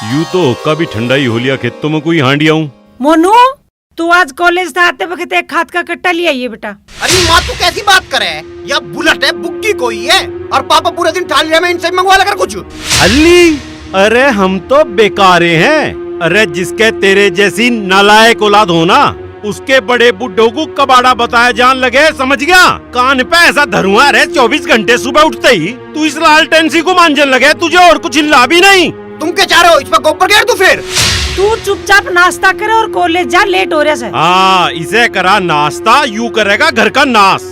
यूं तो कभी ठंडा ही हो लिया खेतों में कोई हांडिया हूँ। मोनू, तू आज कॉलेज से आते वक्त एक खाद का कट्टा ले आइए बेटा। अरे माँ तू कैसी बात करे? यह बुलेट है, बुक्की कोई है, और पापा पूरे दिन थालिया में इनसे मंगवा लेकर कुछ। अल्ली, अरे हम तो बेकारे हैं। अरे जिसके तेरे जैसी नालायक औलाद हो ना, उसके बड़े बुड्ढों को कबाड़ा बताया जान लगे, समझ गया? कान पे ऐसा धरुआ रहे 24 घंटे, सुबह उठते ही तू इस लालटेन सी को मांझन लगे, तुझे और कुछ हिला भी नहीं। तुम क्या चाह रहे हो? इस पर गोबर घेर दूं फिर? तू चुपचाप नाश्ता करे और कॉलेज जा, लेट हो रहा है। हाँ, इसे करा नाश्ता, यूं करेगा घर का नाश।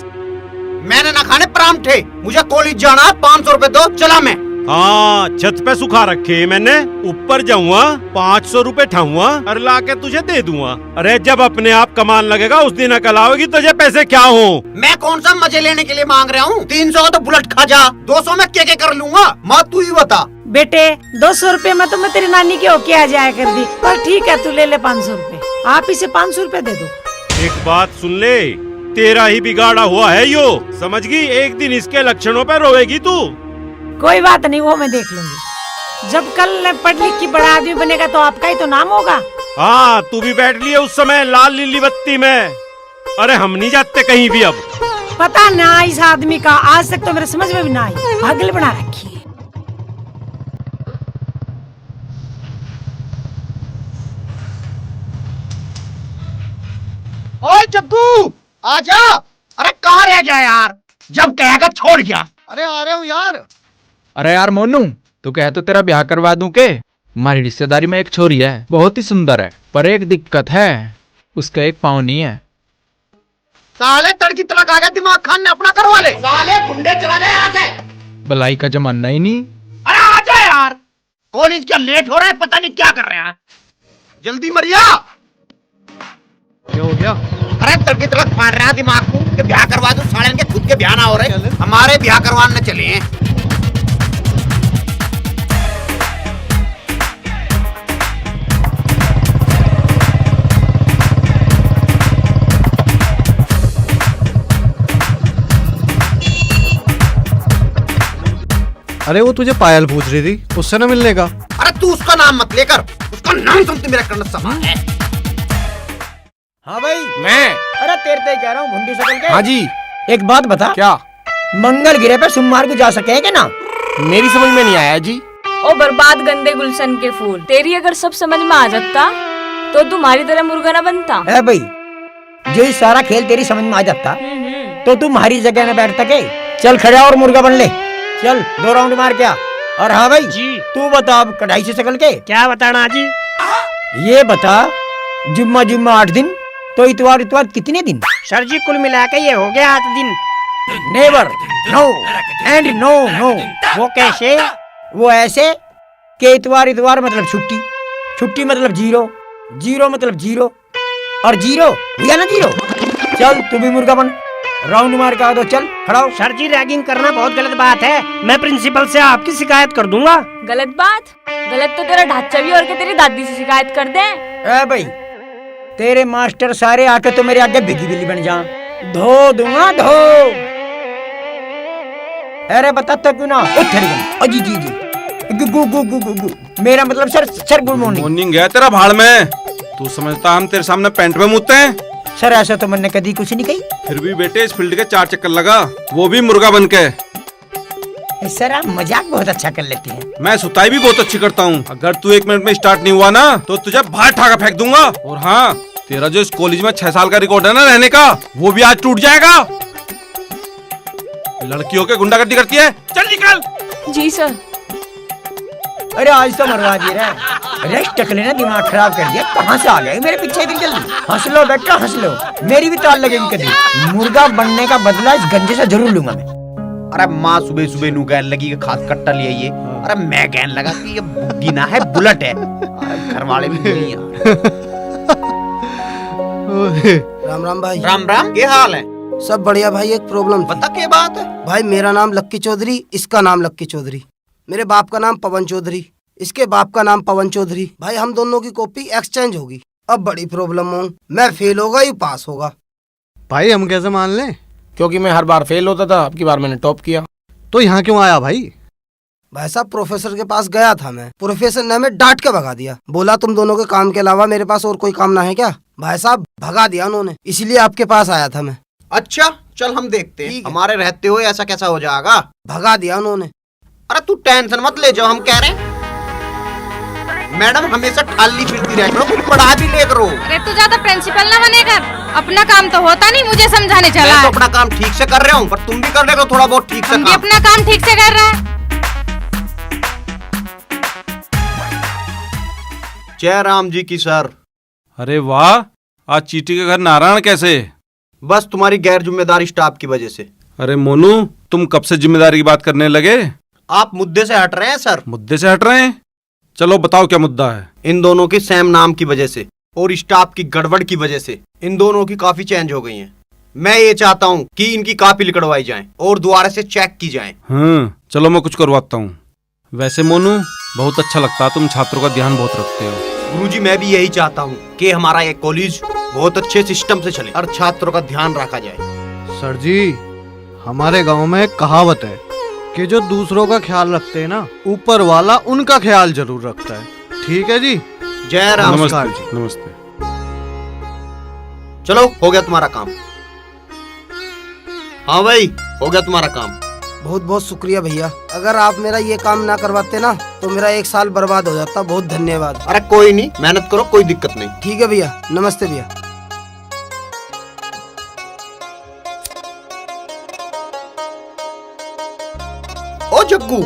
मैंने ना खाने परांठे, मुझे कॉलेज जाना, 500 रुपए दो, चला मैं। हाँ, छत पे सुखा रखे मैंने, ऊपर जाऊंगा, 500 रुपए ठाऊंगा और ला के तुझे दे दूंगा। अरे जब अपने आप कमान लगेगा उस दिन अकल आवेगी तुझे पैसे क्या हो। मैं कौन सा मजे लेने के लिए मांग रहा हूँ? 300 तो बुलेट खा जा, 200 में क्या कर लूंगा। माँ तू ही बता। बेटे 200 रुपए में तो मैं तेरी नानी के होके आ जाया कर दी, पर ठीक है तू ले ले 500 रुपए। आप इसे 500 रुपए दे दो। एक बात सुन ले, तेरा ही बिगाड़ा हुआ है यो, समझ गई? एक दिन इसके लक्षणों पे रोएगी तू। कोई बात नहीं, वो मैं देख लूंगी। जब कल पढ़ लिख के बड़ा आदमी बनेगा तो आपका ही तो नाम होगा। हाँ, तू भी बैठ लिए उस समय लाल लीली बत्ती में। अरे हम नहीं जाते कहीं भी अब। पता ना इस आदमी का, आज तक तो मेरे समझ में भी ना आई, पागल बना रखी है। ओए जग्गू, आजा। अरे कहाँ रह गया यार? जब कहेगा छोड़ गया। अरे आ रहे हूँ यार। अरे यार मोनू, तू कहे तो तेरा ब्याह करवा दूं के? हमारी रिश्तेदारी में एक छोरी है, बहुत ही सुंदर है, पर एक दिक्कत है, उसका एक पाँव नहीं है। साले तड़की तड़क आ गया, दिमाग खान ने अपना करवा ले। साले गुंडे चला गए यहाँ से। भलाई का जमाना ही नहीं। अरे आजा यार, कॉलेज क्या लेट हो रहा है, पता नहीं क्या कर रहे हैं। जल्दी मरिया। क्या हो गया? अरे तड़की तड़क मार रहा है दिमाग को कि ब्याह करवा दो। साले इनके खुद के ब्याह ना हो रहे, हमारे ब्याह करवाने चले हैं। अरे वो तुझे पायल पूछ रही थी, उससे ना मिलने का। अरे तू उसका नाम मत लेकर, उसका नाम सुनते मेरा करना समा है। हाँ भाई, मैं अरे तेरे ते कह रहा हूँ भुंडी सकल के। हाँ जी। एक बात बता, क्या? मंगल गिरे पे सोमवार को जा सके है क्या ना? मेरी समझ में नहीं आया जी। ओ बर्बाद गंदे गुलशन के फूल, तेरी अगर सब समझ में आ जाता तो तुम्हारी तरह मुर्गा न बनता। है भाई, जो ये सारा खेल तेरी समझ में आ जाता तो तू हमारी जगह न बैठ सके। चल खड़ा और मुर्गा बन ले, चल 2 राउंड मार क्या। और हाँ भाई जी, तू बता अब कढ़ाई से सकल के क्या बताना जी? ये बता, जुम्मा जुम्मा 8 दिन तो इतवार इतवार कितने दिन? सर जी कुल मिला के ये हो गया 8 दिन। Never, no and no no. वो कैसे? वो ऐसे कि इतवार इतवार मतलब छुट्टी, छुट्टी मतलब जीरो, जीरो मतलब जीरो, और जीरो हुआ ना जीरो। चल तू भी मुर्गा बन, राउंड मार के आ दो, चल खड़ा हो। सर जी रैगिंग करना बहुत गलत बात है, मैं प्रिंसिपल से आपकी शिकायत कर दूंगा। गलत बात? गलत तो तेरा ढांचा भी और के तेरी दादी से शिकायत कर दे। ए भाई, तेरे मास्टर सारे आके तो मेरे आगे भिगी बिल्ली बन जा, धो दूंगा धो। अरे बता तो क्यों ना? जी जी जी, गु गु गु गु गु गु। मेरा मतलब सर गुड मॉर्निंग। मॉर्निंग है तेरा भाड़ में, तू समझता हम तेरे सामने पैंट में मुतते हैं? सर ऐसा तो मैंने कभी कुछ नहीं कही। फिर भी बेटे इस फील्ड के 4 चक्कर लगा, वो भी मुर्गा बन के। सर आप मजाक बहुत अच्छा कर लेते हैं। मैं सुताई भी बहुत अच्छी करता हूँ। अगर तू 1 मिनट में स्टार्ट नहीं हुआ ना तो तुझे बाहर ठाका फेंक दूंगा। और हाँ, तेरा जो इस कॉलेज में 6 साल का रिकॉर्ड है ना रहने का, वो भी आज टूट जाएगा। लड़कियों के गुंडागर्दी करती है, चल निकल। जी सर। अरे आज तो मरवा दिया रे, रेस्ट टकले ने दिमाग खराब कर दिया। कहाँ से आ गए मेरे पीछे इतनी जल्दी? हंस लो बेटा हंस लो, मेरी भी ताल लगेगी कभी। मुर्गा बनने का बदला इस गंजे से जरूर लूंगा मैं। अरे माँ सुबह सुबह नू कहने लगी कि खाद कट्टा ले आइए। अरे मैं कहने लगा कि ये बुग्गी ना है, बुलेट है। घर वाले भी बोली यार। राम राम भाई। राम राम, क्या हाल है? सब बढ़िया भाई। एक प्रॉब्लम थी। बता क्या बात है? भाई मेरा नाम लक्की चौधरी, इसका नाम लक्की चौधरी, मेरे बाप का नाम पवन चौधरी, इसके बाप का नाम पवन चौधरी। भाई हम दोनों की कॉपी एक्सचेंज होगी। अब बड़ी प्रॉब्लम हो, मैं फेल होगा ये पास होगा। भाई हम कैसे मान लें? क्योंकि मैं हर बार फेल होता था, अब की बार मैंने टॉप किया। तो यहाँ क्यों आया भाई? भाई साहब प्रोफेसर के पास गया था मैं, प्रोफेसर ने हमें डांट के भगा दिया, बोला तुम दोनों के काम के अलावा मेरे पास और कोई काम ना है क्या। भाई साहब भगा दिया उन्होंने, इसलिए आपके पास आया था मैं। अच्छा चल हम देखते हैं, ठीक है। हमारे रहते हुए ऐसा कैसा हो जाएगा। भगा दिया उन्होंने। अरे तू टेंशन मत ले, जो हम कह रहे हैं। मैडम हमेशा ठाली फिरती रह करो, कुछ पढ़ा भी ले करो। अरे तू ज्यादा प्रिंसिपल ना बनेगा, अपना काम तो होता नहीं, मुझे समझाने चला मैं तो है। अपना काम ठीक से कर रहा हूँ, पर तुम भी कर रहे हो थोड़ा बहुत ठीक से हम भी काम। अपना काम ठीक से कर रहा है। जय राम जी की सर। अरे वाह, आज चीटी के घर नारायण कैसे? बस तुम्हारी गैर जिम्मेदारी स्टाफ की वजह से। अरे मोनू, तुम कब से जिम्मेदारी की बात करने लगे? आप मुद्दे से हट रहे हैं सर। मुद्दे से हट रहे हैं? चलो बताओ क्या मुद्दा है। इन दोनों की सैम नाम की वजह से और स्टाफ की गड़बड़ की वजह से इन दोनों की काफी चेंज हो गई हैं। मैं ये चाहता हूँ कि इनकी कॉपी लिखवाई जाए और दोबारा से चेक की जाए। चलो मैं कुछ करवाता हूँ। वैसे मोनू, बहुत अच्छा लगता है, तुम छात्रों का ध्यान बहुत रखते हो। गुरुजी मैं भी यही चाहता हूँ कि हमारा ये कॉलेज बहुत अच्छे सिस्टम से चले और छात्रों का ध्यान रखा जाए। सर जी, हमारे गांव में एक कहावत है कि जो दूसरों का ख्याल रखते हैं ना, ऊपर वाला उनका ख्याल जरूर रखता है। ठीक है जी, जय राम। नमस्कार नमस्ते जी। नमस्ते। चलो हो गया तुम्हारा काम। हाँ भाई, हो गया तुम्हारा काम। बहुत बहुत शुक्रिया भैया, अगर आप मेरा ये काम ना करवाते ना तो मेरा 1 साल बर्बाद हो जाता। बहुत धन्यवाद। अरे कोई नहीं, मेहनत करो, कोई दिक्कत नहीं। ठीक है भैया, नमस्ते भैया। ओ जग्गू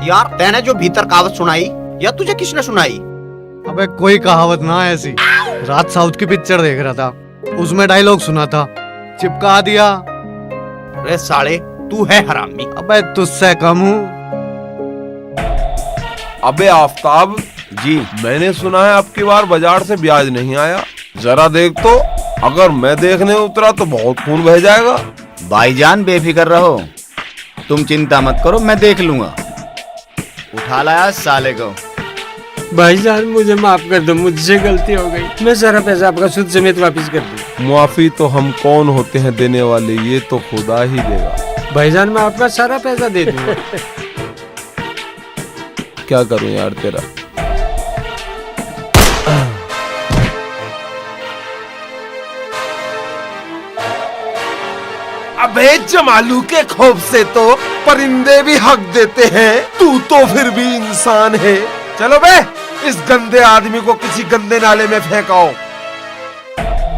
यार, मैंने जो भीतर कहावत सुनाई या तुझे किसने सुनाई? अबे कोई कहावत ना ऐसी। रात साउथ की पिक्चर देख रहा था, उसमें डायलॉग सुना था, चिपका दिया। अरे साले तू है हरामी। अबे तुझसे कम हूँ। अबे आफताब जी, मैंने सुना है आपकी बार बाजार से ब्याज नहीं आया, जरा देख तो, अगर मैं देखने उतरा तो बहुत खून बह जाएगा। भाईजान बेफिक्र रहो, तुम चिंता मत करो, मैं देख लूंगा। उठा लाया साले को। भाईजान मुझे माफ कर दो, मुझसे गलती हो गई। मैं सारा पैसा आपका सूद समेत वापस कर दूं। मुआफी तो हम कौन होते हैं देने वाले, ये तो खुदा ही देगा। भाईजान मैं आपका सारा पैसा दे दूंगा। क्या करूं यार तेरा। अबे जमालू के खौफ से तो परिंदे भी हक देते हैं, तू तो फिर भी इंसान है। चलो बे, इस गंदे आदमी को किसी गंदे नाले में फेंकाओ।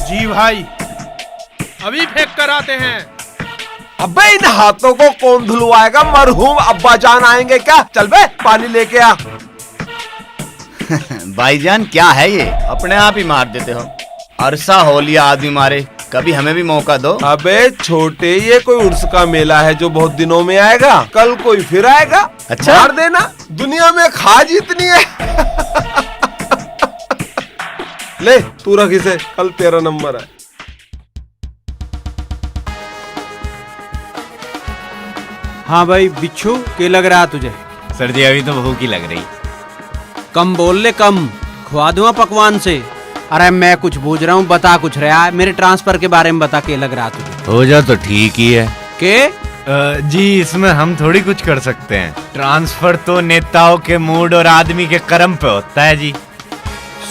जी भाई, अभी फेंक कर आते हैं। अबे इन हाथों को कौन धुलवाएगा, मरहूम अब्बा जान आएंगे क्या। चल बे, पानी लेके आ। भाईजान क्या है ये, अपने आप ही मार देते हो। अरसा हो लिया आदमी मारे, कभी हमें भी मौका दो। अबे छोटे, ये कोई उर्स का मेला है जो बहुत दिनों में आएगा, कल कोई फिर आएगा। अच्छा? मार देना, दुनिया में खाज इतनी है। ले तू रख इसे, कल तेरा नंबर है। हाँ भाई बिच्छू, क्या लग रहा तुझे? सर जी अभी तो भूख ही लग रही। कम बोल ले, कम खवा दूंगा पकवान से। अरे मैं कुछ पूछ रहा हूँ, बता कुछ रहा है। मेरे ट्रांसफर के बारे में बता, के लग रहा तुझे? हो जा तो ठीक ही है। के जी इसमें हम थोड़ी कुछ कर सकते हैं, ट्रांसफर तो नेताओं के मूड और आदमी के कर्म पे होता है जी।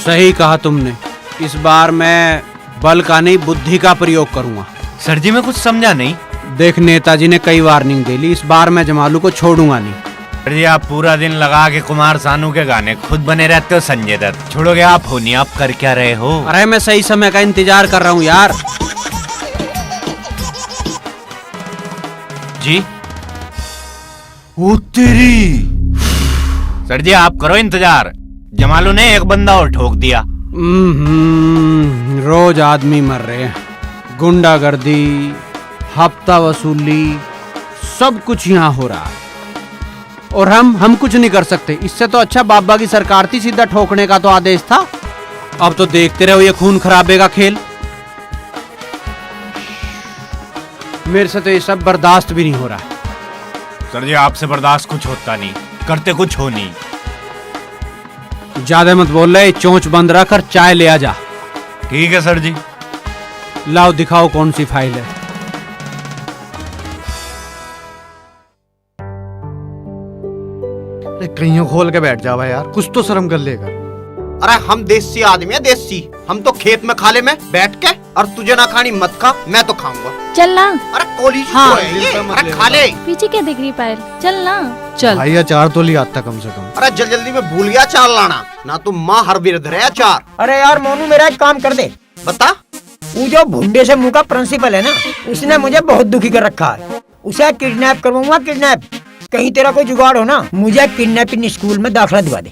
सही कहा तुमने, इस बार मैं बल का नहीं बुद्धि का प्रयोग करूंगा। सर जी मैं कुछ समझा नहीं। देख, नेताजी ने कई वार्निंग दे ली, इस बार मैं जमालू को छोड़ूंगा नहीं। सर जी आप पूरा दिन लगा के कुमार सानू के गाने खुद बने रहते हो, संजय दत्त छोड़ोगे आप होनी, आप कर क्या रहे हो? अरे मैं सही समय का इंतजार कर रहा हूँ यार। जी ओ तेरी। सर जी आप करो इंतजार, जमालू ने एक बंदा और ठोक दिया। रोज आदमी मर रहे हैं, गुंडागर्दी, हफ्ता वसूली, सब कुछ यहाँ हो रहा है और हम कुछ नहीं कर सकते। इससे तो अच्छा बाबा की सरकार थी, सीधा ठोकने का तो आदेश था। अब तो देखते रहो ये खून खराबे का खेल। मेरे से तो ये सब बर्दाश्त भी नहीं हो रहा। सर जी आपसे बर्दाश्त कुछ होता नहीं, करते कुछ हो नहीं। ज्यादा मत बोल रहे, चोंच बंद रखकर चाय ले आ जा। ठीक है सर जी। लाओ दिखाओ कौन सी फाइल है। अरे कहीं खोल के बैठ जावा यार, कुछ तो शर्म कर लेगा। अरे हम देसी आदमी है, देसी। हम तो खेत में खा ले में बैठ के, और तुझे ना खानी मत खा, मैं तो खाऊंगा। चल ना। अरे कॉलेज हाँ। तो है ये, अरे खा ले। पीछे क्या देख रही पायल, चल ना। चल भाई अचार तो लिया था कम से कम। अरे जल्दी जल्दी में भूल गया चार लाना, ना तू माँ हर बिरद रहे अचार। अरे यार मोनू, मेरा एक काम कर दे। बता। वो जो भुंडे से मुंह का प्रिंसिपल है ना, उसने मुझे बहुत दुखी कर रखा है। उसे किडनैप करवाऊंगा, किडनैप। कहीं तेरा कोई जुगाड़ हो ना, मुझे किडनैपिंग स्कूल में दाखिला दिवा दे।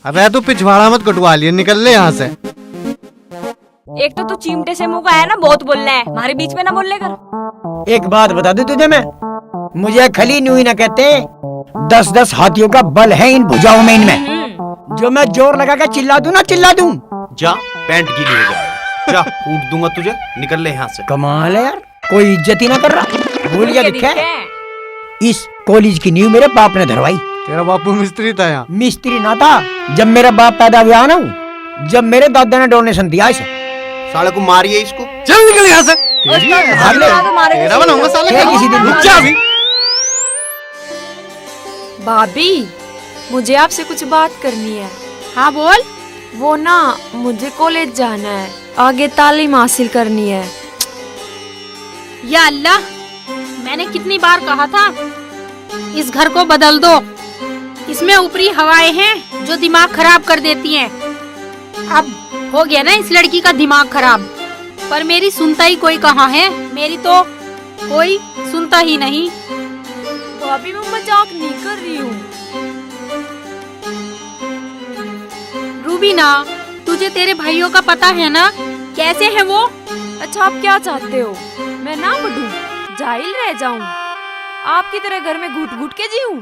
अबे तू पिछवाड़ा मत कटवा लिए, निकल ले यहाँ से। एक तो तू चिमटे से मुंह का है ना, बहुत बोल रहा है, हमारे बीच में ना बोल ले कर। एक बात बता दूं तुझे मैं, मुझे खली नुई न कहते, 10-10 हाथियों का बल है इन भुजाओं में, इनमें। जो मैं जोर लगा के चिल्ला दूं ना, चिल्ला दूं। जा पैंट गीली हो जाएगी, जा कूट दूंगा तुझे, निकल ले यहाँ से। कमाल है यार, कोई इज्जत ही ना कर रहा। भूल गया दिखे, इस कॉलेज की नींव मेरे बाप ने धरवाई। तेरा बापू मिस्त्री था यहाँ? मिस्त्री ना था, जब मेरा बाप पैदा हुआ ना, जब मेरे दादा ने डोनेशन दिया इसे। साले को मारिए इसको। चल निकल यहाँ से। तेरा बनाऊंगा साले, किसी दिन। रुक जा अभी। भाभी, मुझे आपसे कुछ बात करनी है। हाँ बोल। वो ना, मुझे कॉलेज जाना है, आगे तालीम हासिल करनी है। या अल्लाह, मैंने कितनी बार कहा था इस घर को बदल दो। इसमें ऊपरी हवाएं हैं जो दिमाग खराब कर देती हैं। अब हो गया ना इस लड़की का दिमाग खराब, पर मेरी सुनता ही कोई कहाँ है, मेरी तो कोई सुनता ही नहीं। भाभी मैं मजाक नहीं कर रही हूँ। रूबीना, तुझे तेरे भाइयों का पता है ना, कैसे है वो? अच्छा आप क्या चाहते हो, मैं ना पढ़ूं, जाहिल रह जाऊं, आपकी तरह घर में घुट घुट के जीऊं?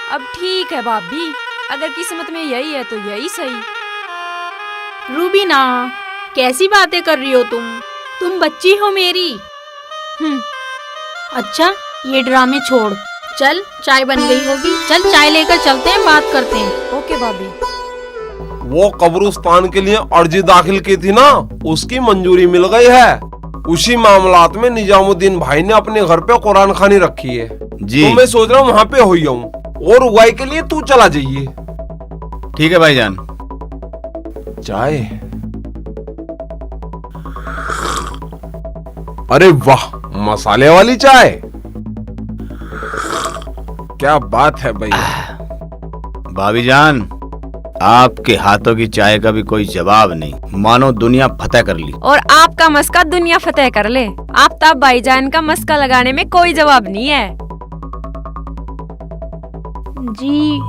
अब ठीक है भाभी, अगर किस्मत में यही है तो यही सही। रूबीना, कैसी बातें कर रही हो तुम बच्ची हो मेरी। अच्छा ये ड्रामे छोड़, चल चाय बन गई होगी, चल चाय लेकर चलते हैं, बात करते हैं। ओके भाभी। वो कब्रिस्तान के लिए अर्जी दाखिल की थी ना, उसकी मंजूरी मिल गई है। उसी मामलात में निजामुद्दीन भाई ने अपने घर पे कुरान खानी रखी है जी। तो मैं सोच रहा हूँ वहाँ पे हो जाऊँ, और उगाई के लिए तू चला जाइए। ठीक है भाईजान। चाय, अरे वाह, मसाले वाली चाय, क्या बात है भाई। भाभी जान, आपके हाथों की चाय का भी कोई जवाब नहीं, मानो दुनिया फतेह कर ली। और आपका मस्का दुनिया फतेह कर ले, आफ्ताब भाईजान का मस्का लगाने में कोई जवाब नहीं है। जी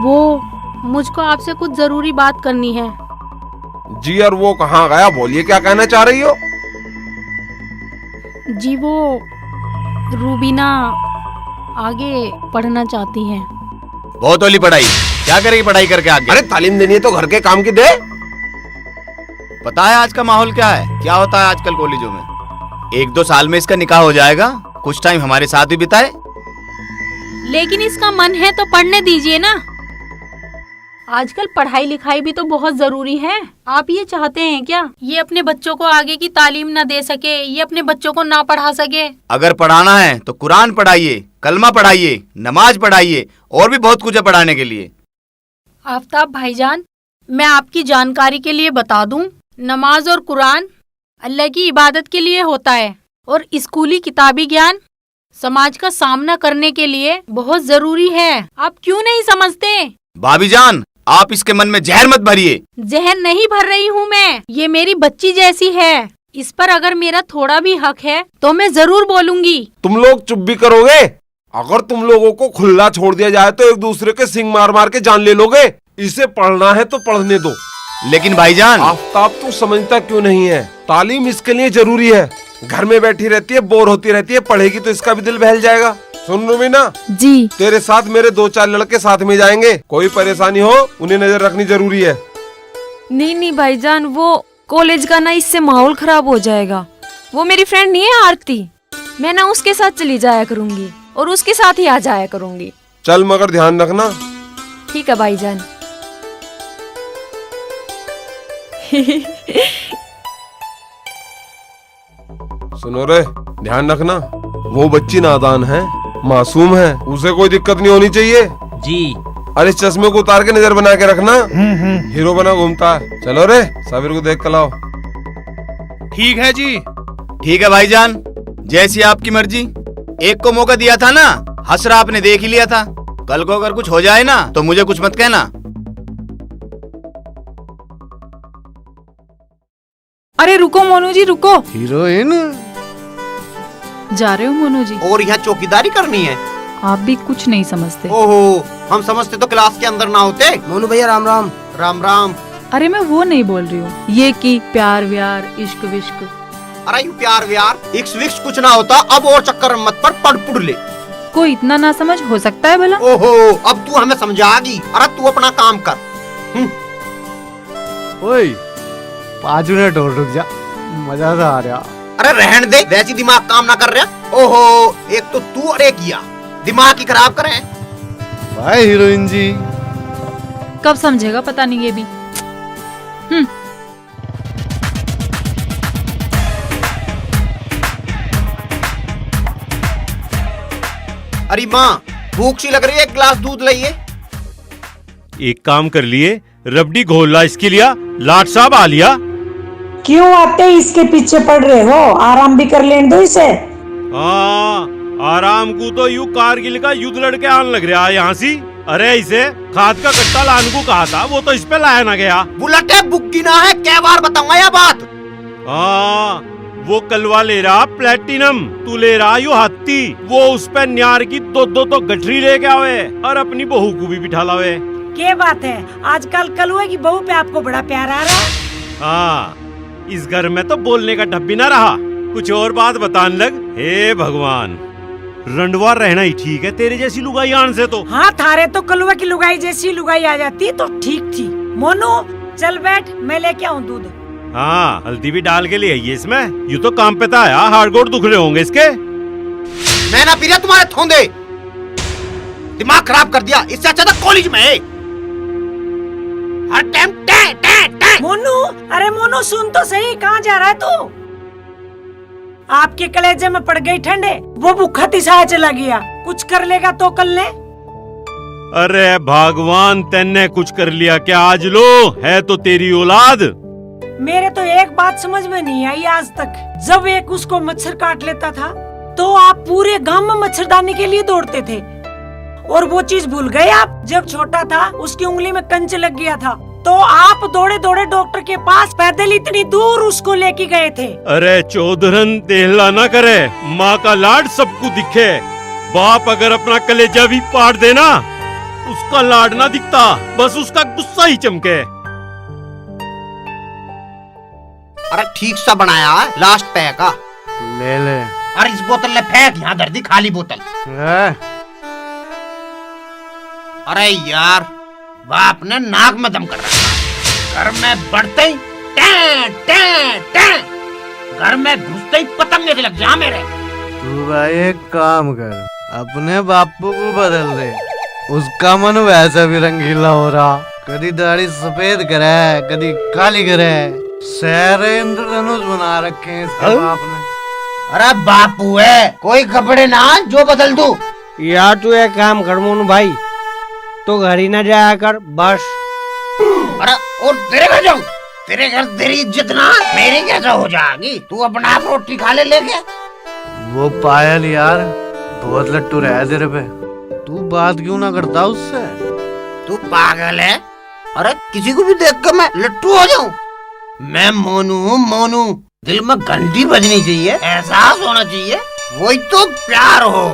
वो मुझको आपसे कुछ जरूरी बात करनी है। जी यार, वो कहाँ गया, बोलिए क्या कहना चाह रही हो? जी वो रूबीना आगे पढ़ना चाहती हैं। बहुत होली पढ़ाई, क्या करेगी पढ़ाई करके आगे? अरे तालीम देनी है तो घर के काम की दे। पता है आज का माहौल क्या है, क्या होता है आजकल कॉलेजों में? 1-2 साल में इसका निकाह हो जाएगा, कुछ टाइम हमारे साथ भी बिताए। लेकिन इसका मन है तो पढ़ने दीजिए ना, आजकल पढ़ाई लिखाई भी तो बहुत जरूरी है। आप ये चाहते हैं क्या ये अपने बच्चों को आगे की तालीम ना दे सके, ये अपने बच्चों को ना पढ़ा सके? अगर पढ़ाना है तो कुरान पढ़ाइए, कलमा पढ़ाइए, नमाज पढ़ाइए, और भी बहुत कुछ है पढ़ाने के लिए। आफ्ताब भाईजान, मैं आपकी जानकारी के लिए बता दूं, नमाज और कुरान अल्लाह की इबादत के लिए होता है, और स्कूली किताबी ज्ञान समाज का सामना करने के लिए बहुत जरूरी है। आप क्यों नहीं समझते? भाभी जान, आप इसके मन में जहर मत भरिए। जहर नहीं भर रही हूँ मैं, ये मेरी बच्ची जैसी है, इस पर अगर मेरा थोड़ा भी हक है तो मैं जरूर बोलूंगी। तुम लोग चुप भी करोगे? अगर तुम लोगों को खुला छोड़ दिया जाए तो एक दूसरे के सिंग मार मार के जान ले लोगे। इसे पढ़ना है तो पढ़ने दो। लेकिन भाईजान, आफ्ताब तू समझता क्यों नहीं है, तालीम इसके लिए जरूरी है। घर में बैठी रहती है, बोर होती रहती है, पढ़ेगी तो इसका भी दिल बहल जाएगा। सुन रूबीना जी, तेरे साथ मेरे 2-4 लड़के साथ में जाएंगे, कोई परेशानी हो उन्हें नजर रखनी जरूरी है। नहीं भाईजान, वो कॉलेज का ना इससे माहौल खराब हो जाएगा। वो मेरी फ्रेंड नहीं है आरती, मैं ना उसके साथ चली जाया करूंगी और उसके साथ ही आ जाया करूंगी। चल मगर ध्यान रखना। ठीक है भाईजान। सुनो रे, ध्यान रखना, वो बच्ची नादान है, मासूम है, उसे कोई दिक्कत नहीं होनी चाहिए। जी। अरे इस चश्मे को उतार के नजर बना के रखना, हीरो बना घूमता है। चलो रे, साबिर को देख कर लाओ। ठीक है जी। ठीक है भाईजान, जैसी आपकी मर्जी। एक को मौका दिया था ना, हसरा आपने देख ही लिया था। कल को अगर कुछ हो जाए ना तो मुझे कुछ मत कहना। अरे रुको मोनू जी, रुको। हीरोइन जा रहे हो मोनू जी? और यहाँ चौकीदारी करनी है? आप भी कुछ नहीं समझते। ओहो, हम समझते तो क्लास के अंदर ना होते। मोनू भैया राम राम। राम राम। अरे मैं वो नहीं बोल रही हूँ, ये कि प्यार व्यार इश्क विश्क। अरे यू प्यार व्यार इक्स विक्स कुछ ना होता। अब और चक्कर मत पर पढ़ पुड़ ले। कोई इतना ना समझ हो सकता है भला? ओहो, अब तू हमें समझागी। अरे तू अपना काम कर। ओए 5 मिनट और रुक जा, मजा सा आ रहा। अरे रहने दे, वैसी दिमाग काम ना कर रहा। ओहो, एक तो तू और एक किया, दिमाग ही खराब करे। भाई हीरोइन जी। कब समझेगा पता नहीं ये भी। अरे माँ, भूख सी लग रही है, एक गिलास दूध लाइए। एक काम कर लिए, रबड़ी घोला इसके लिया, लाट साहब आ लिया। क्यों आते इसके पीछे पड़ रहे हो? आराम भी कर लेने दो इसे। हाँ, आराम को तो यू कारगिल का युद्ध लड़के आने लग रहा है यहाँ सी। अरे इसे खाद का कट्टा लाने को कहा था, वो तो इस पे लाया ना गया। बुलेटे बुक्की ना है, क्या बार बताऊंगा यह बात। हाँ, वो कलवा ले रहा प्लेटिनम, तू ले रहा यू हाथी। वो उस पे न्यार की दो तो गठरी लेके आवे और अपनी बहू को भी बिठा लावे। क्या बात है, आजकल कलुए की बहू पे आपको बड़ा प्यार आ रहा है। हाँ, इस घर में तो बोलने का ढब्बी ना रहा, कुछ और बात बताने लग। हे भगवान, रंडवा रहना ही ठीक है तेरे जैसी लुगाई आन से तो। हाँ, थारे तो कलुए की लुगाई जैसी लुगाई आ जाती तो ठीक थी। मोनू चल बैठ, मैं लेके आऊँ दूध। हाँ, हल्दी भी डाल के ले आइए इसमें। यू तो काम पे था यार, हार्डकोर दुख रहे होंगे इसके। मैं ना पी रहा तुम्हारे थोंदे, दिमाग खराब कर दिया। इससे अच्छा था कॉलेज में हर टाइम टे टे टे। मोनू, अरे मोनू सुन तो सही, कहाँ जा रहा है तू? आपके कलेजे में पड़ गई ठंडे, वो भूखा तिसाया चला गया। कुछ कर लेगा तो कल ले। अरे भगवान, तेने कुछ कर लिया क्या आज? लो है तो तेरी औलाद। मेरे तो एक बात समझ में नहीं आई आज तक। जब एक उसको मच्छर काट लेता था तो आप पूरे गांव में मच्छरदानी के लिए दौड़ते थे, और वो चीज भूल गए आप। जब छोटा था उसकी उंगली में कंच लग गया था तो आप दौड़े दौड़े डॉक्टर के पास पैदल इतनी दूर उसको लेके गए थे। अरे चौधरन देहला ना करे, माँ का लाड सबको दिखे। बाप अगर अपना कलेजा भी पाट देना, उसका लाड ना दिखता, बस उसका गुस्सा ही चमके। अरे ठीक सा बनाया है, लास्ट पैक का ले ले। अरे इस बोतल ले फेंक, यहाँ दर्दी खाली बोतल। अरे यार, बाप ने नाक में दम कर रखा। घर में बढ़ते ही टे टे टे, घर में घुसते ही पतंगे से लग जा मेरे। तू भाई एक काम कर, अपने बापू को बदल दे। उसका मन वैसा भी रंगीला हो रहा, कभी दाढ़ी सफेद करे, कभी काली करे। सहरे इंद्रधनुष बना रखे हैं इसके बाप ने। अरे बापू है, कोई कपड़े ना जो बदल दू। यार तू एक काम कर मोनू भाई, तो घर ही ना जाया कर बस। अरे और तेरे घर जाऊं? तेरे घर तेरी इज्जत ना मेरी कैसा हो जाएगी? तू अपना आप रोटी खा ले लेके। वो पायल यार बहुत लट्टू रहा है तेरे पे, तू बात क्यों ना करता उससे? तू पागल है? अरे किसी को भी देख कर मैं लट्टू हो जाऊं? मैं मोनू, दिल में घंटी बजनी चाहिए, एहसास होना चाहिए, वही तो प्यार हो।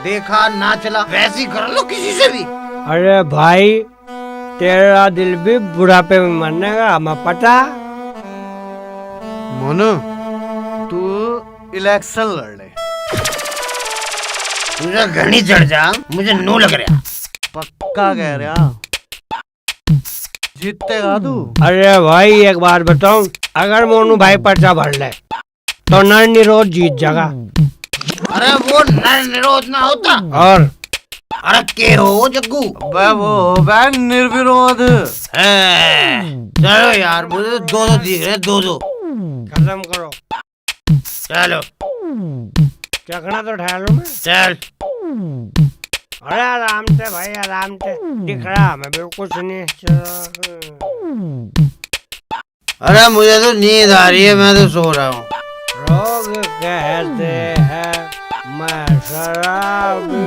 देखा ना चला वैसी कर लो किसी से भी। अरे भाई, तेरा दिल भी बुढ़ापे में मरने का हमें पता। मोनू तू इलेक्शन लड़ ले। तुझे घनी चढ़ जा, मुझे नो लग रहा। पक्का कह रहा, जीतेगा तू। अरे भाई एक बात बताऊं, अगर मोनू भाई पर्चा भर ले तो नर निरोध जीत जाएगा। अरे वो नर निरोध ना होता। और अरे के हो जग्गू? वो निर्विरोध। चलो यार, मुझे दो दिख रहे, दो। खत्म करो। चलो चकना तो ठहर लो मैं। चल। अरे आराम से भाई, आराम से। दिख रहा मैं बिल्कुल सुनिए। अरे मुझे तो नींद आ रही है, मैं तो सो रहा हूँ। रोग कहते हैं मैं शराबी,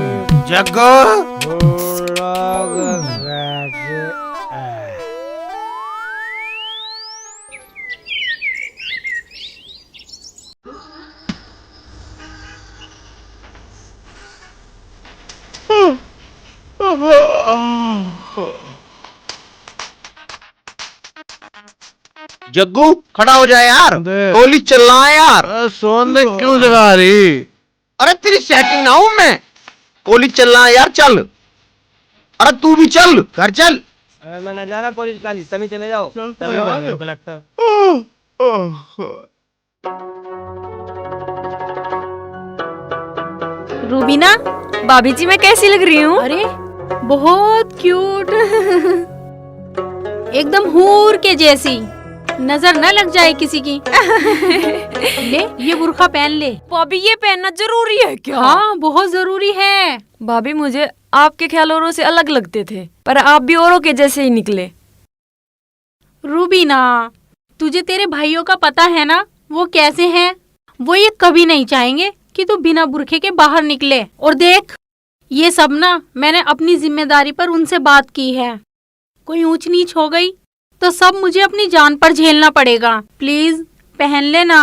जग्गो लोग कहते हैं। जग्गू खड़ा हो जाए यार, गोली चल रहा है यार। सोने क्यों जगा रही? अरे तेरी सेटिंग ना हूं मैं, गोली चल रहा है यार, चल। अरे तू भी चल, घर चल। मैं न जाना पुलिस का हिस्सा में, चले जाओ। लगता रूबीना, भाभी जी मैं कैसी लग रही हूँ? अरे बहुत क्यूट। एकदम हूर के जैसी, नजर न लग जाए किसी की। ले ये बुर्का पहन ले। भाभी ये पहनना जरूरी है क्या? हाँ बहुत जरूरी है। भाभी मुझे आपके ख्याल औरों से अलग लगते थे, पर आप भी औरों के जैसे ही निकले। रूबीना, तुझे तेरे भाइयों का पता है ना वो कैसे हैं? वो ये कभी नहीं चाहेंगे कि तू बिना बुरखे के बाहर निकले। और देख, ये सब ना मैंने अपनी जिम्मेदारी पर उनसे बात की है। कोई ऊंच नीच हो गई तो सब मुझे अपनी जान पर झेलना पड़ेगा। प्लीज पहन लेना।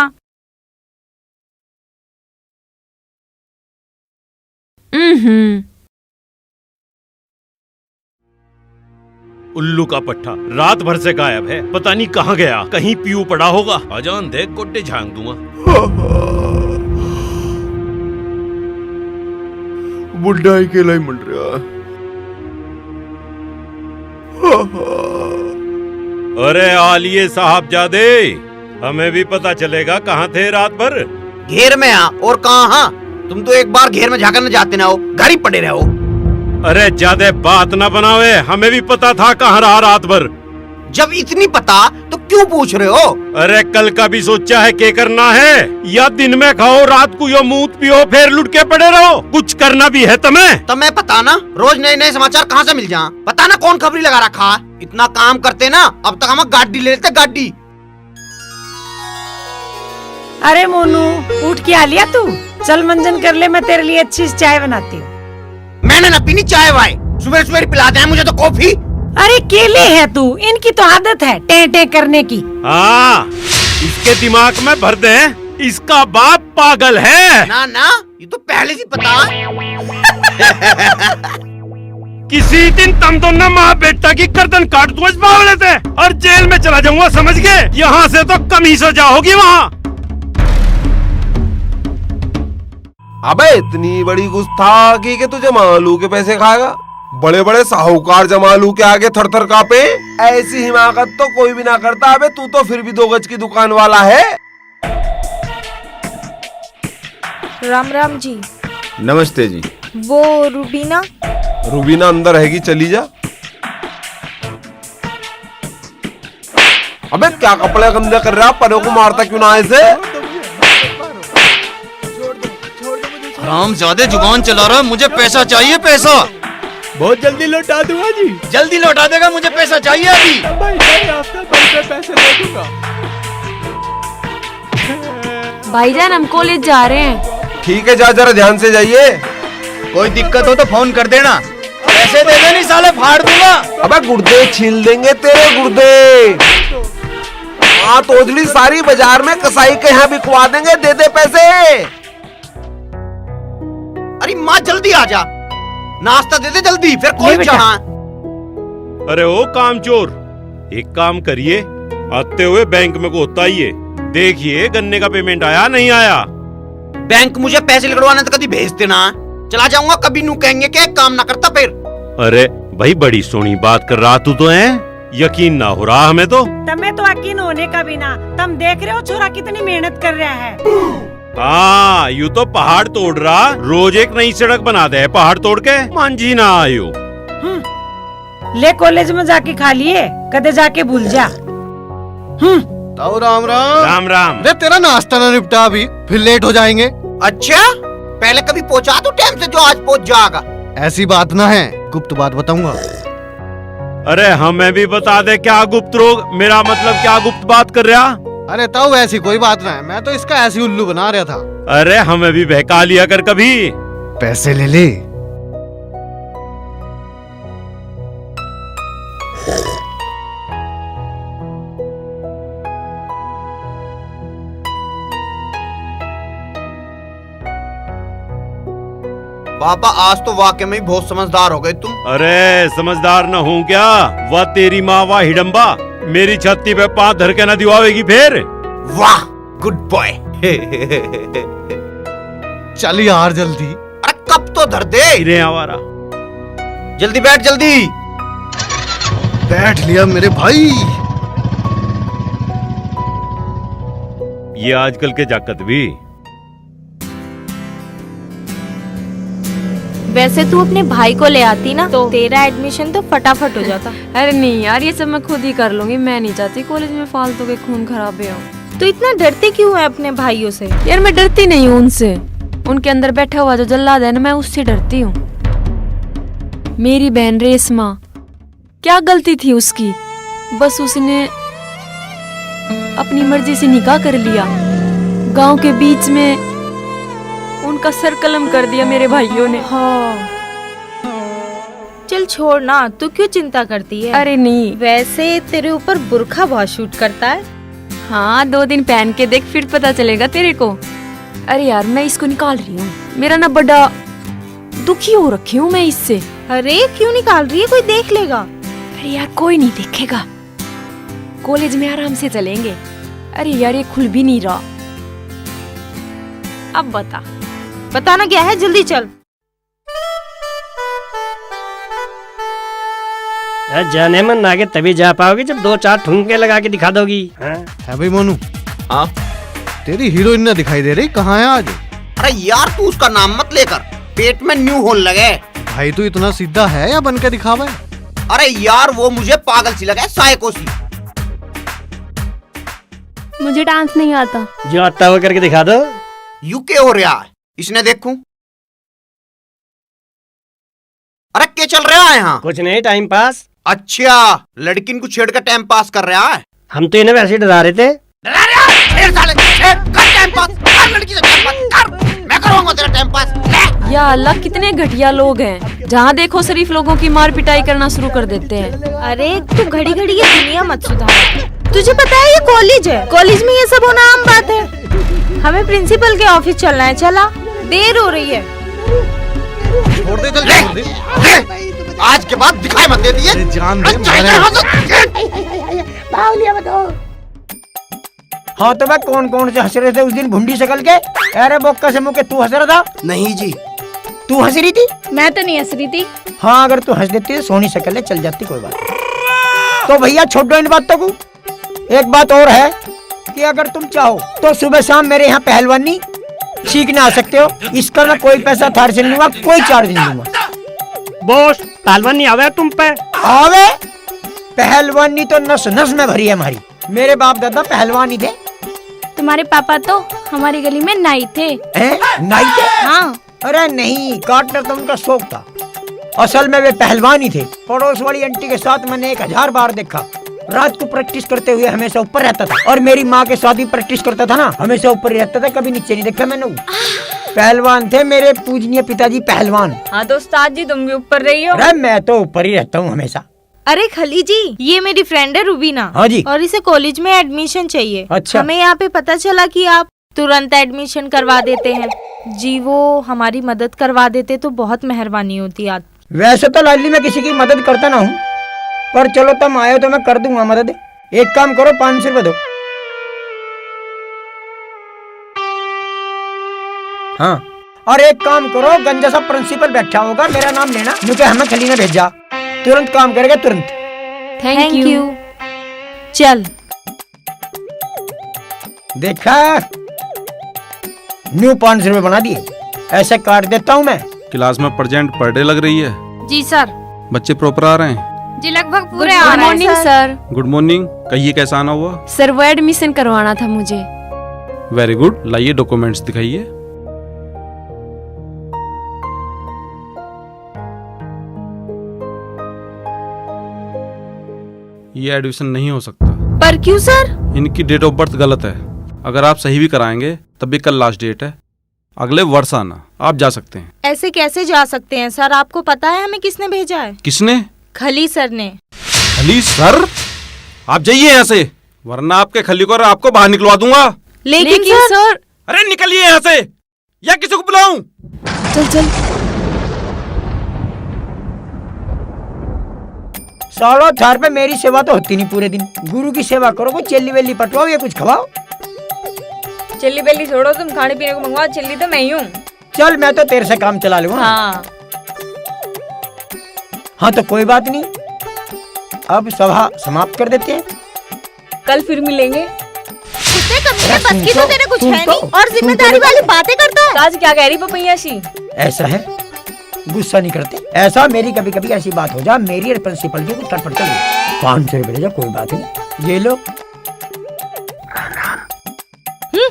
उल्लू का पट्टा रात भर से गायब है, पता नहीं कहाँ गया। कहीं पीऊ पड़ा होगा। अजान दे, गोड्डे झांक दूंगा। बुढ़ा ही केला ही मंड रहा। अरे आलिए साहबजादे, हमें भी पता चलेगा कहाँ थे रात भर। घेर में आ, और कहाँ? तुम तो एक बार घेर में जाकर न जाते ना हो, घर ही पड़े रहो। अरे ज्यादा बात ना बनावे, हमें भी पता था कहाँ रहा रात भर। जब इतनी पता तो क्यों पूछ रहे हो? अरे कल का भी सोचा है क्या करना है, या दिन में खाओ रात को यो मूत पियो फिर लुट के पड़े रहो? कुछ करना भी है तुम्हें? तुम्हें पता ना रोज नए नए समाचार कहाँ से मिल जा? पता ना कौन खबरी लगा रखा? इतना काम करते ना, अब तक हम गाड़ी ले लेते, गाड़ी। अरे मोनू, उठ के आ लिया तू? चल मंजन कर ले, मैं तेरे लिए अच्छी सी चाय बनाती हूँ। मैंने ना पीनी चाय वाय, सुबह सुबह पिलाते हैं मुझे तो कॉफी। अरे केले है तू, इनकी तो आदत है टे टे करने की। हाँ, इसके दिमाग में भर दे, इसका बाप पागल है। ना ना, ये तो पहले से पता। किसी दिन तुम दोनों माँ बेटा की गर्दन काट दूंगा इस बावले से, और जेल में चला जाऊंगा, समझ गए? यहाँ से तो कम ही सजा होगी वहाँ। अबे इतनी बड़ी गुस्ताखी के तुझे मालू के पैसे खाएगा? बड़े बड़े साहूकार जमालू के आगे थर थर कांपे। ऐसी हिमाकत तो कोई भी ना करता। अबे तू तो फिर भी 2 गज की दुकान वाला है। राम राम जी। नमस्ते जी। वो रूबीना? रूबीना अंदर रहेगी, चली जा। अबे क्या कपड़े गंदे कर रहा, परों को मारता क्यों ना ऐसे? राम ज्यादा जुबान चला रहा, मुझे पैसा चाहिए, पैसा। बहुत जल्दी लौटा दूंगा जी। जल्दी लौटा देगा, मुझे पैसा चाहिए अभी। पैसे दे दूंगा। भाईजान हम कॉलेज जा रहे हैं। ठीक है, जा, जरा ध्यान से जाइए। कोई दिक्कत हो तो फोन कर देना। पैसे दे दे, नहीं साले फाड़ दूंगा। अबे गुर्दे छील देंगे तेरे गुर्दे। हाँ, तोजली सारी बाजार में कसाई के यहाँ बिकवा देंगे, दे दे पैसे। अरे माँ जल्दी आ जा, नाश्ता दे दे जल्दी, फिर कॉलेज जाना। अरे ओ कामचोर, एक काम करिए, आते हुए बैंक में को होता ही है, देखिए गन्ने का पेमेंट आया नहीं आया। बैंक मुझे पैसे निकलवाने तो कभी भेजते ना, चला जाऊंगा कभी नू कहेंगे कि काम ना करता फिर। अरे भाई बड़ी सोनी बात कर रहा तू तो है, यकीन ना हो रहा हमें तो। तमें तो यकीन होने का भी ना, तुम देख रहे हो छोरा कितनी मेहनत कर रहा है। हाँ, यू तो पहाड़ तोड़ रहा, रोज एक नई सड़क बना दे पहाड़ तोड़ के, मांझी ना आयो। ले कॉलेज में जाके खा लिए, कदे जाके भूल जा। ताऊ राम राम। राम राम। अरे तेरा नाश्ता ना निपटा अभी, फिर लेट हो जाएंगे। अच्छा पहले कभी पहुंचा तू टाइम से जो आज पहुंच जाएगा। ऐसी बात ना है, गुप्त बात बताऊंगा। अरे हमें भी बता दे क्या गुप्त रोग, मेरा मतलब क्या गुप्त बात कर रहा। अरे ताऊ ऐसी कोई बात ना है, मैं तो इसका ऐसी उल्लू बना रहा था। अरे हमें भी बहका लिया कर कभी। पैसे ले ले। पापा आज तो वाकई में बहुत समझदार हो गए तुम। अरे समझदार न हूँ क्या, वह तेरी माँ वाह हिडम्बा मेरी छत्ती पे पांव धर के न दिवाएगी फिर। वाह गुड बॉय। चल यार जल्दी। अरे कब तो धर दे आवारा। जल्दी बैठ जल्दी। बैठ लिया मेरे भाई। ये आजकल के जाकत भी। वैसे तू अपने भाई को ले आती ना तो तेरा एडमिशन तो फटाफट हो जाता। अरे नहीं यार, ये सब मैं खुद ही कर लूंगी, मैं नहीं चाहती कॉलेज में फालतू के खून खराबे हो। तो इतना डरती क्यों है अपने भाइयों से? यार मैं डरती नहीं हूँ उनसे, उनके अंदर बैठा हुआ जो जल्लाद है ना, मैं उससे डरती हूँ। मेरी बहन रेशमा, क्या गलती थी उसकी, बस उसने अपनी मर्जी से निकाह कर लिया, गांव के बीच में उनका सर कलम कर दिया मेरे भाइयों ने। हाँ। चल छोड़ ना, तू क्यों चिंता करती है? अरे नहीं, वैसे तेरे ऊपर बुर्खा बहुत शूट करता है। हाँ 2 दिन पहन के देख, फिर पता चलेगा तेरे को। अरे यार मैं इसको निकाल रही हूँ, मेरा ना बड़ा दुखी हो रखी हूँ मैं इससे। अरे क्यों निकाल रही है, कोई देख लेगा। अरे यार कोई नहीं देखेगा, कॉलेज में आराम से चलेंगे। अरे यार ये खुल भी नहीं रहा। अब बता, बताना क्या है, जल्दी चल। जाने मन आगे तभी जा पाओगी जब 2-4 ठुमके लगा के दिखा दोगी। है भाई मोनू। हाँ तेरी हीरोइन ना दिखाई दे रही, कहाँ है आज? अरे यार तू उसका नाम मत लेकर, पेट में न्यू होने लगे। भाई तू इतना सीधा है या बन के दिखावा है? अरे यार वो मुझे पागल सी लगा, साइको सी। मुझे डांस नहीं आता। जो आता हुआ करके दिखा दो। यू क्या हो रहा है, इसने देखूं। अरे क्या चल रहा है यहाँ? कुछ नहीं, टाइम पास। अच्छा, लड़की को छेड़ कर टाइम पास कर रहा है। हम तो इन्हें वैसे ही डरा रहे थे। डरा रहा है? छेड़ साले, छेड़, कर टाइम पास, कर लड़की से टाइम पास, कर। मैं करूँगा तेरा टाइम पास। ले। या अल्लाह कितने घटिया लोग हैं, जहाँ देखो शरीफ लोगों की मार पिटाई करना शुरू कर देते हैं। अरे तू घड़ी घड़ी ये दुनिया मत सुधार। तुझे पता है ये कॉलेज है, कॉलेज में ये सब होना आम बात है। हमें प्रिंसिपल के ऑफिस चलना है, चला, देर हो रही है। छोड़ दे, चल छोड़ दे। आज के बाद दिखाई मत दे दिए। जान दे। हाँ तो भाई कौन कौन से हंस रहे थे उस दिन भुंडी शकल के? अरे बोक्का से मुँह के तू हंस रहा था? नहीं जी। तू हंस रही थी? मैं तो नहीं हंस रही थी। हाँ अगर तू हंस देती तो सोनी शकल है, चल जाती, कोई बात नहीं। तो भैया छोड़ दो इन बातों को। एक बात और है कि अगर तुम चाहो तो सुबह शाम मेरे यहाँ पहलवानी सीखने आ सकते हो। इसका मैं कोई पैसा थार से नहीं लूंगा, कोई चार्ज नहीं लूंगा। बॉस पहलवानी आवे तुम पे? आवे, पहलवानी तो नस नस में भरी है हमारी। मेरे बाप दादा पहलवान ही थे। तुम्हारे पापा तो हमारी गली में नाई थे। नाई थे? हाँ। अरे नहीं, काटना तो उनका शौक था, असल में वे पहलवान ही थे। पड़ोस वाली आंटी के साथ मैंने 1000 बार देखा। रात को प्रैक्टिस करते हुए हमेशा ऊपर रहता था, और मेरी माँ के साथ भी प्रैक्टिस करता था ना, हमेशा ऊपर ही रहता था, कभी नीचे नहीं देखा मैंने। पहलवान थे मेरे पूजनीय पिताजी, पहलवान। हाँ तो उस्ताद जी तुम भी ऊपर रही हो? अरे मैं तो ऊपर ही रहता हूँ हमेशा। अरे खली जी, ये मेरी फ्रेंड है रूबीना। हाँ जी। और इसे कॉलेज में एडमिशन चाहिए। अच्छा। हमें यहाँ पे पता चला कि आप तुरंत एडमिशन करवा देते हैं। जी वो हमारी मदद करवा देते तो बहुत मेहरबानी होती आप। वैसे तो लाली मैं किसी की मदद करता ना हूँ, पर चलो तुम आए हो तो मैं कर दूंगा मदद। एक काम करो, 500 रुपए दो। हाँ, और एक काम करो, गंजा सा प्रिंसिपल बैठा होगा, मेरा नाम लेना, क्योंकि हमें खली ने भेजा, तुरंत काम करेगा तुरंत। Thank you. चल देखा, न्यू 500 रुपए बना दिए। ऐसे काट देता हूँ मैं। क्लास में प्रेजेंट पर डे लग रही है। जी सर। बच्चे प्रॉपर आ रहे हैं? जी लगभग पूरे आ रहे हैं। Good morning sir. Good morning. कहिए कैसा आना हुआ? सर वो एडमिशन करवाना था मुझे। वेरी गुड, लाइए डॉक्यूमेंट्स दिखाइए। ये एडमिशन नहीं हो सकता। पर क्यों सर? इनकी डेट ऑफ बर्थ गलत है। अगर आप सही भी कराएंगे तब भी कल लास्ट डेट है, अगले वर्ष आना। आप जा सकते हैं। ऐसे कैसे जा सकते हैं सर? आपको पता है हमें किसने भेजा है? किसने? खली सर ने। खली सर? आप जाइए यहाँ से, वरना आपके खली को आपको बाहर निकलवा दूंगा। लेकिन सर। अरे निकलिए यहाँ से, या किसी को बुलाऊं? चल चल। सालों थार पे मेरी सेवा तो होती नहीं पूरे दिन। गुरु की सेवा करो, कोई चेली वेली पटवाओ या कुछ खवाओ। चिल्ली बेली छोड़ो, तुम खाने पीने को मंगवाओ। चिल्ली तो मैं ही हूँ। चल मैं तो तेरे से काम चला लूंगा। हाँ तो कोई बात नहीं, अब सभा समाप्त कर देते हैं। कल फिर मिलेंगे। बस की तो तेरे कुछ है नहीं और जिम्मेदारी वाली बातें करता है। आज क्या कह रही पपैयाशी? ऐसा है, गुस्सा नहीं करते। ऐसा मेरी कभी कभी ऐसी बात हो जा, मेरी और प्रिंसिपल की कुछ तटपट चल 500 रुपये जा, कोई बात नहीं। ये लो।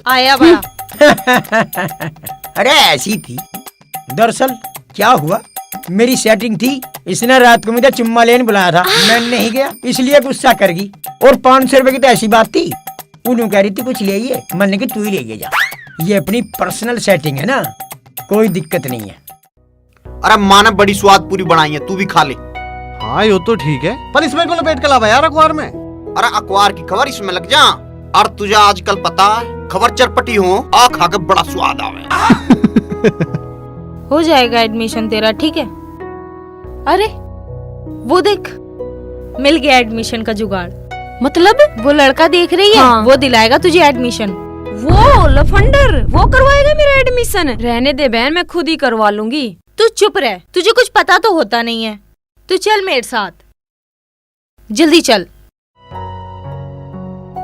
आया बड़ा। अरे ऐसी थी। दरअसल क्या हुआ, मेरी सेटिंग थी, इसने रात को मुझे चुम्मा लेने बुलाया था, मैं नहीं गया, इसलिए गुस्सा कर गई। और 500 रुपए की तो ऐसी बात थी, उन्होंने कह रही थी कुछ ले आइए, मैंने कि तू ही ले जा। ये अपनी पर्सनल सेटिंग है ना, कोई दिक्कत नहीं है। अरे माँ ने बड़ी स्वाद पूरी बनाई है, तू भी खा ले। हाँ यो तो ठीक है, पर इसमें को लपेट के लावा यार अखबार में। अरे अखबार की खबर इसमें लग जा। और तुझे आजकल पता है खबर चरपटी हो, आ खा के बड़ा स्वाद आवे। हो जाएगा एडमिशन तेरा, ठीक है? अरे वो देख, मिल गया एडमिशन का जुगाड़। मतलब वो लड़का देख रही है, वो दिलाएगा तुझे एडमिशन। वो लफंडर, वो करवाएगा मेरा एडमिशन? रहने दे बहन, मैं खुद ही करवा लूंगी। तू चुप रह, तुझे कुछ पता तो होता नहीं है। तू चल मेरे साथ, जल्दी चल।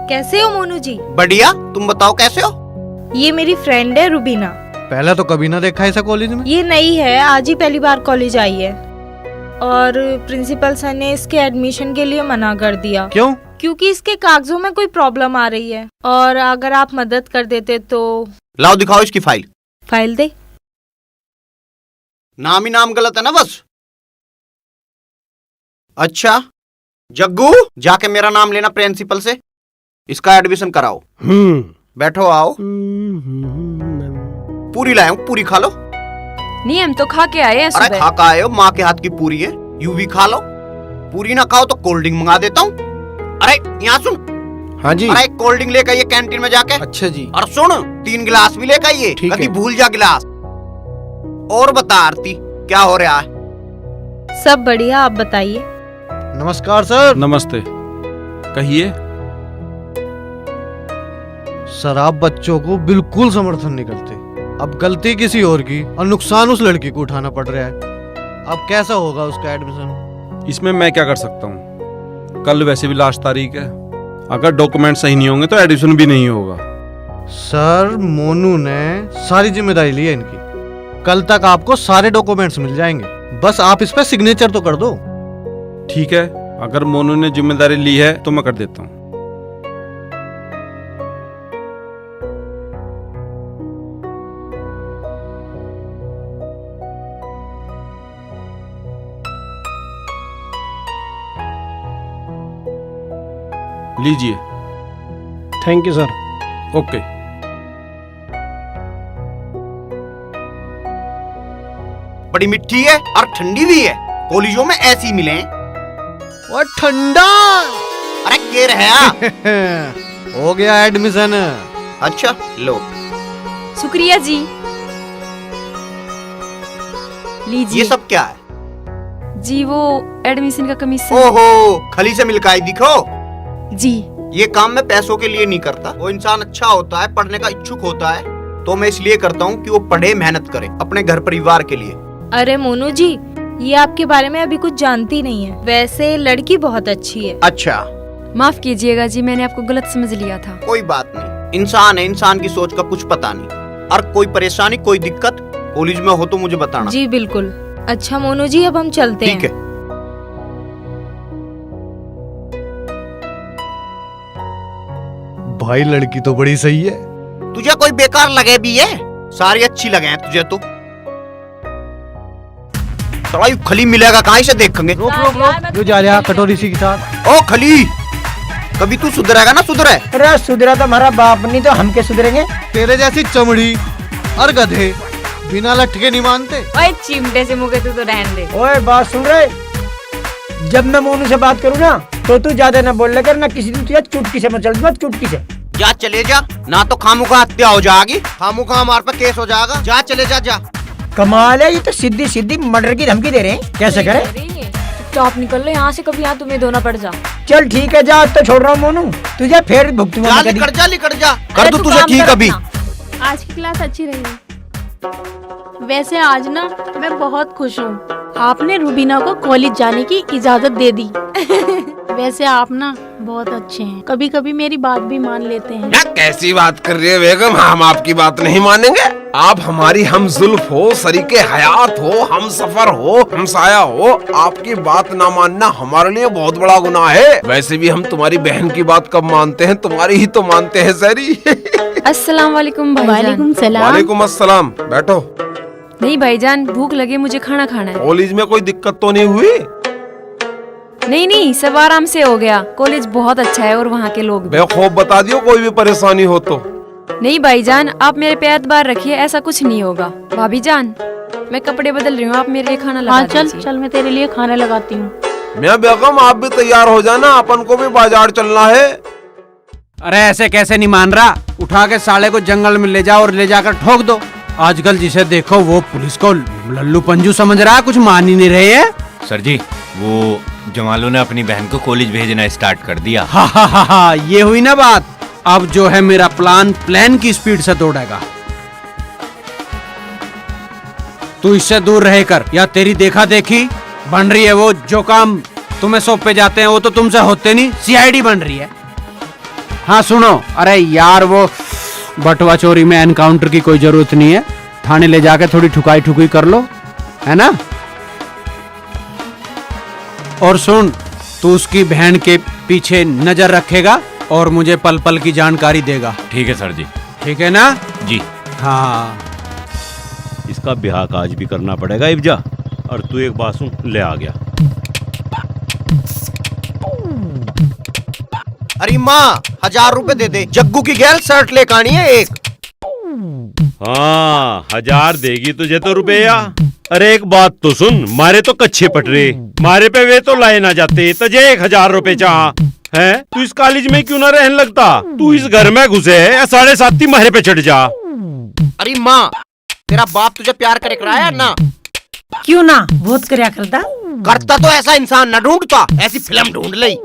कैसे हो मोनू जी? बढ़िया, तुम बताओ कैसे हो? ये मेरी फ्रेंड है रुबीना। पहले तो कभी ना देखा ऐसा कॉलेज में। ये नई है, आज ही पहली बार कॉलेज आई है। और प्रिंसिपल सर ने इसके एडमिशन के लिए मना कर दिया। क्यों? क्योंकि इसके कागजों में कोई प्रॉब्लम आ रही है, और अगर आप मदद कर देते तो। लाओ दिखाओ इसकी फाइल। फाइल दे। नाम ही नाम गलत है ना बस। अच्छा जग्गू, जाके मेरा नाम लेना प्रिंसिपल से, इसका एडमिशन कराओ। बैठो आओ। पूरी लाया हूँ, पूरी खा लो। नहीं हम तो खा के आए हैं अरे सुबह। खा के आए हो, माँ के हाथ की पूरी है, यूं भी खा लो। पूरी ना खाओ तो कोल्ड ड्रिंक मंगा देता हूँ। अरे यहाँ सुन। हाँ जी। अरे कोल्ड ड्रिंक लेकर आइए कैंटीन में जाके। अच्छा जी। और सुन, 3 गिलास भी लेकर आइए, ठीक कभी है। भूल जा गिलास। और बता आरती, क्या हो रहा है? सब बढ़िया, आप बताइए। नमस्कार सर। नमस्ते, कहिए। सर आप बच्चों को बिल्कुल समर्थन नहीं करते। अब गलती किसी और की और नुकसान उस लड़की को उठाना पड़ रहा है। अब कैसा होगा उसका एडमिशन? इसमें मैं क्या कर सकता हूँ, कल वैसे भी लास्ट तारीख है। अगर डॉक्यूमेंट सही नहीं होंगे तो एडमिशन भी नहीं होगा। सर मोनू ने सारी जिम्मेदारी ली है इनकी, कल तक आपको सारे डॉक्यूमेंट्स मिल जाएंगे, बस आप इस पे सिग्नेचर तो कर दो। ठीक है, अगर मोनू ने जिम्मेदारी ली है तो मैं कर देता हूँ। लीजिए। Thank you sir. ओके। बड़ी मिठी है और ठंडी भी है, कॉलेजों में ऐसी मिले। और ठंडा। अरे के रहा। हो गया एडमिशन। अच्छा लो। शुक्रिया जी। लीजिए। ये सब क्या है? जी वो एडमिशन का कमीशन। ओहो, खली से मिलकर आई दिखो। जी ये काम मैं पैसों के लिए नहीं करता। वो इंसान अच्छा होता है, पढ़ने का इच्छुक होता है, तो मैं इसलिए करता हूँ कि वो पढ़े, मेहनत करे अपने घर परिवार के लिए। अरे मोनू जी, ये आपके बारे में अभी कुछ जानती नहीं है। वैसे लड़की बहुत अच्छी है। अच्छा। माफ कीजिएगा जी, मैंने आपको गलत समझ लिया था। कोई बात नहीं, इंसान है, इंसान की सोच का कुछ पता नहीं। और कोई परेशानी, कोई दिक्कत कॉलेज में हो तो मुझे बताना। जी बिल्कुल। अच्छा मोनू जी, अब हम चलते हैं। ठीक है। भाई लड़की तो बड़ी सही है। तुझे कोई बेकार लगे भी है? सारी अच्छी लगे हैं तुझे तो। साला ये खली मिलेगा कहाँ से देखेंगे। रोक रोक रोक, जो जा रहा कटोरी सी के साथ। ओ खली, कभी तू सुधरेगा ना सुधरे। अरे सुधरा तो हमारा बाप नहीं तो हम के सुधरेंगे। तेरे जैसी चमड़ी और गधे बिना लटके नहीं मानते। ओए चिमटे से मुके तू तो रहने दे। ओए बात सुन रहे, जब मैं मोनू से बात करूँ ना तो तू ज्यादा ना बोल कर ना किसी दिन तुझे चुटकी से मचल दूंगा, चुटकी से। जा चले जा, ना तो खामुखा हत्या हो जाएगी, खामुखा हमारे पे केस हो जाएगा। जा चले जा जा। कमाल है, ये तो सीधी सीधी मर्डर की धमकी दे रहे हैं, कैसे करे। तो आप निकल लो यहाँ से, कभी यहाँ तुम्हें धोना पड़ जा। चल ठीक है जा, तो छोड़ रहा हूँ मोनू, तुझे फिर भुगतूंगा। जा लिकड़ जा लिकड़ जा, कर दो तुझे ठीक अभी। आज की क्लास अच्छी रही। वैसे आज ना मैं बहुत खुश हूँ, आपने रूबीना को कॉलेज जाने की इजाजत दे दी। वैसे आप ना बहुत अच्छे हैं, कभी कभी मेरी बात भी मान लेते हैं। क्या कैसी बात कर रही है बेगम, हम आपकी बात नहीं मानेंगे। आप हमारी हम जुल्फ हो, शरीके हयात हो, हम सफर हो, हम साया हो, आपकी बात ना मानना हमारे लिए बहुत बड़ा गुनाह है। वैसे भी हम तुम्हारी बहन की बात कब मानते हैं, तुम्हारी ही तो मानते हैं सरी। अस्सलाम वालेकुम भाईजान। वालेकुम सलाम। वालेकुम अस्सलाम, बैठो। नहीं भाईजान, भूख लगी, मुझे खाना खाना है। कॉलेज में कोई दिक्कत तो नहीं हुई? नहीं नहीं, सब आराम से हो गया। कॉलेज बहुत अच्छा है और वहाँ के लोग भी। बेखौफ बता दियो कोई भी परेशानी हो तो। नहीं भाईजान, आप मेरे पे एतबार रखिए, ऐसा कुछ नहीं होगा। भाभी जान, मैं कपड़े बदल रही हूँ, आप मेरे लिए खाना लगा हाँ चल दीजिए। चल, मैं तेरे लिए खाना लगाती हूँ। मैं बेगम आप भी तैयार हो जाना, अपन को भी बाजार चलना है। अरे ऐसे कैसे नहीं मान रहा, उठा के साले को जंगल में ले जाओ और ले जाकर ठोक दो। आजकल जिसे देखो वो पुलिस को लल्लू पंजू समझ रहा है, कुछ मान ही नहीं रहे है। सर जी, वो जमालू ने अपनी बहन को कॉलेज भेजना स्टार्ट कर दिया। हा हा हा हा, ये हुई ना बात। अब जो है मेरा प्लान की स्पीड से दौड़ेगा। तू इससे दूर रहकर, या तेरी देखा देखी बन रही है। वो जो काम तुम्हें सौंपे जाते हैं वो तो तुमसे होते नहीं, सीआईडी बन रही है। हाँ सुनो, अरे यार वो बटवा चोरी में एनकाउंटर की कोई जरूरत नहीं है, थाने ले जाकर थोड़ी ठुकाई ठुकी कर लो, है ना। और सुन, तू उसकी बहन के पीछे नजर रखेगा और मुझे पल पल की जानकारी देगा। ठीक है सर जी। ठीक है ना जी। हाँ, इसका ब्याह आज भी करना पड़ेगा इब्जा। और तू एक बात सुन, ले आ गया। अरे माँ 1000 रुपए दे दे, जग्गू की गैल शर्ट लेकर आनी है एक। हाँ 1000 देगी तुझे तो रुपया। अरे एक बात तो सुन, मारे तो कच्चे पटरे, मारे पे वे तो लाए ना जाते, तुझे 1000 रुपए चाह है। तू इस कॉलेज में क्यों ना रहने लगता, तू इस घर में घुसे या 7.5 महरे पे चढ़ जा। अरे माँ, तेरा बाप तुझे प्यार करे कराया ना? क्यों ना, बहुत करया करता। करता तो ऐसा इंसान न ढूंढता, ऐसी फिल्म ढूंढ ली।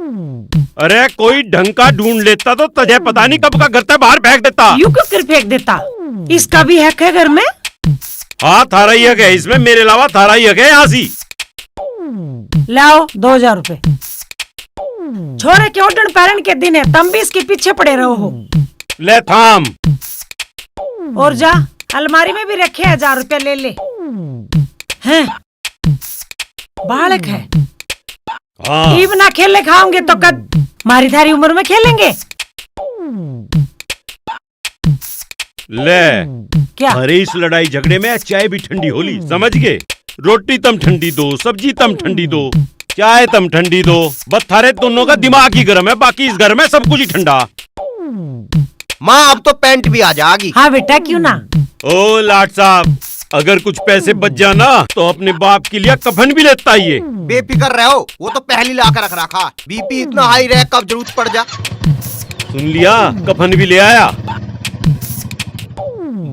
अरे कोई ढंग का ढूंढ लेता तो तुझे पता नहीं कब का घर से बाहर फेंक देता। यूं क्यों कर फेंक देता, इसका भी हक है घर में। हाँ थारा ही हक है इसमें, मेरे अलावा थारा ही हक है। यहाँ सी लाओ 2000 रुपए। छोरे के ओडन पैरन के दिन है, तुम भी इसके पीछे पड़े रहो हो। ले थाम और जा, अलमारी में भी रखे 1000 रुपए ले ले। हैं बालक है। हाँ इब ना खेलने खाओगे तो कद मारी थारी उम्र में खेलेंगे। ले क्या अरे इस लड़ाई झगड़े में चाय भी ठंडी होली, समझ गए। रोटी तम ठंडी दो, सब्जी तम ठंडी दो, चाय तम ठंडी दो। बस थारे दोनों का दिमाग ही गर्म है, बाकी इस घर में सब कुछ ही ठंडा। माँ अब तो पैंट भी आ जाएगी। हाँ बेटा क्यों ना। ओ लाट साहब, अगर कुछ पैसे बच जाना तो अपने बाप के लिए कफन भी लेता ही है। बेफिक्र रहो, वो तो पहली ला कर रख रखा। बीपी इतना हाई रहे कब जरूरत पड़ जा। सुन लिया, कफन भी ले आया।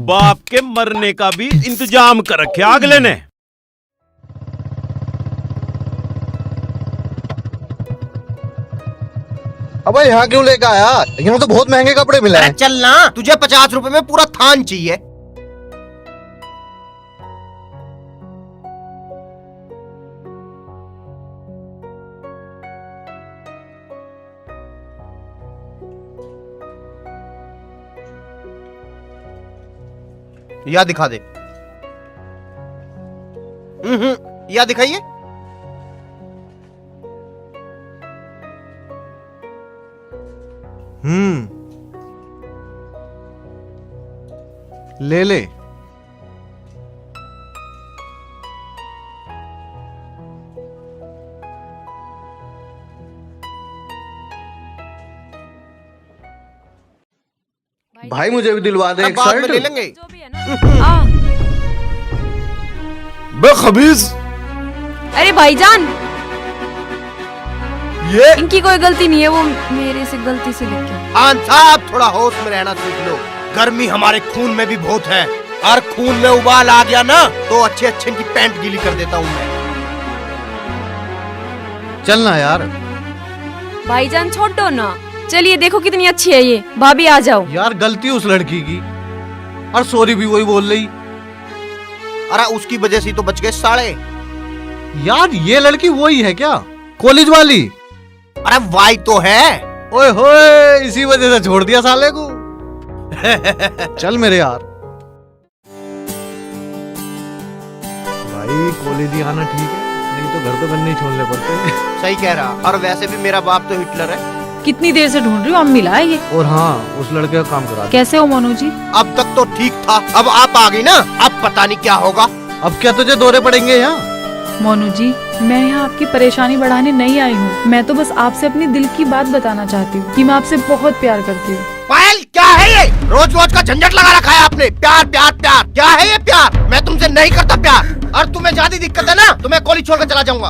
बाप के मरने का भी इंतजाम कर रखा अगले ने। अबे यहाँ क्यों लेकर आया, यहाँ तो बहुत महंगे कपड़े मिले हैं। चल ना, तुझे 50 रुपए में पूरा थान चाहिए। या दिखा दे। या दिखाइए। ले ले। भाई मुझे भी दिलवा दे एक शर्ट। ले लेंगे। जो भी है ना। बे खबीज, अरे भाईजान, ये इनकी कोई गलती नहीं है, वो मेरे से गलती से लेके। खान साहब थोड़ा होश में रहना सीख लो। गर्मी हमारे खून में भी बहुत है, और खून में उबाल आ गया ना तो अच्छे अच्छे इनकी पैंट गीली कर देता हूँ मैं। चलना यार। भाईजान छोड़ दो ना, चलिए देखो कितनी अच्छी है ये। भाभी आ जाओ। यार गलती उस लड़की की, और सॉरी भी वही बोल रही। अरे उसकी वजह से तो बच गए साले। यार ये लड़की वही है क्या, कॉलेज वाली? अरे वाई तो है। ओए होए, इसी वजह से छोड़ दिया साले को। चल मेरे यार। भाई कॉलेज ही आना ठीक है, नहीं तो घर तो बनने ही छोड़ने पड़ते हैं। सही कह रहा। और वैसे भी मेरा बाप तो हिटलर है। कितनी देर से ढूंढ रही हूँ, अब मिला है ये। और हाँ, उस लड़के का काम करा दे। कैसे हो मोनू जी? अब तक तो ठीक था, अब आप आ गई ना, अब पता नहीं क्या होगा। अब क्या तुझे दौरे पड़ेंगे यहाँ? मोनू जी, मैं यहाँ आपकी परेशानी बढ़ाने नहीं आई हूँ। मैं तो बस आपसे अपनी दिल की बात बताना चाहती हूँ कि मैं आपसे बहुत प्यार करती हूँ। पायल, क्या है ये? रोज रोज का झंझट लगा रखा है आपने। प्यार प्यार प्यार, क्या है ये प्यार? मैं तुमसे नहीं करता प्यार, और तुम्हें ज्यादा दिक्कत है ना तो मैं कॉलेज छोड़कर चला जाऊंगा।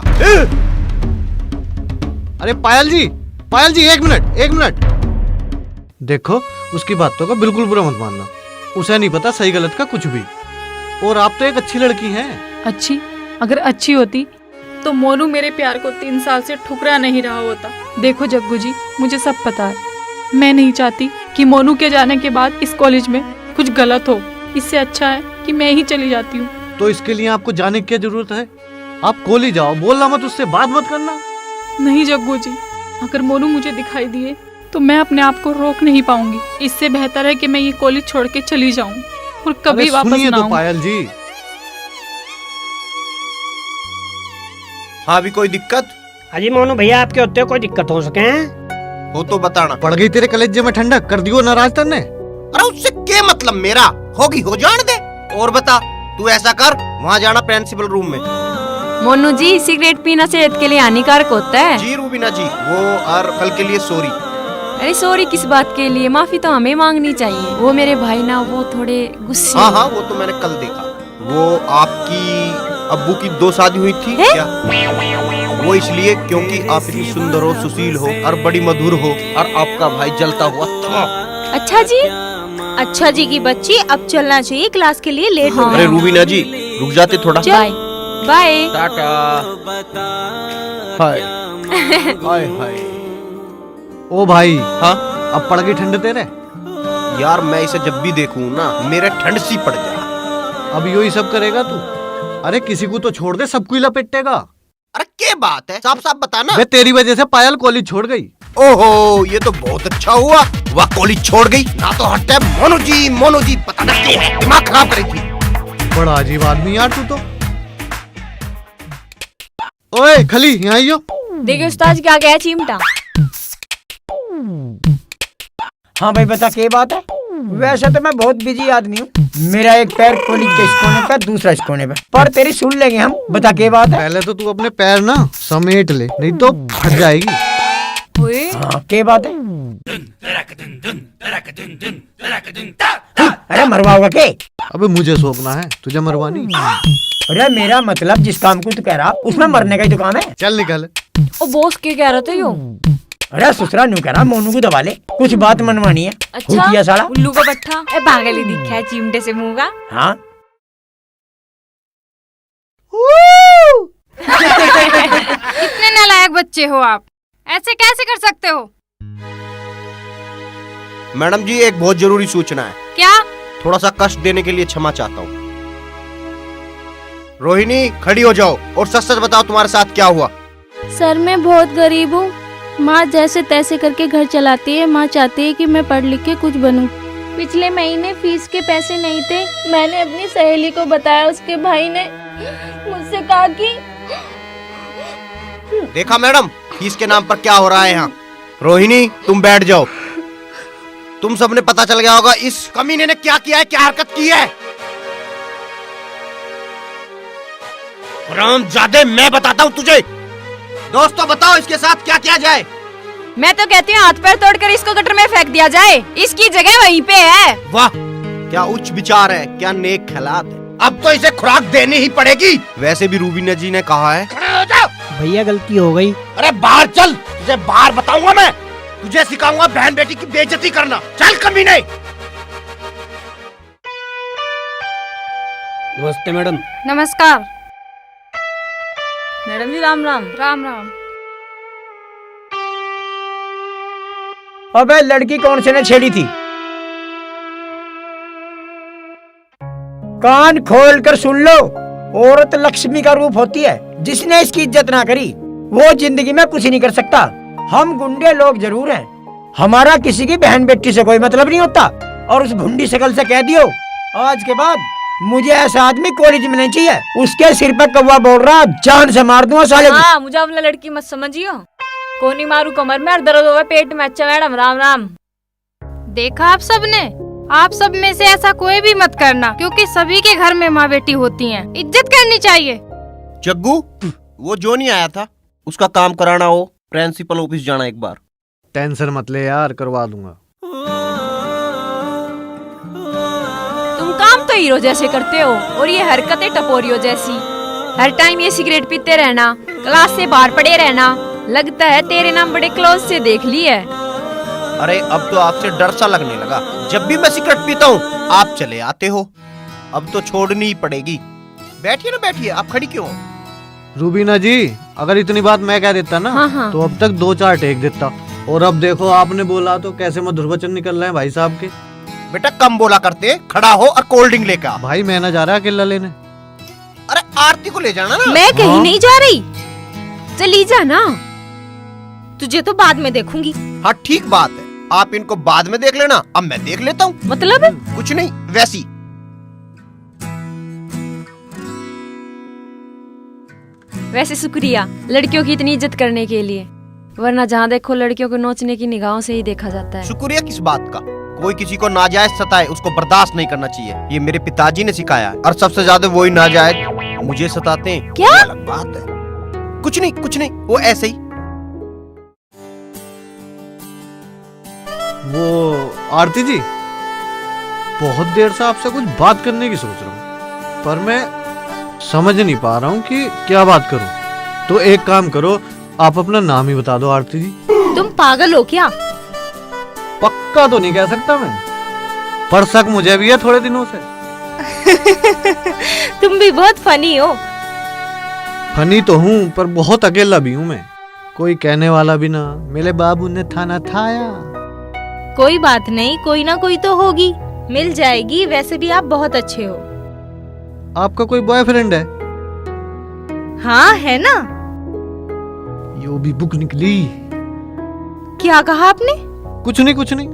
अरे पायल जी एक मिनट। देखो उसकी बातों का बिल्कुल बुरा मत मानना, उसे नहीं पता सही गलत का कुछ भी। और आप तो एक अच्छी लड़की हैं। अच्छी? अगर अच्छी होती तो मोनू मेरे प्यार को 3 साल से ठुकरा नहीं रहा होता। देखो जग्गू जी, मुझे सब पता है। मैं नहीं चाहती कि मोनू के जाने के बाद इस कॉलेज में कुछ गलत हो। इससे अच्छा है कि मैं ही चली जाती हूँ। तो इसके लिए आपको जाने की क्या जरूरत है? आप कॉलेज जाओ, बोलना मत, उससे बात मत करना। नहीं जग्गू जी, अगर मोनू मुझे दिखाई दिए तो मैं अपने आप को रोक नहीं पाऊंगी। इससे बेहतर है कि मैं ये कॉलेज छोड़ के चली जाऊं और कभी वापस सुनिए ना तो आऊं। पायल जी। हाँ भी कोई दिक्कत? अजी मोनू भैया आपके होते कोई दिक्कत हो सके हैं? हो तो बताना। पड़ गई तेरे कलेजे में ठंडक, कर दियो नाराज तन्ने। अरे उससे क्या मतलब मेरा? होगी हो जान दे। और बता, तू ऐसा कर, वहाँ जाना प्रिंसिपल रूम में। मोनू जी, सिगरेट पीना सेहत के लिए हानिकारक होता है। जी रूबीना जी, वो और कल के लिए सॉरी। अरे सॉरी किस बात के लिए? माफी तो हमें मांगनी चाहिए। वो मेरे भाई ना, वो थोड़े गुस्से। हाँ वो तो मैंने कल देखा। वो आपकी अब्बू की 2 शादी हुई थी क्या? वो इसलिए क्योंकि आप इतनी सुंदर हो, सुशील हो और बड़ी मधुर हो, और आपका भाई जलता हुआ तमाम। अच्छा जी की बच्ची, अब चलना चाहिए, क्लास के लिए लेट हो अरे रूबीना जी रुक जाते थोड़ा। Bye bye. Tata. Hi hi hi. ओ भाई, हाँ अब पड़ गई ठंड तेरे? यार मैं इसे जब भी देखूं ना मेरे ठंड सी पड़ जाए। अब यही सब करेगा तू? अरे किसी को तो छोड़ दे, सबको ही लपेटेगा। अरे क्या बात है, साफ साफ बताना। वे तेरी वजह से पायल कॉलेज छोड़ गई। ओहो, ये तो बहुत अच्छा हुआ। वह कॉलेज छोड़ गई ना तो हटते। मोनू जी पता नहीं क्यों है, दिमाग खराब करी थी। बड़ा अजीब आदमी यार तू तो। ओए खली, यहाँ आइयो। देखिए उस्ताद क्या गया चिमटा। हाँ भाई बता क्या बात है? वैसे तो मैं बहुत बिजी आदमी हूँ, मेरा एक पैर कॉलेज के इस कोने पे, दूसरा इस कोने पे, पर तेरी सुन लेंगे हम। बता क्या बात है? पहले तो तू अपने पैर ना समेट ले, नहीं तो फट जाएगी। हाँ क्या बात है? अरे मरवाओगा के? अबे मुझे सौंपना है, तुझे मरवानी। अरे मेरा मतलब जिस काम को तू कह रहा उसमें मरने का ही तो काम है। चल निकल। ओ बॉस क्या कह रहा था यो? अरे ससुरा न्यू कह रहा, मोनू को दबा ले, कुछ बात मनवानी है। अच्छा साला उल्लू का पट्टा। ए पागल ही दिखा है चिमटे से मुंह का। हाँ कितने नालायक बच्चे हो आप, ऐसे कैसे कर सकते हो? मैडम जी एक बहुत जरूरी सूचना है। क्या? थोड़ा सा कष्ट देने के लिए क्षमा चाहता हूँ। रोहिणी खड़ी हो जाओ और सच सच बताओ तुम्हारे साथ क्या हुआ। सर मैं बहुत गरीब हूँ, माँ जैसे तैसे करके घर चलाती है। माँ चाहती है कि मैं पढ़ लिख के कुछ बनूं। पिछले महीने फीस के पैसे नहीं थे, मैंने अपनी सहेली को बताया, उसके भाई ने मुझसे कहा कि देखा मैडम, फीस के नाम पर क्या हो रहा है यहाँ। रोहिणी तुम बैठ जाओ। तुम सबने पता चल गया होगा इस कमीने ने क्या किया है, क्या हरकत की है। हरामजादे, मैं बताता हूँ तुझे। दोस्तों बताओ इसके साथ क्या किया जाए। मैं तो कहती हूँ हाथ पैर तोड़कर इसको गटर में फेंक दिया जाए, इसकी जगह वहीं पे है। वाह, क्या उच्च विचार है, क्या नेक ख्यालात है। अब तो इसे खुराक देनी ही पड़ेगी। वैसे भी रूबीना जी ने कहा है। भैया गलती हो गई। अरे बाहर चल, तुझे बाहर बताऊंगा मैं। तुझे सिखाऊंगा बहन बेटी की बेइज्जती करना। चल कमीने। नमस्ते मैडम। नमस्कार। मैडम जी राम राम। राम राम। अबे लड़की कौन से ने छेड़ी थी? कान खोल कर सुन लो, औरत लक्ष्मी का रूप होती है। जिसने इसकी इज्जत ना करी वो जिंदगी में कुछ नहीं कर सकता। हम गुंडे लोग जरूर हैं, हमारा किसी की बहन बेटी से कोई मतलब नहीं होता। और उस भुंडी शकल से कह दियो आज के बाद मुझे ऐसा आदमी कॉलेज में नहीं चाहिए। उसके सिर पर कौवा बोल रहा, जान से मार दूंगा साले। हाँ, मुझे अपना लड़की मत समझियो। कोनी मारू कमर में, दर्द होगा पेट में। अच्छा मैडम राम राम। देखा आप सबने, आप सब में से ऐसा कोई भी मत करना, क्योंकि सभी के घर में माँ बेटी होती हैं। इज्जत करनी चाहिए। जग्गू, वो जो नहीं आया था उसका काम कराना हो, प्रिंसिपल ऑफिस जाना एक बार। टेंशन मत ले यार, करवा दूंगा। तुम काम तो हीरो जैसे करते हो और ये हरकतें टपोरियो जैसी। हर टाइम ये सिगरेट पीते रहना, क्लास से बाहर पड़े रहना। लगता है तेरे नाम बड़े क्लोज से देख ली है। अरे अब तो आपसे डर सा लगने लगा। जब भी मैं सिगरेट पीता हूँ आप चले आते हो। अब तो छोड़नी ही पड़ेगी। बैठिए ना, बैठिए। आप खड़ी क्यों हो? रूबीना जी, अगर इतनी बात मैं कह देता ना, हाँ। तो अब तक 2-4 टेक देता। और अब देखो आपने बोला तो कैसे मधुर वचन निकल रहे हैं भाई साहब के। बेटा कम बोला करते, खड़ा हो और कोल्ड ड्रिंक लेकर आ। भाई मैं ना जा रहा अकेला लेने। अरे आरती को ले जाना ना। मैं कहीं नहीं जा रही, चली जा ना। तुझे तो बाद में देखूंगी। हाँ ठीक बात है, आप इनको बाद में देख लेना, अब मैं देख लेता हूँ। मतलब कुछ नहीं, वैसी। वैसे शुक्रिया लड़कियों की इतनी इज्जत करने के लिए, वरना जहाँ देखो लड़कियों को नोचने की निगाहों से ही देखा जाता है। शुक्रिया किस बात का? कोई किसी को नाजायज सताए उसको बर्दाश्त नहीं करना चाहिए। ये मेरे पिताजी ने सिखाया है। और सबसे ज्यादा वही नाजायज मुझे सताते हैं। क्या? अलग बात है। कुछ नहीं, कुछ नहीं, वो ऐसे ही। वो आरती जी, बहुत देर से आपसे कुछ बात करने की सोच रहा हूँ, पर मैं समझ नहीं पा रहा हूँ कि क्या बात करूँ। तो एक काम करो, आप अपना नाम ही बता दो आरती जी। तुम पागल हो क्या? पक्का तो नहीं कह सकता मैं, पर शक मुझे भी है थोड़े दिनों से। तुम भी बहुत फनी हो। फनी तो हूँ, पर बहुत अकेला भी हूँ मैं। कोई कहने वाला भी ना, मेरे बाबू ने थाना थाया। कोई बात नहीं, कोई ना कोई तो होगी, मिल जाएगी। वैसे भी आप बहुत अच्छे हो। आपका कोई बॉयफ्रेंड है? हाँ है ना। यो भी बुक निकली। क्या कहा आपने? कुछ नहीं, कुछ नहीं।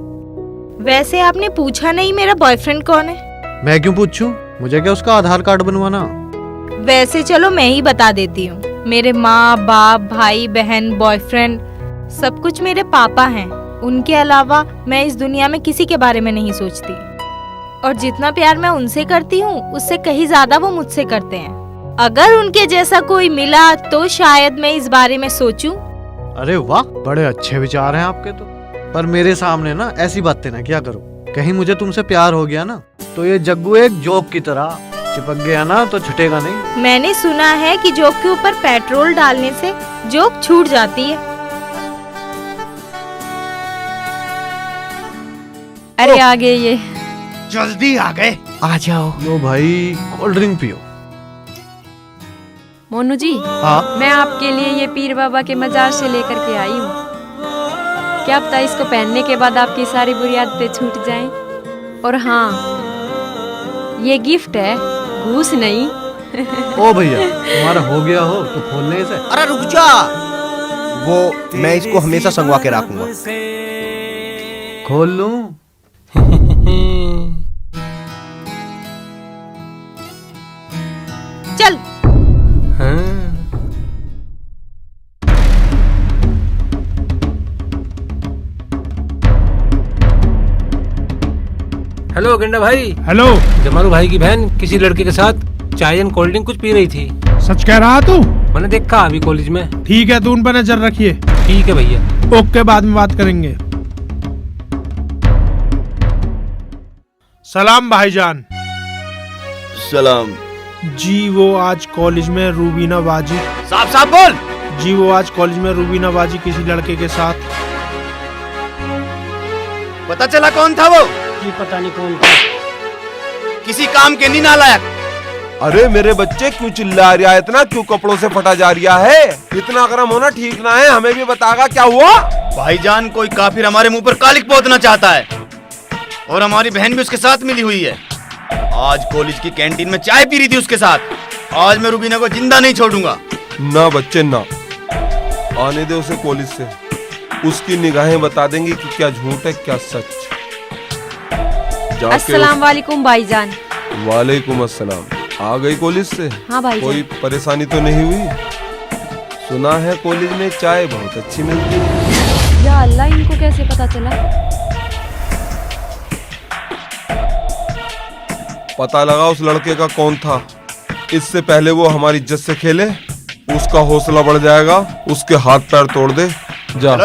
वैसे आपने पूछा नहीं मेरा बॉयफ्रेंड कौन है। मैं क्यों पूछूं? मुझे क्या उसका आधार कार्ड बनवाना? वैसे चलो मैं ही बता देती हूँ। मेरे माँ बाप, भाई बहन, बॉयफ्रेंड सब कुछ मेरे पापा हैं। उनके अलावा मैं इस दुनिया में किसी के बारे में नहीं सोचती। और जितना प्यार मैं उनसे करती हूँ उससे कहीं ज्यादा वो मुझसे करते हैं। अगर उनके जैसा कोई मिला तो शायद मैं इस बारे में सोचूं। अरे वाह, बड़े अच्छे विचार हैं आपके तो। पर मेरे सामने ना ऐसी बातें ना क्या करो। कहीं मुझे तुमसे प्यार हो गया ना तो ये जग्गू एक जोक की तरह चिपक गया ना तो छूटेगा नहीं। मैंने सुना है कि जोक के ऊपर पेट्रोल डालने से जोक छूट जाती है। अरे आ गए ये। जल्दी आ गए, आ जाओ। लो भाई, कोल्ड ड्रिंक पियो। मोनू जी, हाँ? मैं आपके लिए ये पीर बाबा के मजार से लेकर के आई हूँ। क्या पता इसको पहनने के बाद आपकी सारी बुरी आदतें छूट जाएं। और हाँ, ये गिफ्ट है, घूस नहीं। ओ भैया, तुम्हारा हो गया हो तो खोल ले इसे। अरे रुक जा, वो मैं इसको हमेशा संगवा के रखूंगा। खोल लूं? चल। हेलो गंडा भाई। हेलो। जमालू भाई की बहन किसी लड़के के साथ चाय एंड कोल्ड ड्रिंक कुछ पी रही थी। सच कह रहा तू? मैंने देखा अभी कॉलेज में। ठीक है, तो उन पर नजर रखिए। ठीक है भैया। ओके, बाद में बात करेंगे। सलाम भाईजान। सलाम जी, वो आज कॉलेज में रूबीना बाजी। साफ साफ बोल। जी, वो आज कॉलेज में रूबीना बाजी किसी लड़के के साथ। पता चला कौन था वो? जी पता नहीं कौन था। किसी काम के नहीं नालायक। अरे मेरे बच्चे क्यों चिल्ला रहा है इतना? क्यों कपड़ों से फटा जा रहा है? इतना गर्म होना ठीक ना है। हमें भी बताएगा क्या हुआ? भाईजान, कोई काफिर हमारे मुंह पर कालिक पोतना चाहता है और हमारी बहन भी उसके साथ मिली हुई है। आज कॉलेज की कैंटीन में चाय पी रही थी उसके साथ। आज मैं रूबीना को जिंदा नहीं छोड़ूंगा। ना बच्चे ना, आने दे उसे कॉलेज से। उसकी निगाहें बता देंगी कि क्या झूठ है क्या सच। अस्सलाम वालेकुम भाईजान। वालेकुम अस्सलाम। आ गई कॉलेज से? हाँ भाईजान। कोई परेशानी तो नहीं हुई? सुना है कॉलेज में चाय बहुत अच्छी मिलती है। या अल्लाह, इनको कैसे पता चला? पता लगा उस लड़के का कौन था। इससे पहले वो हमारी इज्जत से खेले, उसका हौसला बढ़ जाएगा। उसके हाथ पैर तोड़ दे। जा।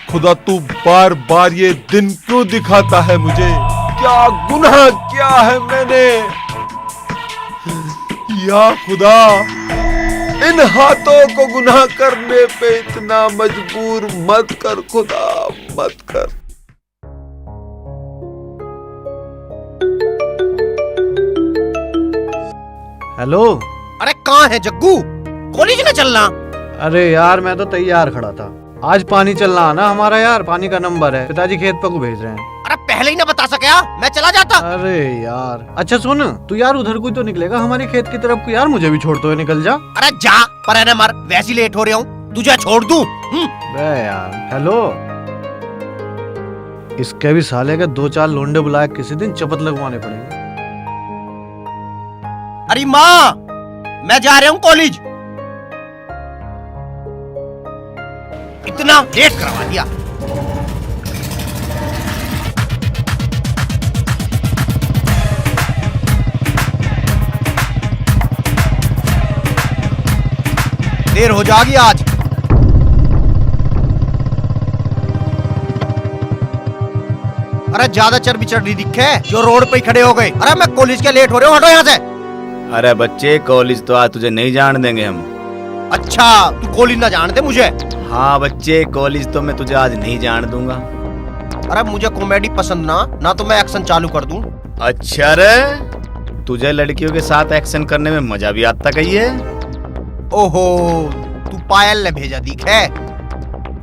खुदा, तू बार बार ये दिन क्यों दिखाता है मुझे? क्या गुनाह किया है मैंने? या खुदा, इन हाथों को गुनाह करने पे इतना मजबूर मत कर खुदा, मत कर। हेलो। अरे कहाँ है जग्गू? कॉलेज में चलना। अरे यार, मैं तो तैयार खड़ा था। आज पानी चलना आना हमारा यार, पानी का नंबर है। पिताजी खेत पर को भेज रहे हैं। अरे पहले ही ना बता सका, मैं चला जाता। अरे यार, अच्छा सुन, तू यार उधर कोई तो निकलेगा हमारे खेत की तरफ को यार, मुझे भी छोड़ते हुए निकल जा। अरे जा, पर है ना मर, वैसे लेट हो रहा हूँ, तुझे छोड़ दूं? बे यार, हेलो। इसके भी साले के 2-4 लोंडे बुलाए किसी दिन चपत लगवाने पड़ेंगे। अरे माँ, मैं जा रहा हूँ कॉलेज। इतना लेट करवा दिया। देर हो जाएगी आज। अरे ज्यादा चर्बी चढ़ी दिखे जो रोड पे ही खड़े हो गए। अरे मैं कॉलेज के लेट हो रहे हूँ, हटो यहाँ से। अरे बच्चे, कॉलेज तो आज तुझे नहीं जान देंगे हम। अच्छा, तू कॉलेज ना जान दे मुझे? हाँ बच्चे, कॉलेज तो मैं तुझे आज नहीं जान दूंगा। अरे मुझे कॉमेडी पसंद ना तो मैं एक्शन चालू कर दूं। अच्छा रे, तुझे लड़कियों के साथ एक्शन करने में मजा भी आता कही है? ओहो, तू पायल ने भेजा दिख है।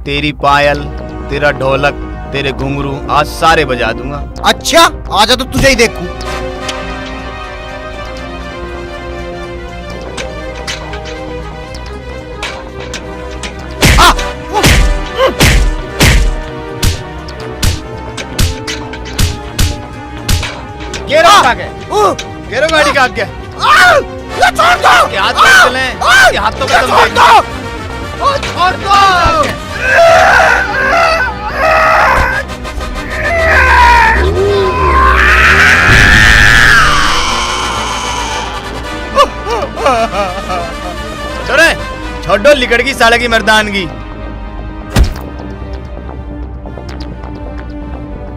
तेरी पायल, तेरा ढोलक, तेरे घुंघरू आज सारे बजा दूंगा। अच्छा, आजा तो तुझे ही देखूं। गेरो गाड़ी का आगे। छोड़ दो। हाथ पे चले, हाथ तो कदम छोड़ दो। छोड़ दो। छोड़े, छोड़ो लिकड़ की साले की मर्दानगी।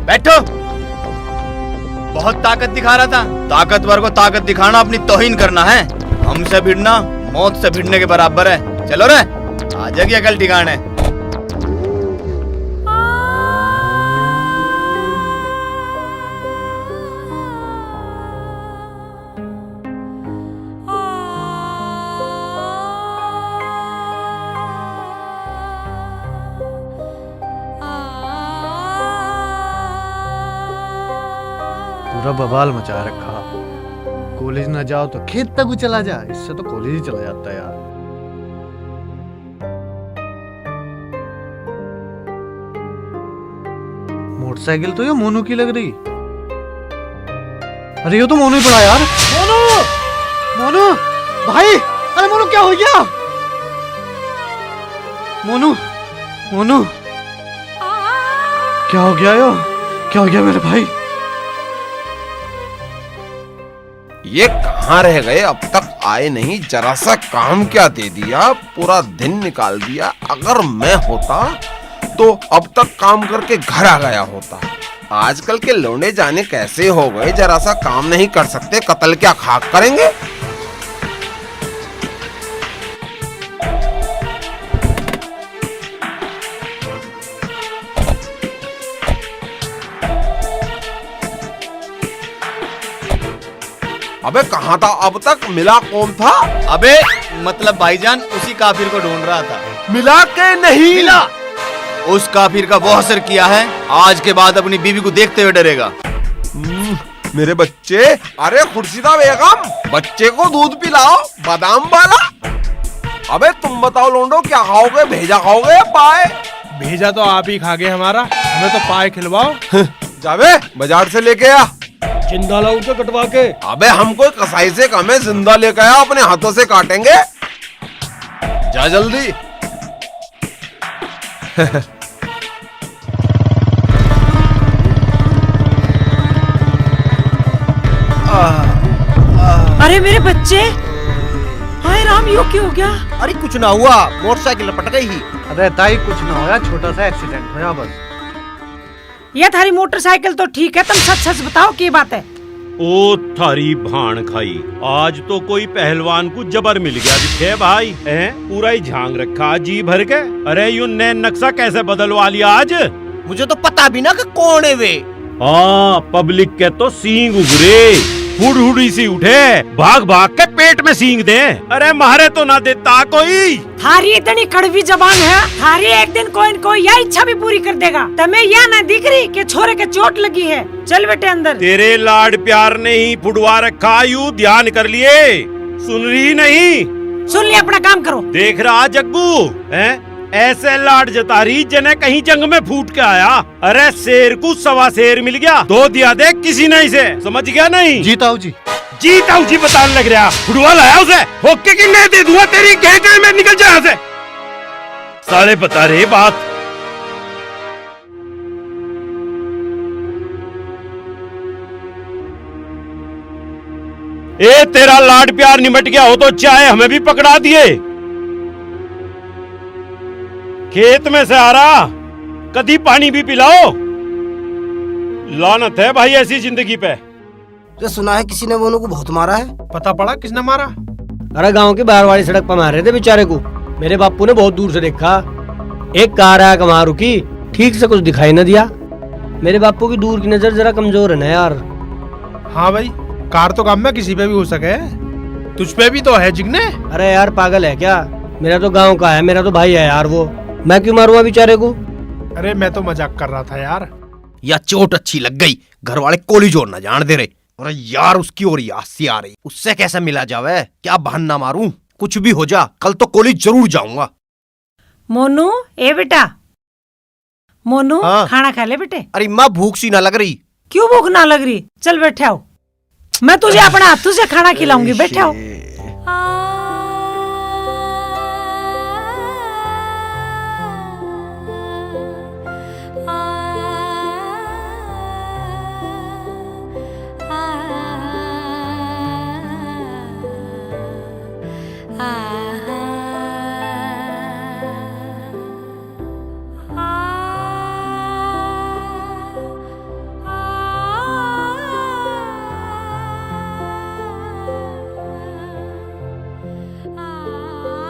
बैठो। बहुत ताकत दिखा रहा था। ताकतवर को ताकत दिखाना अपनी तौहीन करना है। हमसे भिड़ना मौत से भिड़ने के बराबर है। चलो रे, आ जाएगी अकल ठिकाने। पूरा बवाल मचा रखा। कॉलेज ना जाओ तो खेत तक भी चला जा, इससे तो कॉलेज ही चला जाता है यार। मोटरसाइकिल तो ये मोनू की लग रही। अरे ये तो मोनू ही पड़ा यार। मोनू, मोनू भाई, अरे मोनू क्या हो गया? मोनू, मोनू क्या हो गया यो? क्या हो गया मेरे भाई? ये कहाँ रह गए, अब तक आए नहीं। जरा सा काम क्या दे दिया, पूरा दिन निकाल दिया। अगर मैं होता तो अब तक काम करके घर आ गया होता। आजकल के लौंडे जाने कैसे हो गए, जरा सा काम नहीं कर सकते, कत्ल क्या खाक करेंगे। अबे कहाँ था अब तक, मिला कौन था? अबे मतलब भाईजान उसी काफिर को ढूंढ रहा था। मिला के नहीं मिला। उस काफिर का वो असर किया है, आज के बाद अपनी बीवी को देखते हुए डरेगा। मेरे बच्चे, अरे खुर्शीदा बेगम, बच्चे को दूध पिलाओ बादाम वाला। अबे तुम बताओ लोंडो, क्या खाओगे, भेजा खाओगे या पाए? भेजा तो आप ही खा गए हमारा, हमें तो पाए खिलवाओ। जावे बाजार से लेके आ। जिंदा लाऊं तो कटवा के। अबे हम कोई कसाई से कम है, जिंदा लेके आया, अपने हाथों से काटेंगे। जा जल्दी। अरे मेरे बच्चे, हाय राम, यो क्या हो गया? अरे कुछ ना हुआ, मोटरसाइकिल लपट गई ही। अरे ताई कुछ ना होया, छोटा सा एक्सीडेंट हुआ बस। ये थारी मोटरसाइकिल तो ठीक है, तुम सच सच बताओ की बात है। ओ थारी भाण खाई, आज तो कोई पहलवान को जबर मिल गया दिखे भाई। पूरा ही झांग रखा जी भर के। अरे यू नैन नक्शा कैसे बदलवा लिया आज? मुझे तो पता भी ना कि कौन है वे। हाँ, पब्लिक के तो सींग उगरे, हुडहुडी सी उठे, भाग भाग के पेट में सींग दे। अरे मारे तो ना देता कोई। थारी इतनी कड़वी जबान है, थारी एक दिन कोई न कोई यह इच्छा भी पूरी कर देगा। तमें यह ना दिख रही कि छोरे के चोट लगी है? चल बेटे अंदर। तेरे लाड प्यार ने ही फुड़वा रखा, यू ध्यान कर लिए, सुन रही नहीं? सुन लिया, अपना काम करो। देख रहा जग्गू, ऐसे लाड जता रही जने कहीं जंग में फूट के आया। अरे शेर को सवा शेर मिल गया, दो दिया दे किसी नहीं से, समझ गया नहीं? जीताऊ जी, जीताऊ जी बताने लग रहा, फुटबॉल आया उसे, होके की नहीं दे दूंगा तेरी, कह में निकल जाए से। साले बता रहे बात। ए तेरा लाड प्यार निमट गया हो तो चाहे हमें भी पकड़ा दिए। खेत में से आ रहा, कभी पानी भी पिलाओ। लानत है भाई ऐसी जिंदगी पे। तो सुना है किसी ने मोनू को बहुत मारा है। पता पड़ा किसने मारा? अरे गांव के बाहर वाली सड़क पर मार रहे थे बेचारे को। मेरे बापू ने बहुत दूर से देखा, एक कार आया कमां रुकी, ठीक से कुछ दिखाई न दिया। मेरे बापू की दूर की नजर जरा कमजोर है ना यार। हाँ भाई, कार तो काम में किसी पे भी हो सके, तुझ पे भी तो है जिगने। अरे यार पागल है क्या, मेरा तो गाँव का है, मेरा तो भाई है यार वो, मैं क्यों मारूंगा बेचारे को? अरे मैं तो मजाक कर रहा था यार। या चोट अच्छी लग गई, घर वाले कोली जोड़ना जान दे रहे। अरे यार उसकी और यासी आ रही, उससे कैसे मिला जावे? क्या बहाना मारूं? कुछ भी हो जा, कल तो कोली जरूर जाऊंगा। मोनू, ए बेटा मोनू, हाँ? खाना खा ले बेटे। अरे माँ भूख सी ना लग रही। क्यों भूख ना लग रही? चल बैठे आओ, मैं तुझे अपने हाथों से खाना खिलाऊंगी, बैठे आओ।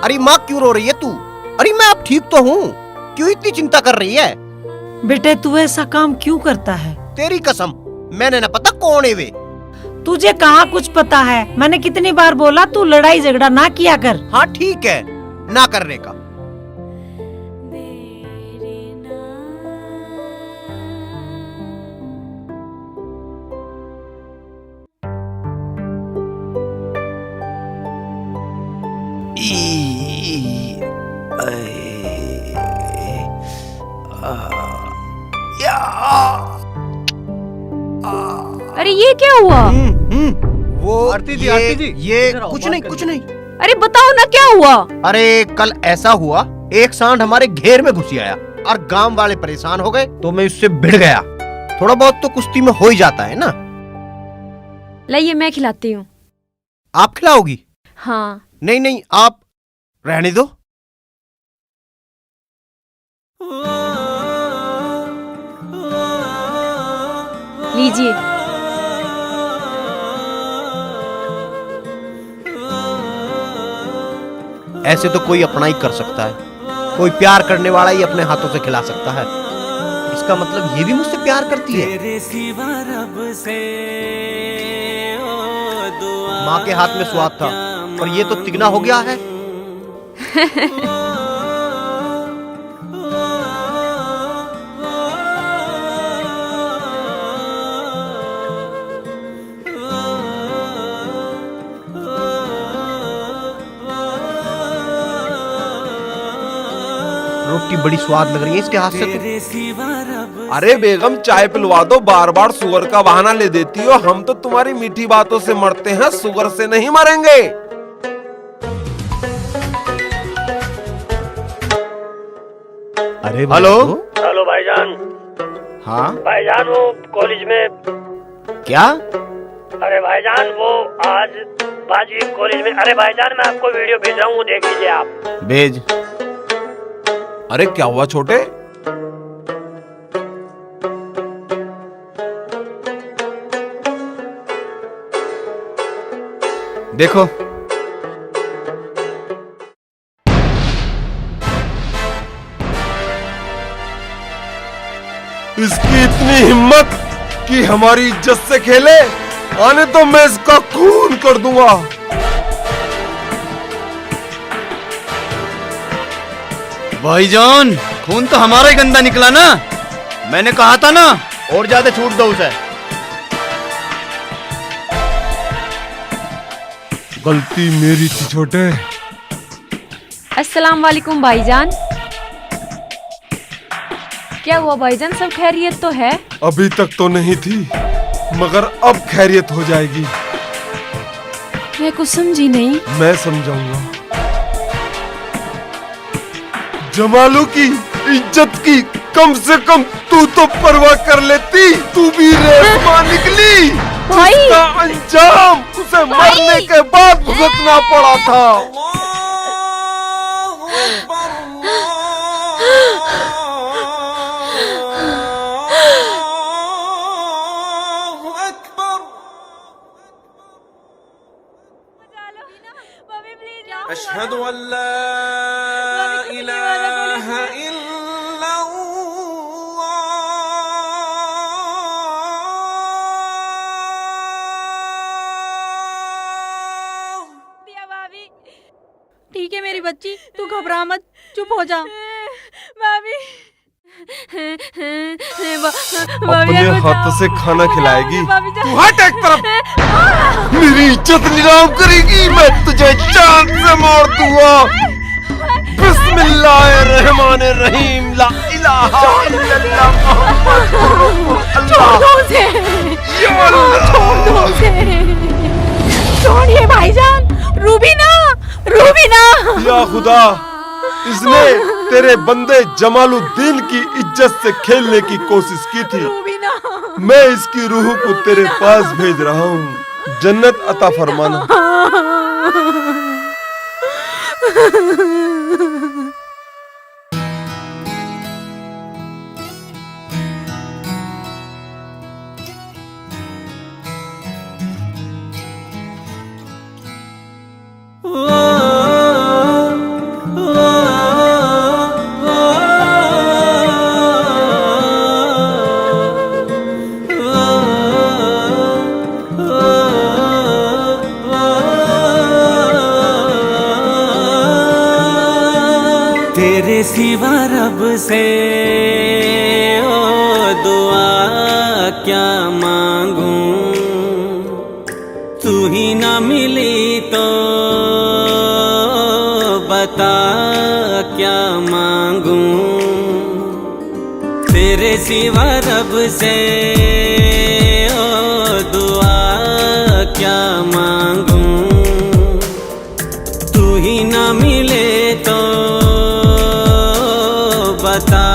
अरे माँ क्यों रो रही है तू? अरे मैं अब ठीक तो हूँ, क्यों इतनी चिंता कर रही है? बेटे तू ऐसा काम क्यों करता है? तेरी कसम, मैंने ना पता कौन है वे। तुझे कहाँ कुछ पता है? मैंने कितनी बार बोला तू लड़ाई झगड़ा ना किया कर। हाँ ठीक है, ना करने का। अरे ये क्या हुआ? वो आरती जी, ये कुछ नहीं कुछ नहीं। अरे बताओ ना क्या हुआ? अरे कल ऐसा हुआ, एक सांड हमारे घेर में घुसी आया और गांव वाले परेशान हो गए, तो मैं उससे भिड़ गया। थोड़ा बहुत तो कुश्ती में हो ही जाता है ना। लाइए मैं खिलाती हूँ। आप खिलाओगी? हाँ। नहीं नहीं, आप रहने दो। लीजिए। ऐसे तो कोई अपना ही कर सकता है, कोई प्यार करने वाला ही अपने हाथों से खिला सकता है। इसका मतलब ये भी मुझसे प्यार करती है। माँ के हाथ में स्वाद था, पर ये तो तिगना हो गया है। रोटी बड़ी स्वाद लग रही है इसके हाथ से तो। अरे बेगम चाय पिलवा दो, बार बार शुगर का बहाना ले देती हो। हम तो तुम्हारी मीठी बातों से मरते हैं, शुगर से नहीं मरेंगे। अरे हेलो हेलो भाईजान। हाँ भाईजान वो कॉलेज में क्या? अरे भाईजान वो आज बाजी कॉलेज में। अरे भाईजान मैं आपको वीडियो भेज रहा हूँ, वो देख लीजिए आप। भेज। अरे क्या हुआ छोटे? देखो इसकी इतनी हिम्मत कि हमारी इज्जत से खेले। आने तो मैं इसका खून कर दूंगा। भाईजान खून तो हमारा ही गंदा निकला ना, मैंने कहा था ना, और ज्यादा छूट दो उसे। गलती मेरी थी छोटे। अस्सलाम वालेकुम भाईजान। क्या हुआ भाईजान, सब खैरियत तो है? अभी तक तो नहीं थी, मगर अब खैरियत हो जाएगी। मैं कुछ समझी नहीं। मैं समझाऊंगा। जमालू की इज्जत की कम से कम तू तो परवाह कर लेती। तू भी रेशमा निकली, जिसका अंजाम उसे मरने के बाद भुगतना पड़ा था। अशहदु अल्ला इलाहा इल्लल्लाह। ठीक है मेरी बच्ची, तू घबरा मत, चुप हो जा। भाभी अपने हाथों से खाना खिलाएगी। तू हट एक तरफ। मेरी इज्जत नीलाम करेगी, मैं तुझे जान से मार दूंगा। बिस्मिल्लाहिर्रहमानिर्रहीम। ला इलाहा इल्लल्लाह मुहम्मद छोड़िए भाईजान। रूबीना, रूबीना। या खुदा, इसने तेरे बंदे जमालुद्दीन की इज्जत से खेलने की कोशिश की थी। मैं इसकी रूह को तेरे पास भेज रहा हूँ, जन्नत अता फरमाना। तेरे सिवा रब से ओ दुआ क्या मांगूं, तू ही ना मिली तो बता क्या मांगूं। तेरे सिवा रब से ओ दुआ क्या मांगूं, तू ही ना मिले तो बता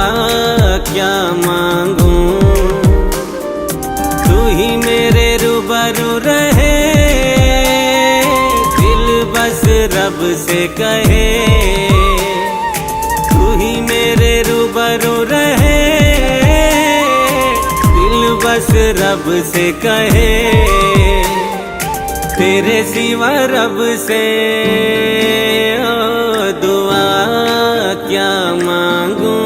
क्या मांगूं। तू ही मेरे रूबरू रहे रब से कहे, तू ही मेरे रूबरू रहे, दिल बस रब से कहे, तेरे सिवा रब से ओ दुआ क्या मांगूं।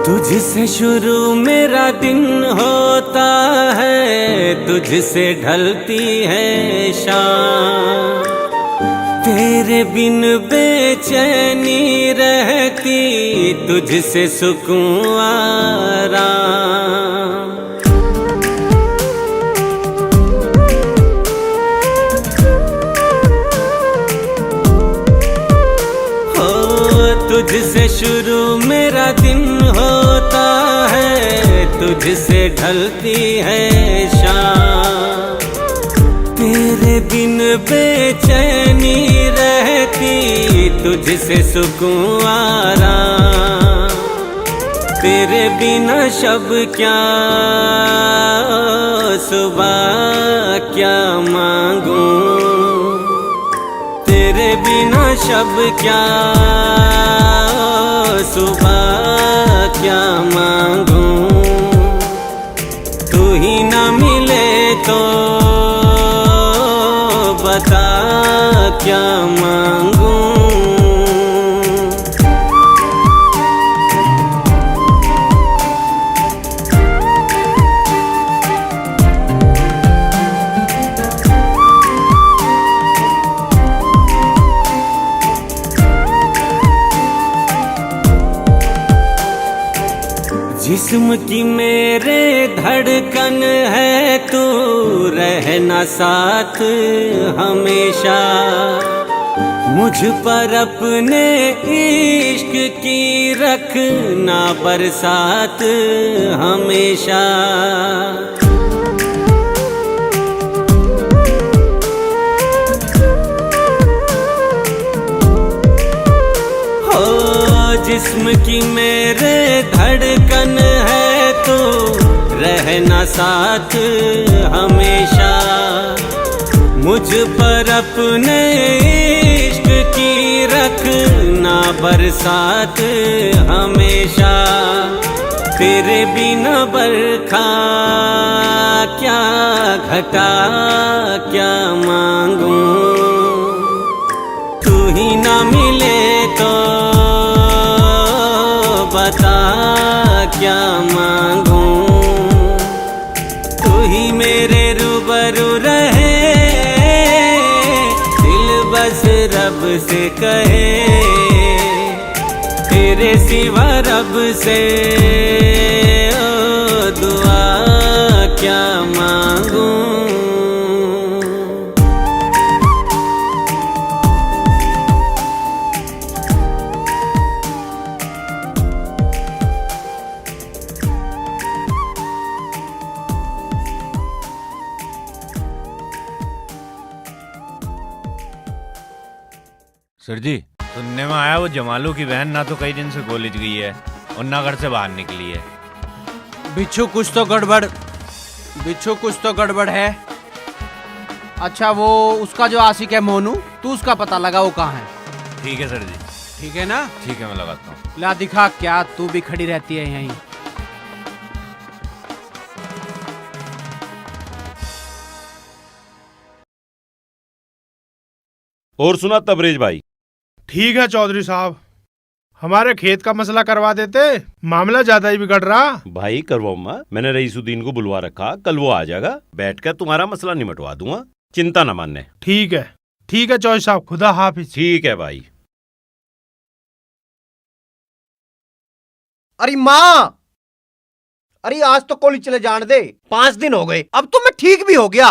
तुझसे शुरू मेरा दिन होता है, तुझसे ढलती है शाम, तेरे बिन बेचैनी रहती, तुझसे सुकून आराम। तुझसे शुरू मेरा दिन होता है, तुझसे ढलती है शाम, तेरे बिन बेचैनी रहती, तुझसे सुकून आराम। तेरे बिना शब क्या सुबह क्या मांगूं, तेरे बिना शब क्या सुबह क्या मांगूं। तू ही ना मिले तो बता क्या मांगूं। जिस्म की मेरे धड़कन है, तू रहना साथ हमेशा, मुझ पर अपने इश्क की रखना बरसात हमेशा। जिस्म की मेरे धड़कन है, तो रहना साथ हमेशा, मुझ पर अपने इश्क की रखना बरसात हमेशा। तेरे बिना बरखा क्या घटा क्या मांगूं, तू ही ना मिले तो बता क्या मांगूं। तू ही मेरे रूबरू रहे, दिल बस रब से कहे, तेरे सिवा रब से ओ दुआ क्या मांगूं। सर जी, सुनने में आया वो जमालू की बहन ना तो कई दिन से कॉलेज गई है और ना घर से बाहर निकली है। बिच्छू कुछ तो गड़बड़, बिच्छू कुछ तो गड़बड़ है। अच्छा वो उसका जो आशिक है मोनू, तू उसका पता लगा वो कहाँ है। ठीक है सर जी। ठीक है ना? ठीक है, मैं लगाता हूँ। ला दिखा, क्या तू भी खड़ी रहती है यहीं। और सुना तबरेज भाई? ठीक है चौधरी साहब, हमारे खेत का मसला करवा देते, मामला ज्यादा ही बिगड़ रहा। भाई करवाऊंगा, मैंने रईसुद्दीन को बुलवा रखा, कल वो आ जाएगा, बैठकर तुम्हारा मसला निमटवा दूंगा, चिंता न मानने। ठीक है चौधरी साहब, खुदा हाफिज। ठीक है भाई। अरे माँ, अरे आज तो कॉलेज चले जान दे, 5 दिन हो गए, अब तो मैं ठीक भी हो गया।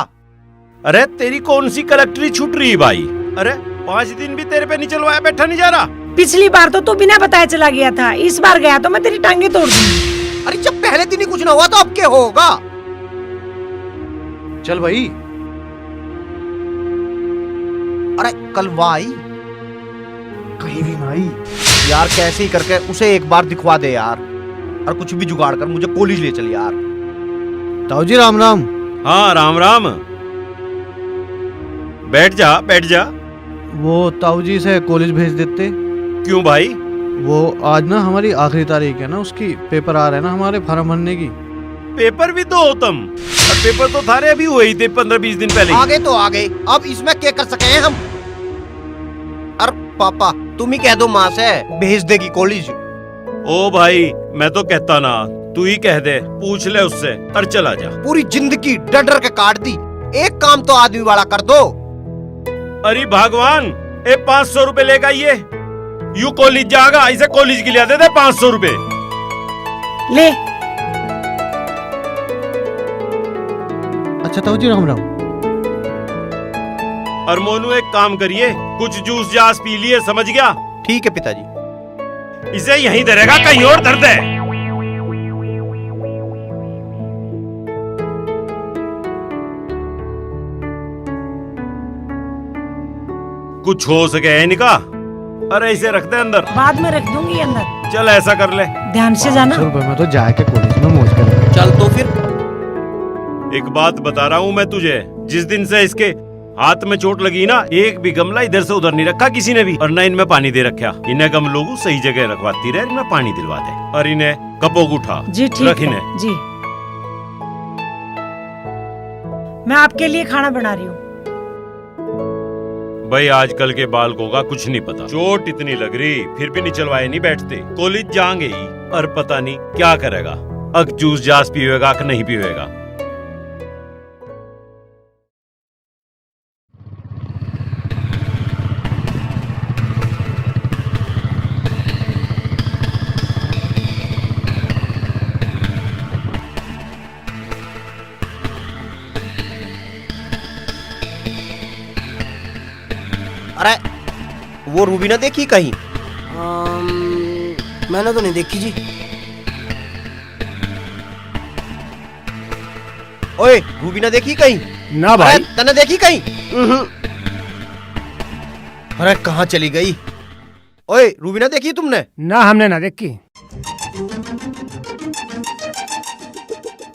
अरे तेरी कौन सी कलेक्टरी छूट रही भाई? अरे 5 दिन भी तेरे पे नहीं चलवाया बैठा नहीं जा रहा। पिछली बार तो तू बिना बताए चला गया था, इस बार गया तो मैं तेरी टांगे तोड़ दूंगी। अरे जब पहले दिन ही कुछ ना हुआ तो अब क्या होगा? चल भाई। अरे कल वाई कहीं भी भाई यार, कैसे ही करके उसे एक बार दिखवा दे यार, और कुछ भी जुगाड़ कर मुझे कॉलेज ले चल यार। ताऊ जी राम राम। हाँ राम राम, बैठ जा बैठ जा। वो ताऊ जी से कॉलेज भेज देते। क्यों भाई? वो आज ना हमारी आखिरी तारीख है ना, उसकी पेपर आ रहे हैं ना हमारे फॉर्म भरने की। पेपर भी तो हो तुम, और पेपर तो थारे अभी हुए ही थे 15-20 दिन पहले। आगे तो आगे, अब इसमें क्या कर सके हैं हम? अरे पापा तुम ही कह दो माँ से भेज देगी कॉलेज। ओ भाई मैं तो कहता ना, तू ही कह दे, पूछ ले उससे और चला जा। पूरी जिंदगी डर डर के काट दी, एक काम तो आदमी वाला कर दो। अरे भगवान, 500 रुपए लेगा ये, यू कॉलेज जाएगा, इसे कॉलेज के लिए दे दे 500 रुपए ले। अच्छा ताऊ जी राम राम। और मोनू एक काम करिए, कुछ जूस जास पी लिए, समझ गया? ठीक है पिताजी। इसे यहीं धरेगा, कहीं और धर दे। कुछ हो सके है इनका। अरे इसे रख दे अंदर, बाद में रख दूंगी अंदर। चल ऐसा कर ले, ध्यान से जाना। मैं तो जाके कॉलेज में मौज करेंगे। चल तो फिर। एक बात बता रहा हूँ मैं तुझे, जिस दिन से इसके हाथ में चोट लगी ना, एक भी गमला इधर से उधर नहीं रखा किसी ने भी, और न इनमें पानी दे रखा। इन्हें गमलों को सही जगह रखवाती रहे, इनमें पानी दिलवा दे, और इन्हें कपोग उठा जी ठीक रख है इन्हें। जी। मैं आपके लिए खाना बना रही हूँ। भाई आजकल के बालकों का कुछ नहीं पता, चोट इतनी लग रही फिर भी नहीं चलवाए नहीं बैठते, कॉलेज जाएंगे ही और पता नहीं क्या करेगा, अग जूस जास पीवेगा कि नहीं पीवेगा। अरे वो रूबीना देखी कहीं? मैंने तो नहीं देखी जी। ओए रूबीना देखी कहीं? ना भाई। अरे तने देखी कहीं? अरे कहाँ चली गई? ओए रूबीना देखी तुमने? ना हमने ना देखी।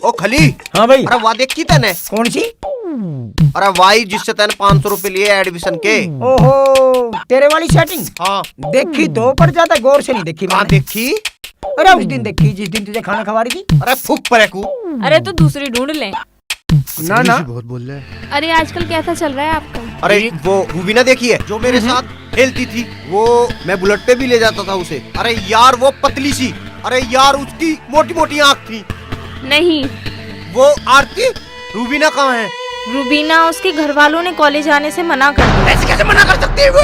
ओ खली। हाँ भाई। अरे वाह देखी तने? कौन सी? अरे वाई जिससे तने 500 रुपए लिए एडमिशन के। ओहो तेरे वाली सेटिंग। हाँ देखी तो, पर ज्यादा गौर से नहीं देखी। हाँ देखी? अरे उस दिन देखी जिस दिन तुझे खाना खवा रही थी। अरे फुक परेकू। अरे तो दूसरी ढूंढ लें। ना ना बहुत बोल रहे हैं। अरे आजकल कैसा चल रहा है आपका? अरे वो रूबीना देखी है जो मेरे साथ खेलती थी, वो मैं बुलेट पे भी ले जाता था उसे। अरे यार वो पतली सी, अरे यार उसकी मोटी मोटी आँख थी। नहीं। वो आरती? रूबीना कहाँ है? रूबीना उसके घर वालों ने कॉलेज आने से मना कर दिया। ऐसे कैसे मना कर सकती है वो?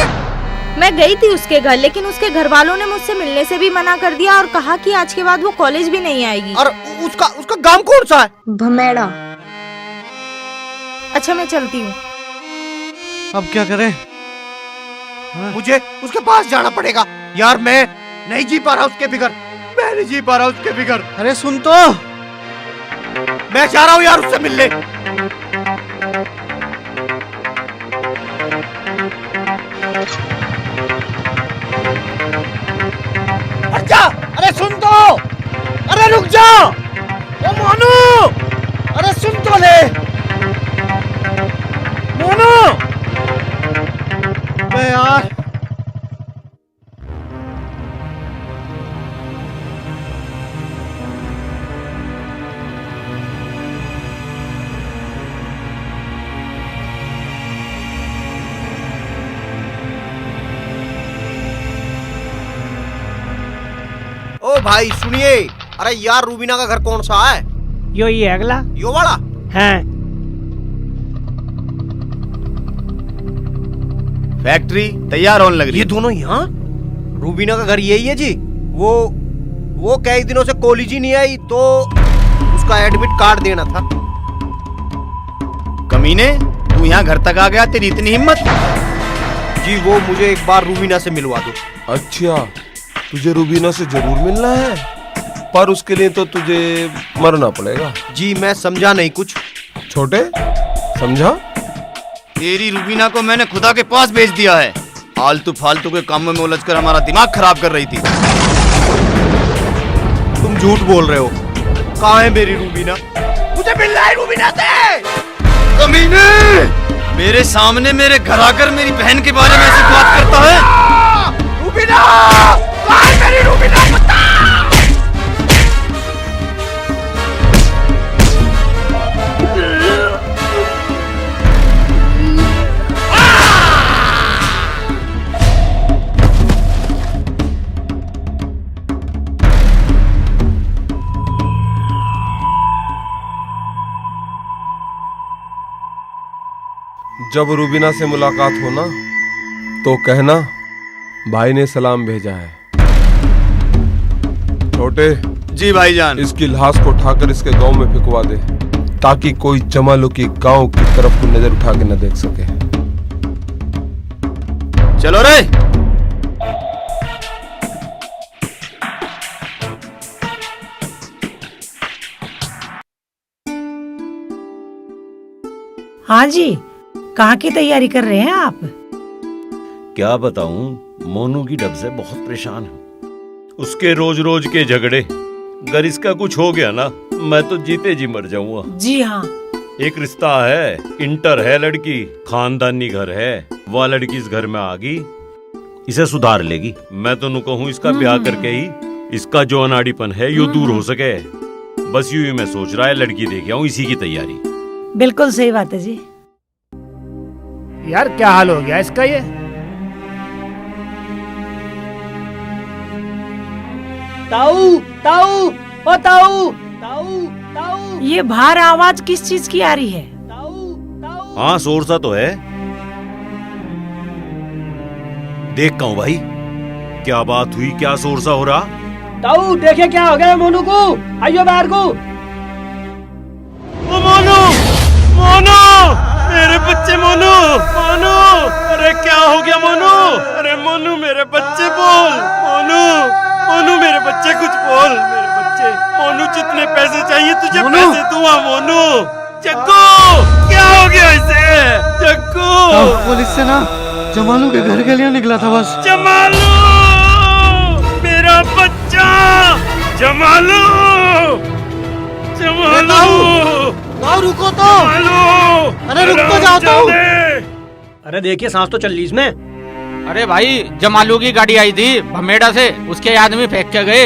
मैं गई थी उसके घर, लेकिन उसके घर वालों ने मुझसे मिलने से भी मना कर दिया और कहा कि आज के बाद वो कॉलेज भी नहीं आएगी। और उसका गांव कौन सा है? भमेड़ा। अच्छा मैं चलती हूँ। अब क्या करें? मुझे उसके पास जाना पड़ेगा यार, मैं नहीं जी पा रहा उसके बिगर, मैं नहीं जी पा रहा उसके बिगर। अरे सुन तो, मैं जा रहा हूँ यार उससे मिलने। अरे सुन तो, अरे रुक जा, ओ मोनू, अरे सुन तो ले, मोनू। मैं यार ओ भाई सुनिए, अरे यार रूबीना का घर कौन सा है? यो ये अगला, यो वाला है। फैक्ट्री तैयार होने लग रही ये दोनों यहाँ? रूबीना का घर यही है जी। वो कई दिनों से कॉलेज ही नहीं आई, तो उसका एडमिट कार्ड देना था। कमीने, तू यहाँ घर तक आ गया, तेरी इतनी हिम्मत? जी वो मुझे एक बार रूबीना से मिलवा दो। अच्छा, तुझे रूबीना से जरूर मिलना है, पर उसके लिए तो तुझे मरना पड़ेगा। जी मैं समझा नहीं कुछ। छोटे समझा? तेरी रूबीना को मैंने खुदा के पास भेज दिया है। आलतू फालतू के कामों में उलझकर हमारा दिमाग खराब कर रही थी। तुम झूठ बोल रहे हो। कहाँ है मेरी रूबीना? मुझे मिलना है रूबीना से। कमीने! मेरे सामने मेरे घर आकर मेरी बहन के बारे में ऐसी बात करता है? रूबीना! कहाँ है मेरी रूबीना? बता! जब रूबीना से मुलाकात हो ना तो कहना भाई ने सलाम भेजा है। छोटे। जी भाईजान। इसकी लाश को उठाकर इसके गांव में फेंकवा दे, ताकि कोई जमालों की गांव की तरफ को नजर उठा के न देख सके। चलो रे। हाँ जी, कहाँ की तैयारी कर रहे हैं आप? क्या बताऊं, मोनू की डब से बहुत परेशान हूँ। उसके रोज रोज के झगड़े, अगर इसका कुछ हो गया ना मैं तो जीते जी मर जाऊंगा। जी हाँ। एक रिश्ता है, इंटर है लड़की, खानदानी घर है, वह लड़की इस घर में आ गई, इसे सुधार लेगी। मैं तो कहूँ इसका ब्याह करके ही इसका जो अनाड़ीपन है यो दूर हो सके। बस यूं ही मैं सोच रहा है, लड़की देख आऊं, इसी की तैयारी। बिल्कुल सही बात है जी। यार क्या हाल हो गया इसका ये? ताऊ, ताऊ, ओ ताऊ, ताऊ, ताऊ। ये बाहर आवाज किस चीज की आ रही है? हाँ शोर सा तो है। देख कहूँ भाई, क्या बात हुई, क्या शोर सा हो रहा? ताऊ देखे क्या हो गया मोनू को, आइयो बाहर को। ओ मोनू, मोनू, मेरे बच्चे मोनू, मोनू, अरे क्या हो गया मोनू? अरे मोनू मेरे बच्चे बोल, मोनू, मोनू मेरे बच्चे कुछ बोल, मेरे बच्चे। मोनू जितने पैसे चाहिए तुझे पैसे दूंगा मोनू। जग्गू, क्या हो गया इसे? जग्गू, पुलिस से ना जमालू के घर के लिए निकला था बस। जमालू, मेरा बच्चा, जमालू, जमालू, रुको तो। अरे रुक तो जाओ तो। अरे देखिए सांस तो चल रही इसमें। अरे भाई, जमालू की गाड़ी आई थी भमेड़ा से, उसके आदमी फेंक के गए।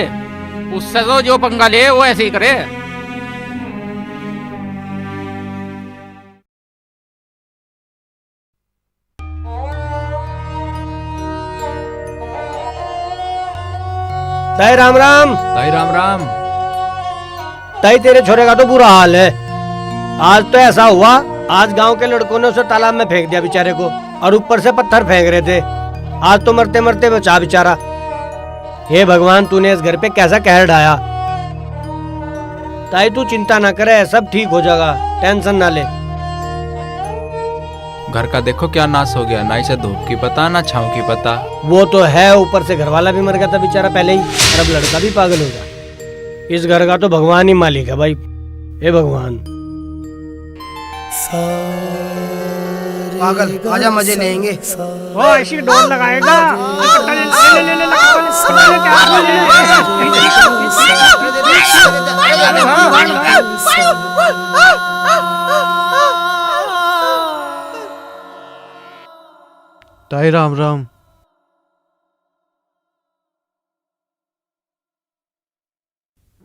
उससे तो जो पंगा ले वो ऐसे ही करे। ताई राम राम। ताई राम राम। ताई तेरे छोरे का तो बुरा हाल है। आज तो ऐसा हुआ, आज गांव के लड़कों ने उसे तालाब में फेंक दिया बेचारे को, और ऊपर से पत्थर फेंक रहे थे। आज तो मरते मरते बचा बेचारा। हे भगवान, तूने इस घर पे कैसा कहर ढाया। ताई तू चिंता ना करे, सब ठीक हो जाएगा, टेंशन ना ले। घर का देखो क्या नाश हो गया, ना इसे धूप की पता ना छांव की पता। वो तो है, ऊपर से घर वाला भी मर गया था बेचारा पहले ही, और अब लड़का भी पागल हो गया। इस घर का तो भगवान ही मालिक है भाई। हे भगवान। पागल, आजा मजे लेंगे। वो ऐसी डोर लगाएगा। ताई राम राम।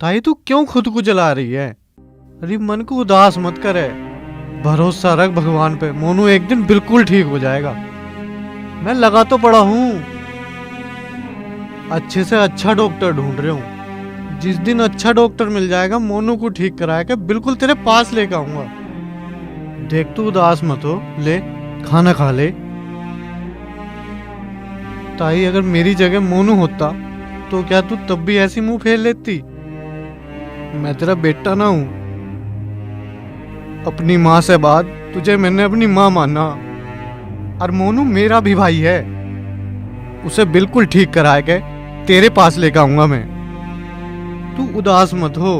ताई तू क्यों खुद को जला रही है? अरे मन को उदास मत करे, भरोसा रख भगवान पे, मोनू एक दिन बिल्कुल ठीक हो जाएगा। मैं लगा तो पड़ा हूँ, अच्छे से अच्छा डॉक्टर ढूंढ रहा हूँ। जिस दिन अच्छा डॉक्टर मिल जाएगा, मोनू को ठीक कराया के बिल्कुल तेरे पास लेकर आऊंगा। देख तू उदास मत हो, ले खाना खा ले। ताई अगर मेरी जगह मोनू होता तो क्या तू तब भी ऐसी मुंह फेर लेती? मैं तेरा बेटा ना हूं। अपनी माँ से बात, तुझे मैंने अपनी माँ माना। और मोनू मेरा भी भाई है, उसे बिल्कुल ठीक करा के तेरे पास लेकर आऊंगा मैं। तू उदास मत हो,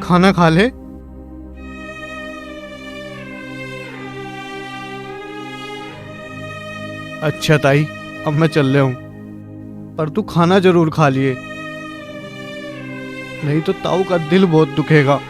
खाना खा ले। अच्छा ताई, अब मैं चल रहा हूं, पर तू खाना जरूर खा लिए, नहीं तो ताऊ का दिल बहुत दुखेगा।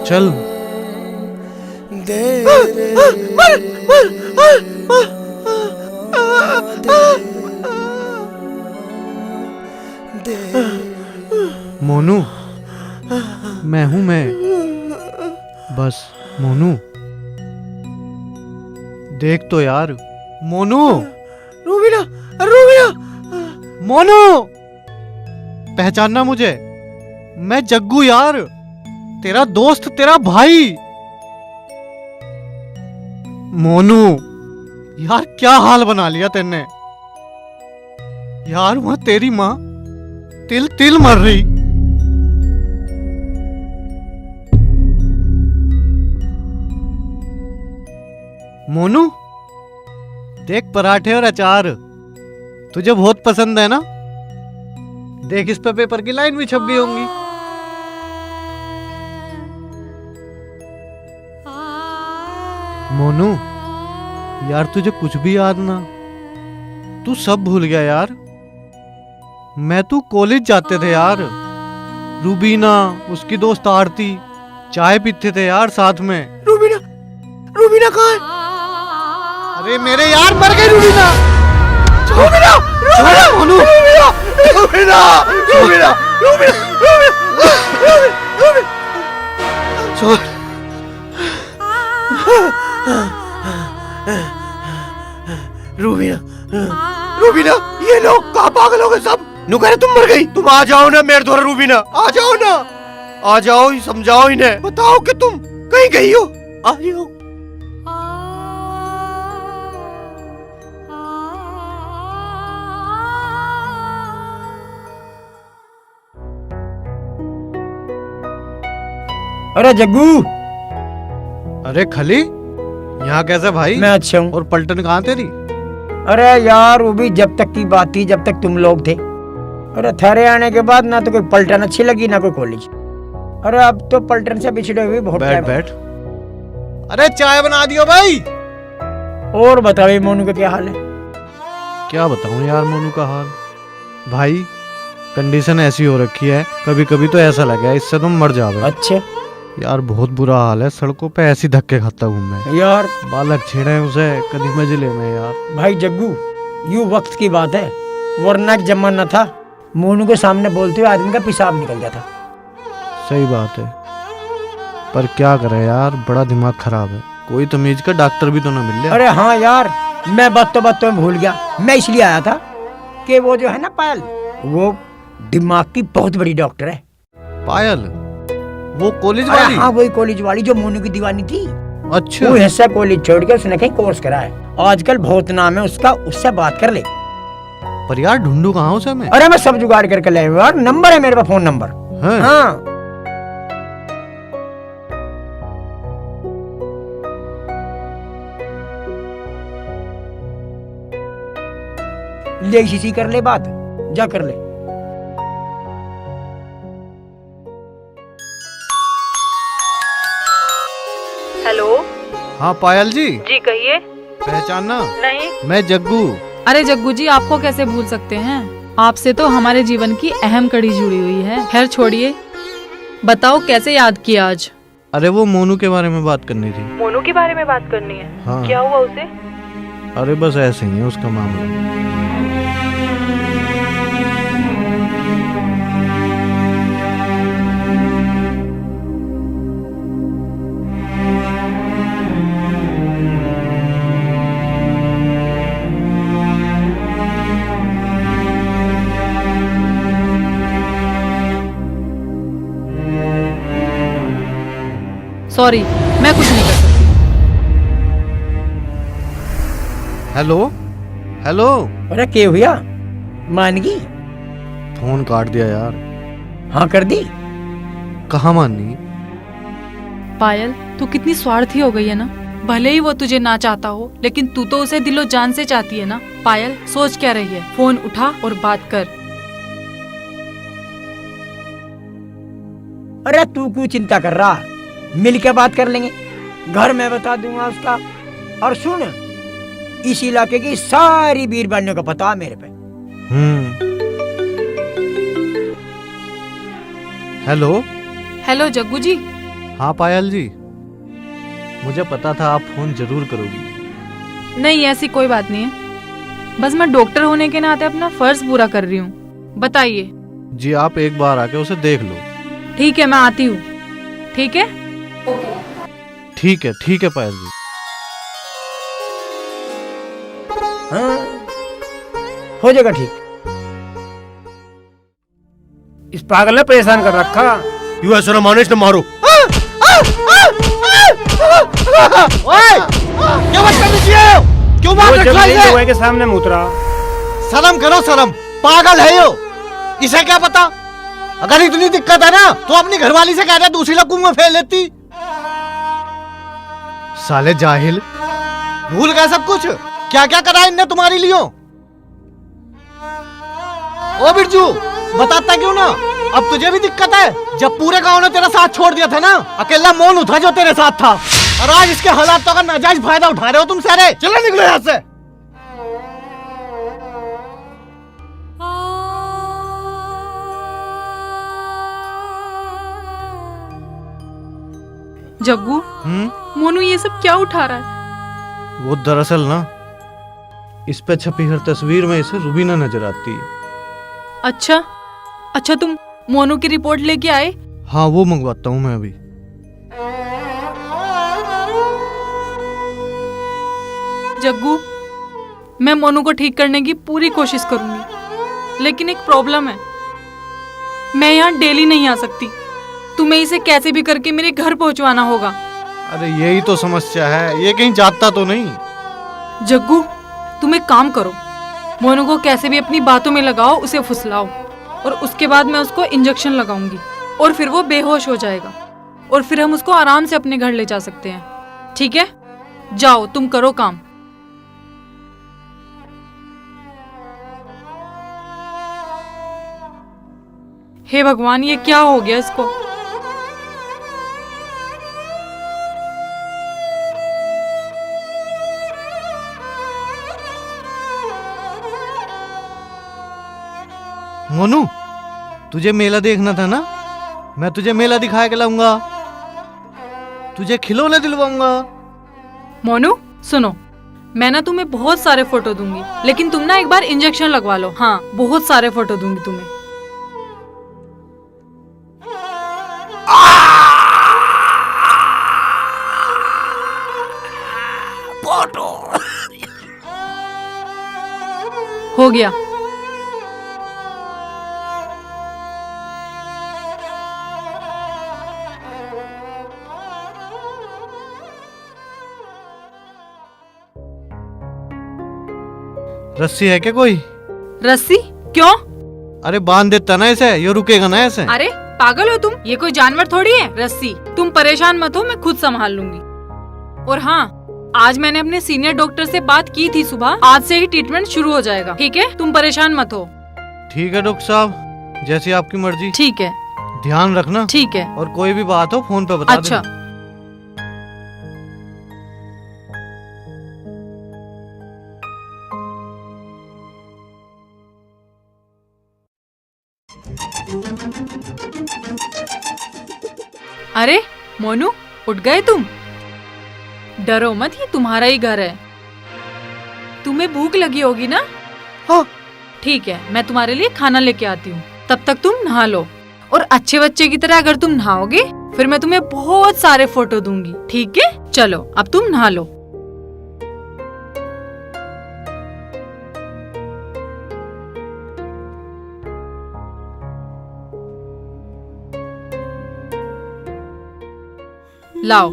चल मोनू, मैं हूं मैं, बस मोनू देख तो यार। मोनू, रूबीना, रूबीना, मोनू पहचानना मुझे, मैं जग्गू यार, तेरा दोस्त, तेरा भाई। मोनू यार क्या हाल बना लिया तेने यार, वहां तेरी माँ तिल तिल मर रही। मोनू देख पराठे और अचार, तुझे बहुत पसंद है ना, देख इस पे पेपर की लाइन भी छप गई होंगी। मोनू यार तुझे कुछ भी याद ना, तू सब भूल गया यार। मैं तू कॉलेज जाते थे यार, रूबीना उसकी दोस्त आरती चाय पीते थे यार साथ में। रूबीना, रूबीना कहाँ है? अरे मेरे यार मर गई रूबीना। रूबीना, रूबीना, मोनू, रूबीना, रूबीना, रूबीना, रूबीना, छोड़। रूबीना, रूबीना, ये लोग कहाँ पागल हो गए सब? नु कह रहे तुम मर गई। तुम आ जाओ ना मेरे द्वारा, रूबीना आ जाओ ना, आ जाओ, समझाओ इन्हें, बताओ कि तुम कहीं गई हो, आ जाओ। अरे जग्गू। अरे खली, यहाँ कैसे भाई? मैं अच्छा हूँ। और पलटन कहाँ तेरी? अरे यार वो भी जब तक की बात थी जब तक तुम लोग थे। अरे थारे आने के बाद ना तो कोई पलटन अच्छी लगी ना कोई कॉलेज। अरे अब तो पलटन से पिछड़े हुए बहुत बैठ बैठ। अरे चाय बना दियो भाई। और बताओ मोनू का क्या हाल है? क्या बताऊं यार मोनू का हाल, भाई कंडीशन ऐसी हो रखी है, कभी कभी तो ऐसा लगे इससे तुम मर जाओगे। अच्छा यार बहुत बुरा हाल है, सड़कों पे ऐसी धक्के खाता हूँ मैं यार। बालक छेड़े उसे कभी मजले में यार। भाई जग्गू यूं वक्त की बात है, वरना एक जमाना था मोनू के सामने बोलते हुए आदमी का पेशाब निकल गया था। सही बात है, पर क्या करे यार, बड़ा दिमाग खराब है, कोई तमीज का डॉक्टर भी तो ना मिल रहा। अरे हाँ यार, मैं बातों में भूल गया, मैं इसलिए आया था कि वो जो है ना पायल, वो दिमाग की बहुत बड़ी डॉक्टर है। पायल? वो कॉलेज वाली? हाँ वही कॉलेज वाली जो मोनू की दीवानी थी। अच्छा। वो हिस्सा कॉलेज छोड़ के उसने कहीं कोर्स करा है, आजकल बहुत नाम है उसका, उससे बात कर ले। पर यार ढूंढू कहाँ उसे मैं? अरे मैं सब जुगाड़ करके लाया हूं यार, नंबर है मेरे पास, फोन नंबर। हाँ ले इसी कर ले बात, जा कर ले। हेलो। हाँ पायल जी। जी कहिए। पहचाना? नहीं। मैं जग्गू। अरे जग्गू जी, आपको कैसे भूल सकते हैं? आपसे तो हमारे जीवन की अहम कड़ी जुड़ी हुई है। खैर छोड़िए, बताओ कैसे याद किया आज? अरे वो मोनू के बारे में बात करनी थी। मोनू के बारे में बात करनी है? हाँ। क्या हुआ उसे? अरे बस ऐसे ही है उसका मामला। सॉरी, मैं कुछ नहीं कर सकती। Hello hello. अरे क्या हुआ? मान गई? फोन काट दिया यार। हाँ कर दी। कहाँ माननी? पायल, तू कितनी स्वार्थी हो गई है ना। भले ही वो तुझे ना चाहता हो, लेकिन तू तो उसे दिलो जान से चाहती है ना। पायल, सोच क्या रही है? फोन उठा और बात कर। अरे तू क्यों चिंता कर रहा? मिल के बात कर लेंगे। घर मैं बता दूंगा उसका। और सुन, इस इलाके की सारी बीरबानियों का पता है मेरे पे। हेलो। हेलो जग्गू जी। हाँ पायल जी, मुझे पता था आप फोन जरूर करोगी। नहीं, ऐसी कोई बात नहीं है। बस मैं डॉक्टर होने के नाते अपना फर्ज पूरा कर रही हूँ। बताइए। जी आप एक बार आके उसे देख लो। ठीक है, मैं आती हूँ। ठीक है? ठीक है पायल जी। हाँ, हो जाएगा ठीक। इस पागल ने परेशान कर रखा। यू ऐसा मानिश न मारो। क्या बात कर रही हो? क्यों बात कर रही है? के सामने मुतरा। शर्म करो शर्म। पागल है यो। इसे क्या पता? अगर इतनी दिक्कत है ना तो अपनी घरवाली से कह दे दूसरी लकूं में फेल लेती। साले जाहिल, भूल गए सब कुछ। क्या क्या करा इनने तुम्हारे लिए? ओ बिरजू, बताता क्यों ना? अब तुझे भी दिक्कत है? जब पूरे गांव ने तेरा साथ छोड़ दिया था ना, अकेला मोनू था जो तेरे साथ था। और आज इसके हालातों का नाजायज फायदा उठा रहे हो तुम सारे। चलो निकलो यहाँ से। जग्गू, मोनू ये सब क्या उठा रहा है? वो दरअसल ना, इस पे छपी हर तस्वीर में इसे रुबीना नजर आती है। अच्छा, तुम मोनू की रिपोर्ट लेके आए? हाँ वो मंगवाता हूँ मैं अभी। जग्गू, मैं मोनू को ठीक करने की पूरी कोशिश करूंगी, लेकिन एक प्रॉब्लम है। मैं यहाँ डेली नहीं आ सकती। तुम्हें इसे कैसे भी करके मेरे घर पहुंचवाना होगा। अरे यही तो समस्या है, ये कहीं जाता तो नहीं। जग्गू, तुम एक काम करो, मोनू को कैसे भी अपनी बातों में लगाओ, उसे फुसलाओ, और उसके बाद मैं उसको इंजेक्शन लगाऊंगी और फिर वो बेहोश हो जाएगा और फिर हम उसको आराम से अपने घर ले जा सकते हैं। ठीक है? जाओ, तुम करो काम। हे भगवान, ये क्या हो गया इसको? मोनू, तुझे मेला देखना था ना? मैं तुझे मेला दिखा के लाऊंगा, तुझे खिलौने दिलवाऊंगा। मोनू सुनो, मैं ना तुम्हें बहुत सारे फोटो दूंगी, लेकिन तुम ना एक बार इंजेक्शन लगवा लो। हाँ, बहुत सारे फोटो दूंगी तुम्हें। फोटो हो गया। रस्सी है क्या कोई? रस्सी? क्यों? अरे बांध देता ना इसे, ये रुकेगा ना ऐसे। अरे पागल हो तुम? ये कोई जानवर थोड़ी है रस्सी। तुम परेशान मत हो, मैं खुद संभाल लूंगी। और हाँ, आज मैंने अपने सीनियर डॉक्टर से बात की थी सुबह, आज से ही ट्रीटमेंट शुरू हो जाएगा, ठीक है? तुम परेशान मत हो। ठीक है डॉक्टर साहब, जैसी आपकी मर्जी। ठीक है, ध्यान रखना। ठीक है। और कोई भी बात हो फोन पे बता अच्छा। देना। अरे मोनू, उठ गए तुम? डरो मत, ये तुम्हारा ही घर है। तुम्हें भूख लगी होगी ना? हाँ। ठीक है, मैं तुम्हारे लिए खाना लेके आती हूँ, तब तक तुम नहा लो। और अच्छे बच्चे की तरह अगर तुम नहाओगे फिर मैं तुम्हें बहुत सारे फोटो दूंगी, ठीक है? चलो अब तुम नहा लो। लाओ।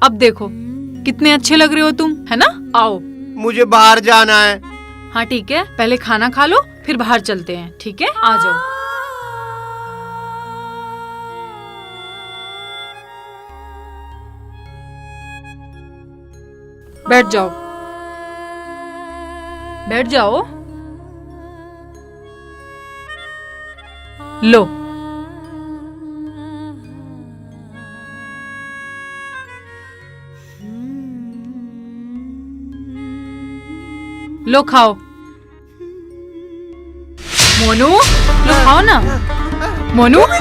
अब देखो कितने अच्छे लग रहे हो तुम, है ना? आओ। मुझे बाहर जाना है। हाँ ठीक है, पहले खाना खा लो फिर बाहर चलते हैं, ठीक है? आ जाओ। बैठ जाओ, बैठ जाओ। लो। लो खाओ। मोनू, लो खाओ ना। मोनू, मोनू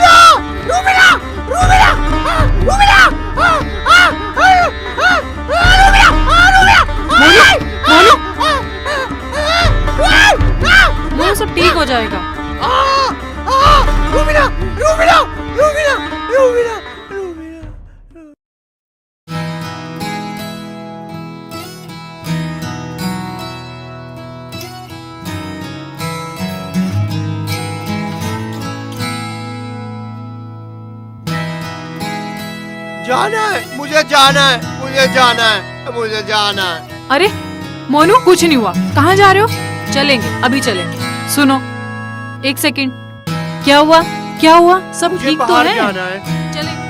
सब ठीक हो जाएगा। जाना है, मुझे जाना है, मुझे जाना है, मुझे जाना है। अरे मोनू, कुछ नहीं हुआ, कहाँ जा रहे हो? चलेंगे, अभी चलेंगे। सुनो, एक सेकंड। क्या हुआ? क्या हुआ? सब ठीक तो है? जाना है। चलें।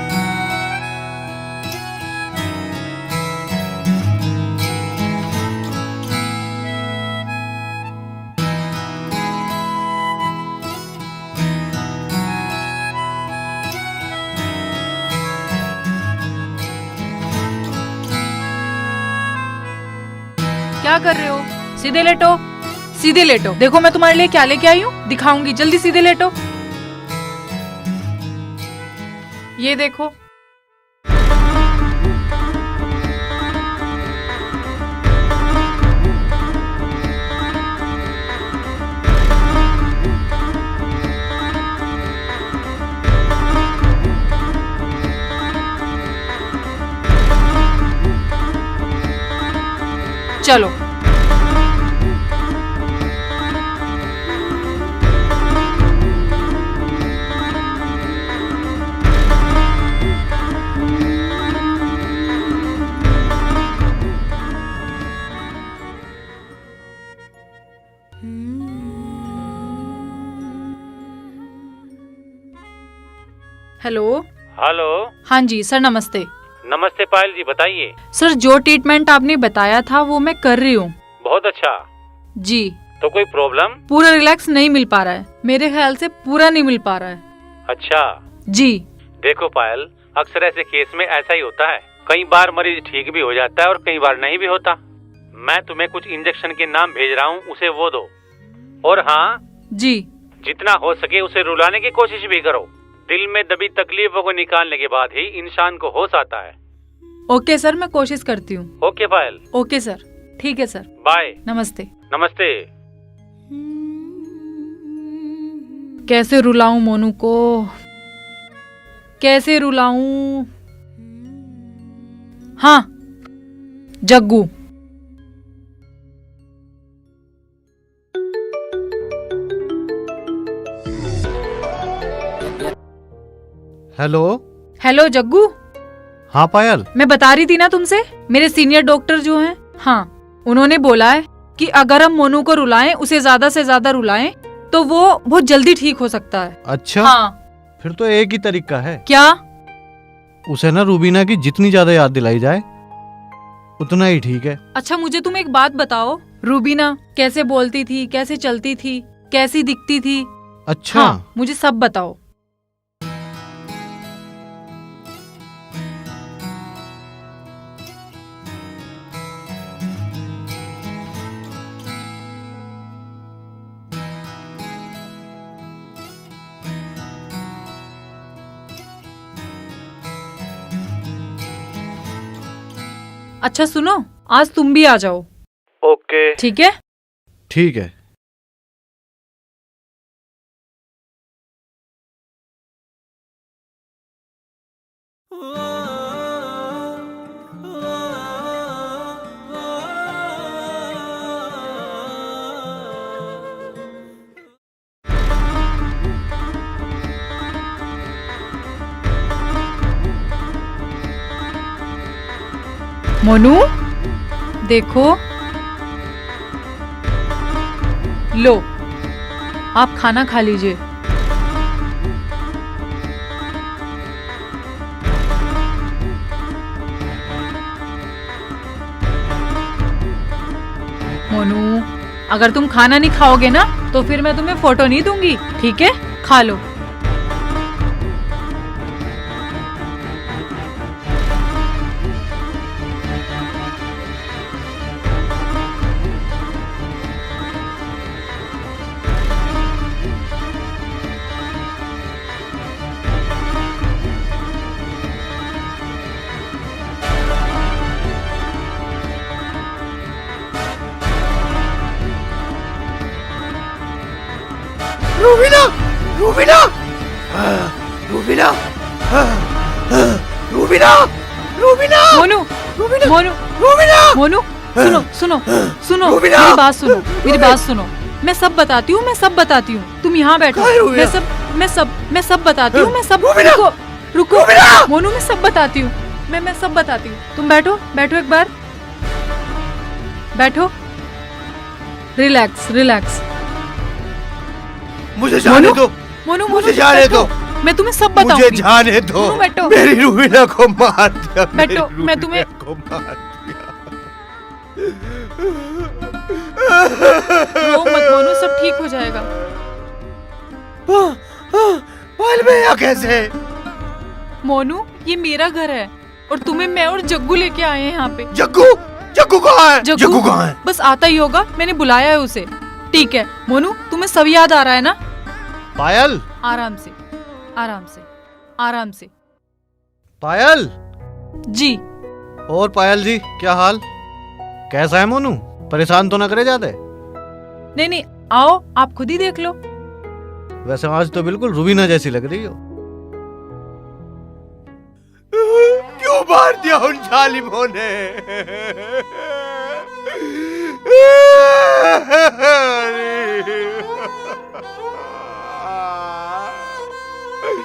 क्या कर रहे हो? सीधे लेटो, सीधे लेटो। देखो मैं तुम्हारे लिए क्या लेके आई हूँ, दिखाऊंगी। जल्दी सीधे लेटो। ये देखो। चलो। हेलो। हेलो। हाँ जी सर, नमस्ते। नमस्ते पायल जी, बताइए। सर, जो ट्रीटमेंट आपने बताया था वो मैं कर रही हूँ। बहुत अच्छा जी। तो कोई प्रॉब्लम? पूरा रिलैक्स नहीं मिल पा रहा है, मेरे ख्याल से पूरा नहीं मिल पा रहा है। अच्छा जी। देखो पायल, अक्सर ऐसे केस में ऐसा ही होता है। कई बार मरीज ठीक भी हो जाता है और कई बार नहीं भी होता। मैं तुम्हें कुछ इंजेक्शन के नाम भेज रहा हूँ, उसे वो दो। और हाँ जी, जितना हो सके उसे रुलाने की कोशिश भी करो। दिल में दबी तकलीफों को निकालने के बाद ही इंसान को होश आता है। ओके सर, मैं कोशिश करती हूँ। ओके पायल। ओके सर, ठीक है सर। बाय। नमस्ते। नमस्ते। कैसे रुलाऊं मोनू को, कैसे रुलाऊं? हाँ, जग्गू। हेलो। हेलो जग्गू। हाँ पायल। मैं बता रही थी ना तुमसे, मेरे सीनियर डॉक्टर जो हैं, हाँ, उन्होंने बोला है कि अगर हम मोनू को रुलाएं, उसे ज्यादा से ज्यादा रुलाएं, तो वो बहुत जल्दी ठीक हो सकता है। अच्छा हाँ। फिर तो एक ही तरीका है। क्या? उसे ना रूबीना की जितनी ज्यादा याद दिलाई जाए उतना ही ठीक है। अच्छा मुझे तुम एक बात बताओ, रूबीना कैसे बोलती थी, कैसे चलती थी, कैसी दिखती थी? अच्छा हाँ, मुझे सब बताओ। अच्छा सुनो, आज तुम भी आ जाओ। ओके ठीक है? ठीक है। मोनू देखो, लो आप खाना खा लीजिए। मोनू अगर तुम खाना नहीं खाओगे ना तो फिर मैं तुम्हें फोटो नहीं दूंगी, ठीक है? खा लो। रूबीना, रूबीना, रूबीना, रूबीना, रूबीना, मोनू, रूबीना, मोनू, रूबीना, मोनू सुनो सुनो सुनो, रूबीना! मेरी बात सुनो, मेरी बात सुनो। मैं सब बताती हूँ, मैं सब बताती हूँ। तुम यहाँ बैठो। कहाँ है रूबीना? मैं सब बताती हूँ। मैं सब रूबीना! रुको रुको रूबीना! मोनू, मैं सब बताती हूँ। मैं सब बताती हूँ। तुम बैठो, बैठो एक बार, बैठो। Relax relax. मुझे जाने दो, मोनू, मुझे मोनू, जाने बैठो। दो। मैं तुम्हें सब बताऊंगी। मुझे जाने दो। मोनू, बैठो। मेरी रूबीना को मार दिया। बैठो, मेरी मैं तुम्हें- रूबीना को मार दिया। रो मत मोनू, सब ठीक हो जाएगा। पायल में यहाँ कैसे? मोनू ये मेरा घर है और तुम्हें मैं और जग्गू लेके आए हैं यहाँ पे। जग्गू? जग्गू कहाँ है? जग्गू कहाँ है? बस आता ही होगा, मैंने बुलाया है उसे। ठीक है मोनू, तुम्हें सब याद आ रहा है ना? पायल, आराम से आराम से आराम से। पायल जी। और पायल जी क्या हाल? कैसा है मोनू? परेशान तो न करे जाते? नहीं नहीं, आओ आप खुद ही देख लो। वैसे आज तो बिल्कुल रूबीना जैसी लग रही हो। क्यों मार दिया उन जालिमों ने?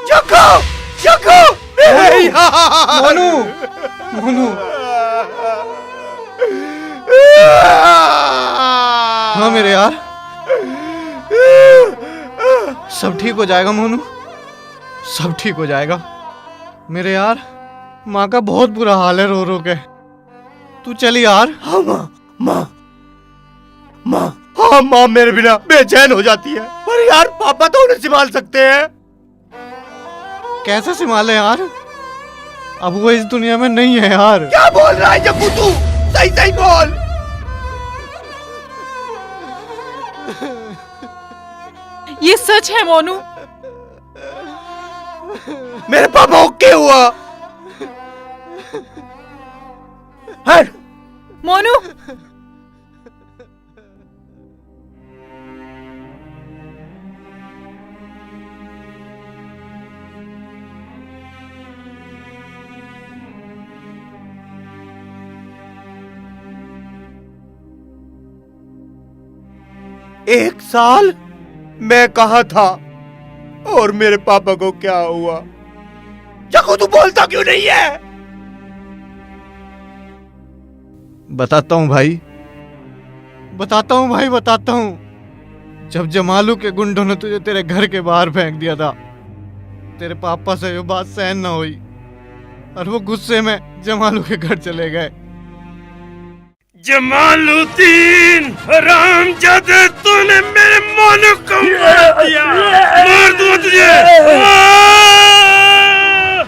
जग्गू, जग्गू, मेरे यार! मोनू, मोनू। हाँ मेरे यार, सब ठीक हो जाएगा मोनू, सब ठीक हो जाएगा। मेरे यार, माँ का बहुत बुरा हाल है रो रो के। तू चल यार। हाँ माँ, माँ, माँ, हाँ माँ मेरे बिना बेचैन हो जाती है, पर यार पापा तो उन्हें संभाल सकते हैं। कैसे संभाले यार? अब वो इस दुनिया में नहीं है यार। क्या बोल रहा है जग्गू तू? सही सही बोल। ये सच है मोनू। मेरे पापा को क्या हुआ? हट! मोनू एक साल मैं कहा था और मेरे पापा को क्या हुआ? जग्गू तू बोलता क्यों नहीं है? बताता हूँ भाई। बताता हूँ भाई, बताता हूँ। जब जमालू के गुंडों ने तुझे तेरे घर के बाहर फेंक दिया था, तेरे पापा से ये बात सहन ना हुई और वो गुस्से में जमालू के घर चले गए। जमालुद्दीन हरामजादे, तूने मेरे मोनू को मार दिया, मार दूंगा तुझे।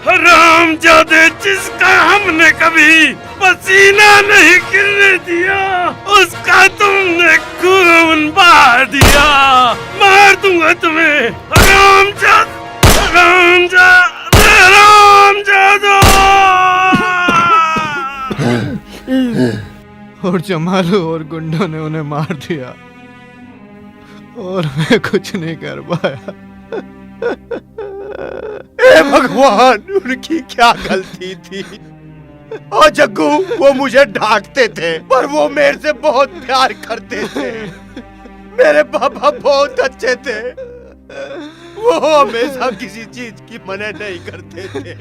हरामजादे, जिसका हमने कभी पसीना नहीं गिरने दिया, उसका तुमने खून बहा दिया। मार दूंगा तुम्हें, हरामजादे, हरामजादे, हरामजादे। और जमालू और गुंडों ने उन्हें मार दिया और मैं कुछ नहीं कर पाया। हे भगवान, उनकी क्या गलती थी? और जग्गू, वो मुझे डांटते थे पर वो मेरे से बहुत प्यार करते थे। मेरे पापा बहुत अच्छे थे, वो हमेशा किसी चीज की मना नहीं करते थे।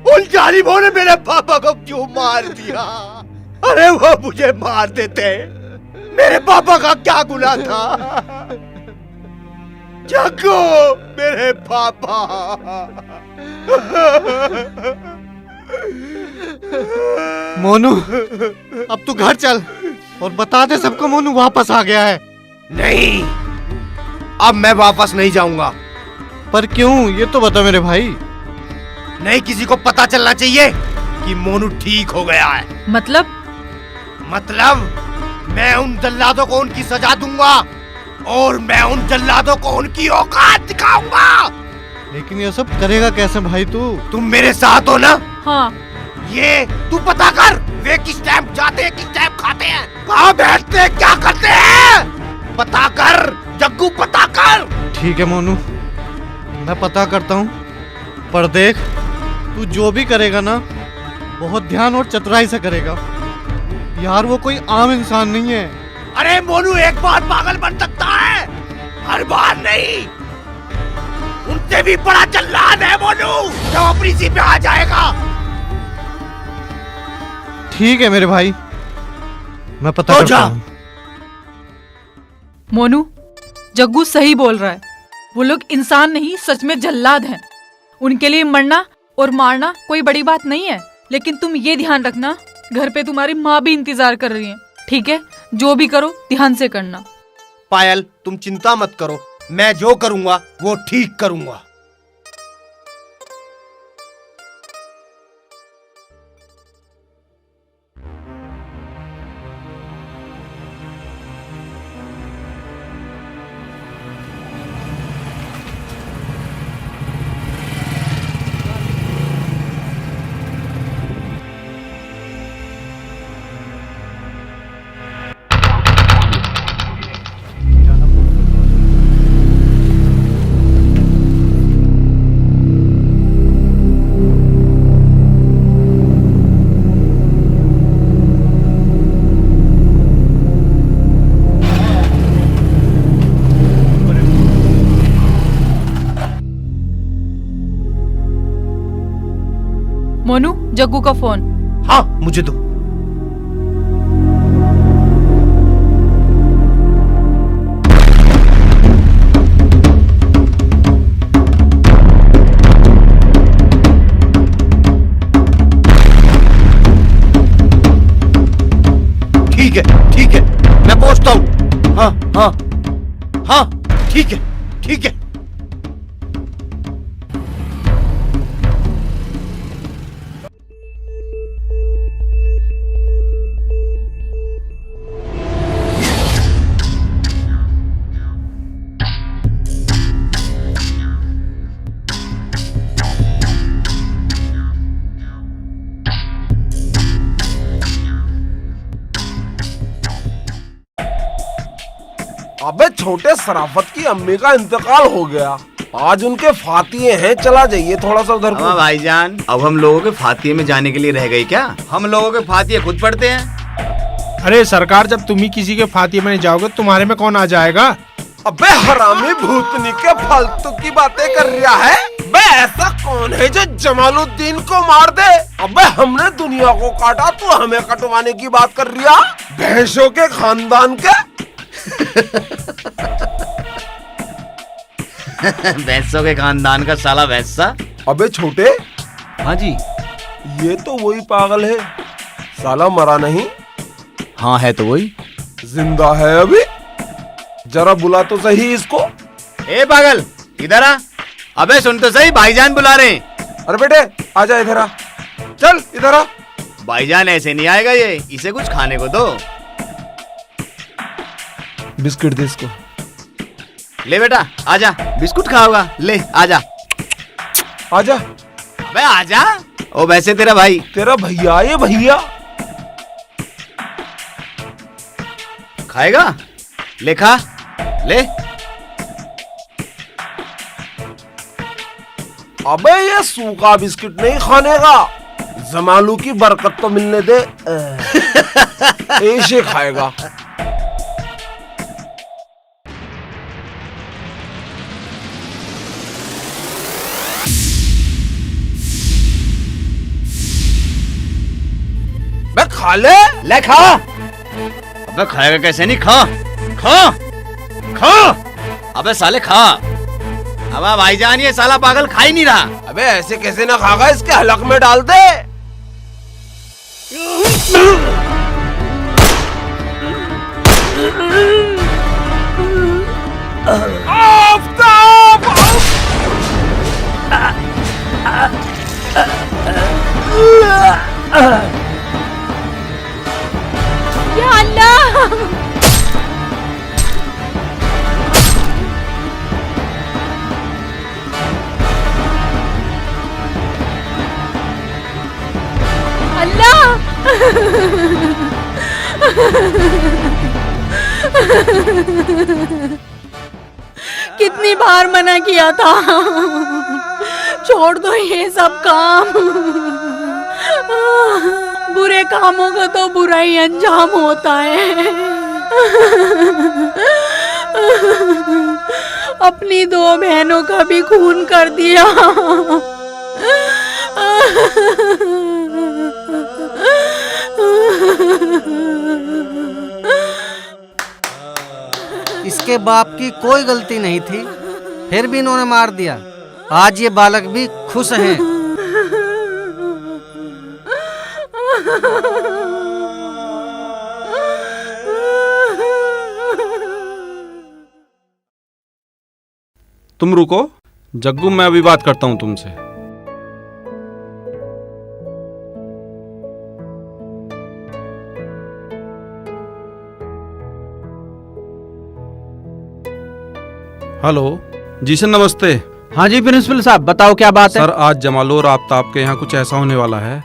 उन जालिमों ने मेरे पापा को क्यों मार दिया? अरे वो मुझे मार देते, मेरे पापा का क्या गुनाह था? जग्गू, मेरे पापा। मोनू, अब तू घर चल और बता दे सबको मोनू वापस आ गया है। नहीं, अब मैं वापस नहीं जाऊंगा। पर क्यों, ये तो बता मेरे भाई। नहीं, किसी को पता चलना चाहिए कि मोनू ठीक हो गया है। मतलब मैं उन जल्लादों को उनकी सजा दूंगा और मैं उन जल्लादों को उनकी औकात दिखाऊंगा। लेकिन ये सब करेगा कैसे भाई तू? तुम मेरे साथ हो ना? हाँ। ये तू पता कर, वे किस टाइम जाते हैं, किस टाइम खाते हैं, कहाँ बैठते हैं, क्या करते हैं। पता कर जग्गू, पता कर। ठीक है मोनू, मैं पता करता हूँ। पर देख, तू जो भी करेगा ना, बहुत ध्यान और चतुराई से करेगा यार। वो कोई आम इंसान नहीं है। अरे मोनू, एक बार पागल बन सकता है, हर बार नहीं। उनसे भी बड़ा जल्लाद है मोनू, जो अपनी सी पे आ जाएगा। ठीक है मेरे भाई, मैं पता करता हूँ। मोनू, जग्गू सही बोल रहा है। वो लोग इंसान नहीं, सच में जल्लाद हैं। उनके लिए मरना और मारना कोई बड़ी बात नहीं है। लेकिन तुम ये ध्यान रखना, घर पे तुम्हारी माँ भी इंतजार कर रही है, ठीक है? जो भी करो ध्यान से करना। पायल, तुम चिंता मत करो, मैं जो करूंगा वो ठीक करूंगा। मोनू, जग्गू का फोन। हाँ, मुझे दो। ठीक है, मैं पहुंचता हूँ। हाँ, ठीक है। अबे छोटे शराफत की अम्मी का इंतकाल हो गया, आज उनके फातिये हैं, चला जाइए थोड़ा सा उधर को। भाईजान, अब हम लोगों के फातिये में जाने के लिए रह गई क्या? हम लोगों के फातिये खुद पढ़ते हैं। अरे सरकार, जब तुम ही किसी के फातिये में नहीं जाओगे, तुम्हारे में कौन आ जाएगा? अबे हरामी भूतनी के फालतू की बातें कर रहा है। बे ऐसा कौन है जो जमालुद्दीन को मार दे? अबे हमने दुनिया को काटा, तू हमें कटवाने की बात कर रहा? भैंसों के खानदान के। भैंसों के खानदान का साला भैंसा। अबे छोटे। हाँ जी। ये तो वही पागल है, साला मरा नहीं। हाँ है तो वही। जिंदा है अभी। जरा बुला तो सही इसको। ए पागल इधर आ। अबे सुन तो सही, भाईजान बुला रहे हैं। अरे बेटे आजा इधर आ, चल इधर आ। भाईजान ऐसे नहीं आएगा ये, इसे कुछ खाने को दो। बिस्किट दे इसको। ले बेटा आजा, बिस्कुट खाओगा, ले आजा। आजा। अबे आजा। ओ वैसे तेरा भाई। तेरा भैया, ये भैया खाएगा? ले खा, ले। अबे ये सूखा बिस्किट नहीं खाने का, जमालू की बरकत तो मिलने दे। ऐसे खाएगा। बे खा ले खा। अबे खाएगा कैसे नहीं, खा खा खा। अबे साले खा। अबे भाईजान ये साला पागल खा ही नहीं रहा। अबे ऐसे कैसे ना खागा, इसके हलक में डाल दे। या अल्लाह। कितनी बार मना किया था, छोड़ दो ये सब काम। बुरे कामों का तो बुरा ही अंजाम होता है। अपनी 2 बहनों का भी खून कर दिया। इसके बाप की कोई गलती नहीं थी, फिर भी इन्होंने मार दिया। आज ये बालक भी खुश हैं। तुम रुको जग्गू, मैं अभी बात करता हूँ तुमसे। हेलो जी सर, नमस्ते। हाँ जी प्रिंसिपल साहब, बताओ क्या बात है। सर आज जमालो और आफ्ताब के यहाँ कुछ ऐसा होने वाला है।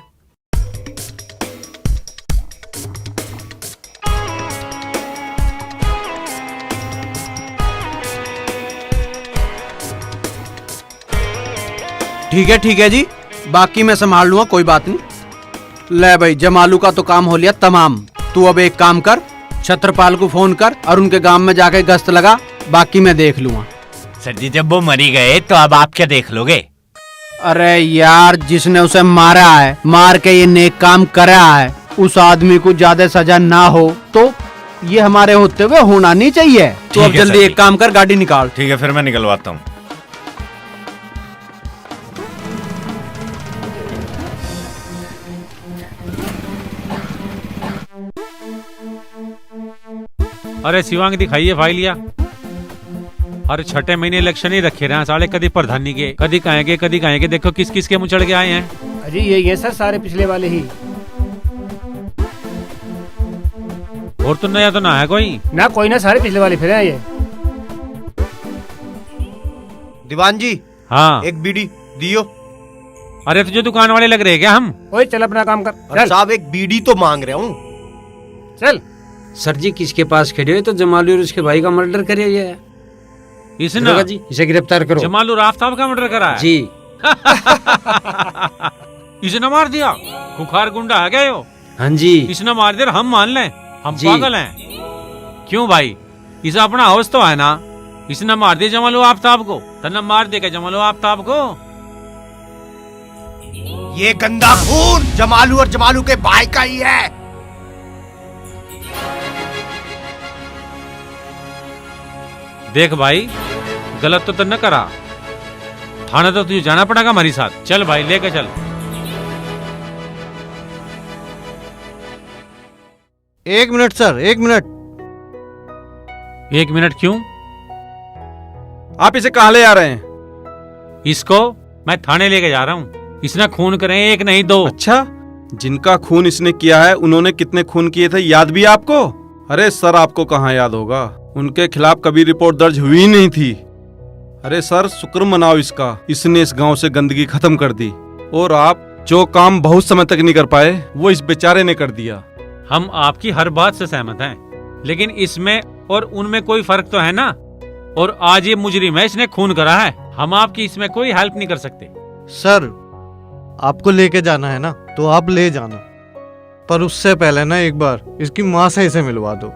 ठीक है जी, बाकी मैं संभाल लूंगा, कोई बात नहीं। ले भाई, जमालू का तो काम हो लिया तमाम। तू अब एक काम कर, छत्रपाल को फोन कर और उनके गांव में जाके गश्त लगा, बाकी मैं देख लूंगा। सर जी जब वो मरी गए तो अब आप क्या देख लोगे? अरे यार, जिसने उसे मारा है, मार के ये नेक काम करा है, उस आदमी को ज्यादा सजा ना हो तो ये हमारे होते हुए होना नहीं चाहिए। तो अब जल्दी एक काम कर, गाड़ी निकाल। ठीक है फिर मैं निकलवाता हूँ। अरे शिवांग दिखाइए फाइल या। अरे 6 महीने इलेक्शन ही रखे रहे हैं साले, कभी प्रधानी के, कभी कहेंगे। देखो किस किस के मुँह चढ़ के आए हैं। अजी यही है सर, सारे पिछले वाले ही। और तो नया तो ना है कोई ना, कोई ना, सारे पिछले वाले फिर हैं ये। दीवान जी। हाँ एक बीड़ी दियो। अरे तुझे दुकान वाले लग रहे हैं क्या हम? ओए चल अपना काम कर। अरे साहब एक बीड़ी तो मांग रहा हूँ। चल। सर जी किसके पास खड़े हो तो जमालू और उसके भाई का मर्डर करे ये। इसने जी इसे गिरफ्तार करो। जमालू और आफ्ताब का मर्डर करा है जी। इसने मार दिया, खुखार गुंडा है क्या यो? हाँ जी। इसने मार दिया, हम मान लें हम जी। पागल हैं? क्यों भाई, इसे अपना होश तो है ना? इसने मार दिया जमालो आफ्ताब को, तन्ना मार देगा जमालो आफ्ताब को। ये गंदा खून जमालू और जमालू के भाई का ही है। देख भाई, गलत तो तन्ना करा, थाना तो तुझे जाना पड़ेगा हमारे साथ। चल भाई लेके चल। एक मिनट सर, एक मिनट। 1 मिनट क्यों? आप इसे कहाँ ले आ रहे हैं? इसको मैं थाने लेके जा रहा हूँ। इसने खून करे 1 नहीं 2। अच्छा, जिनका खून इसने किया है उन्होंने कितने खून किए थे याद भी आपको? अरे सर, आपको कहाँ याद होगा, उनके खिलाफ कभी रिपोर्ट दर्ज हुई ही नहीं थी। अरे सर, शुक्र मनाओ इसका, इसने इस गांव से गंदगी खत्म कर दी। और आप जो काम बहुत समय तक नहीं कर पाए वो इस बेचारे ने कर दिया। हम आपकी हर बात से सहमत हैं, लेकिन इसमें और उनमें कोई फर्क तो है ना। और आज ये मुजरिम है, इसने खून करा है, हम आपकी इसमें कोई हेल्प नहीं कर सकते। सर, आपको लेके जाना है ना तो आप ले जाना, पर उससे पहले ना एक बार इसकी माँ से इसे मिलवा दो।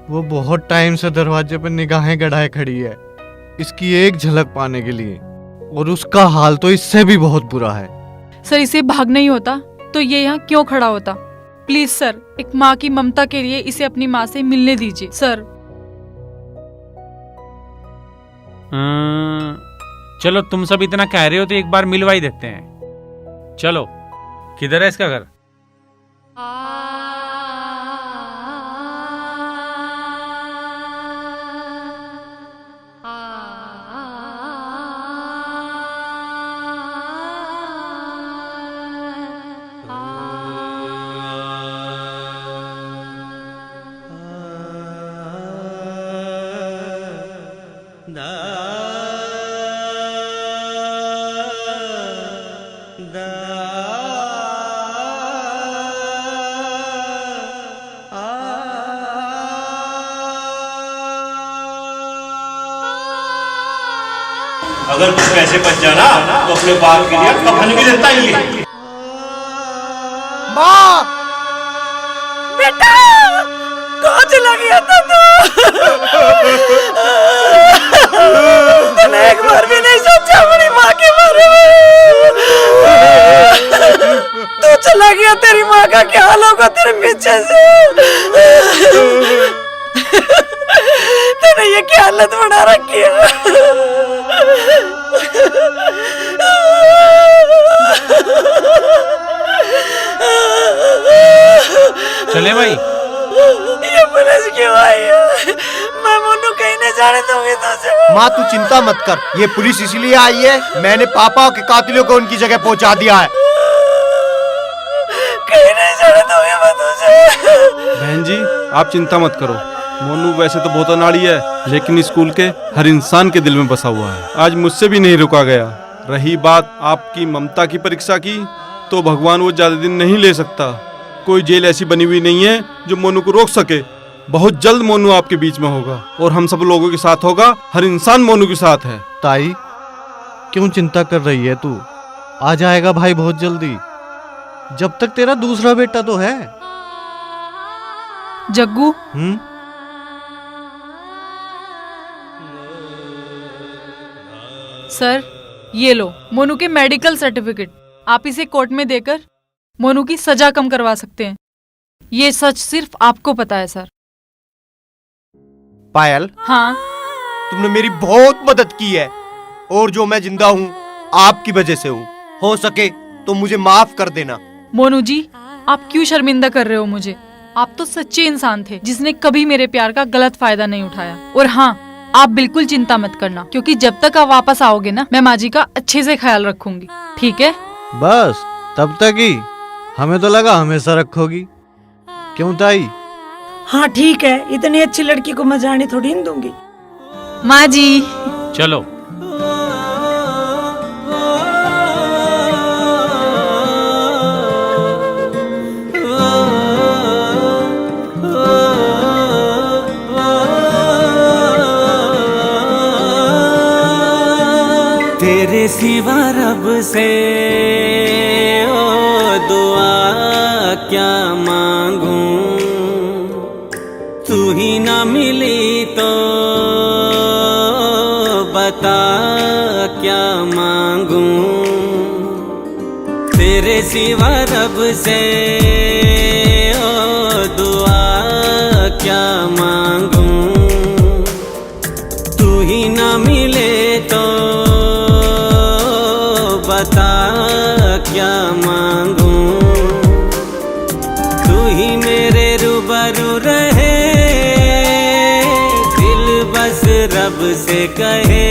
वो बहुत टाइम से दरवाजे पर निगाहें गड़ाए खड़ी है इसकी एक झलक पाने के लिए, और उसका हाल तो इससे भी बहुत बुरा है। सर, इसे भागना ही होता तो ये यहाँ क्यों खड़ा होता? प्लीज सर, एक माँ की ममता के लिए इसे अपनी माँ से मिलने दीजिए सर। चलो, तुम सब इतना कह रहे हो तो एक बार मिलवा ही देते हैं। चलो, किधर है इसका घर? अगर कुछ पैसे बच जाना तो अपने बाप के लिए कफन भी देता ही है। माँ! बेटा, कहाँ चला गया था तू? तूने एक बार भी नहीं सोचा अपनी माँ के बारे में? तू चला गया, तेरी माँ का क्या हाल होगा तेरे पीछे से? तूने ये क्या हालत बना रखी है? चले भाई। ये पुलिस क्यों आई है? मैं मोनू कहीं नहीं जाने दूंगी तुझे। माँ, तू चिंता मत कर, ये पुलिस इसलिए आई है, मैंने पापा के कातिलों को उनकी जगह पहुंचा दिया है। कहीं नहीं जाने दूंगी मैं तुझे। बहन जी, आप चिंता मत करो। मोनू वैसे तो बहुत अनाड़ी है, लेकिन स्कूल के हर इंसान के दिल में बसा हुआ है। आज मुझसे भी नहीं रुका गया। रही बात आपकी ममता की परीक्षा की, तो भगवान वो ज्यादा दिन नहीं ले सकता। कोई जेल ऐसी बनी हुई नहीं है जो मोनू को रोक सके। बहुत जल्द मोनू आपके बीच में होगा और हम सब लोगों के साथ होगा। हर इंसान मोनू के साथ है। ताई, क्यों चिंता कर रही है तू? आ जाएगा भाई बहुत जल्दी, जब तक तेरा दूसरा बेटा तो है। जग्गू, सर, ये लो मोनू के मेडिकल सर्टिफिकेट। आप इसे कोर्ट में देकर मोनू की सजा कम करवा सकते हैं। ये सच सिर्फ आपको पता है सर। पायल, हाँ, तुमने मेरी बहुत मदद की है, और जो मैं जिंदा हूँ आपकी वजह से हूँ। हो सके तो मुझे माफ कर देना। मोनू जी, आप क्यों शर्मिंदा कर रहे हो मुझे? आप तो सच्चे इंसान थे जिसने कभी मेरे प्यार का गलत फायदा नहीं उठाया। और हाँ, आप बिल्कुल चिंता मत करना, क्योंकि जब तक आप वापस आओगे ना, मैं माँ जी का अच्छे से ख्याल रखूंगी। ठीक है? बस तब तक ही? हमें तो लगा हमेशा रखोगी। क्यों ताई? हाँ ठीक है, इतनी अच्छी लड़की को मैं जाने थोड़ी न दूंगी। माँ जी, चलो। तेरे सिवा रब से ओ दुआ क्या मांगूं, तू ही ना मिली तो बता क्या मांगूं, तेरे सिवा रब से ओ दुआ क्या मांगूं, तू ही ना मिले तो बता क्या मांगूं, तू ही मेरे रूबरू रहे, दिल बस रब से कहे,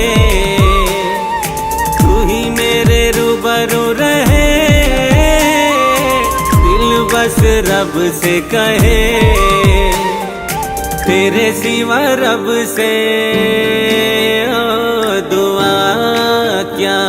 तू ही मेरे रूबरू रहे, दिल बस रब से कहे, तेरे सिवा रब से ओ दुआ क्या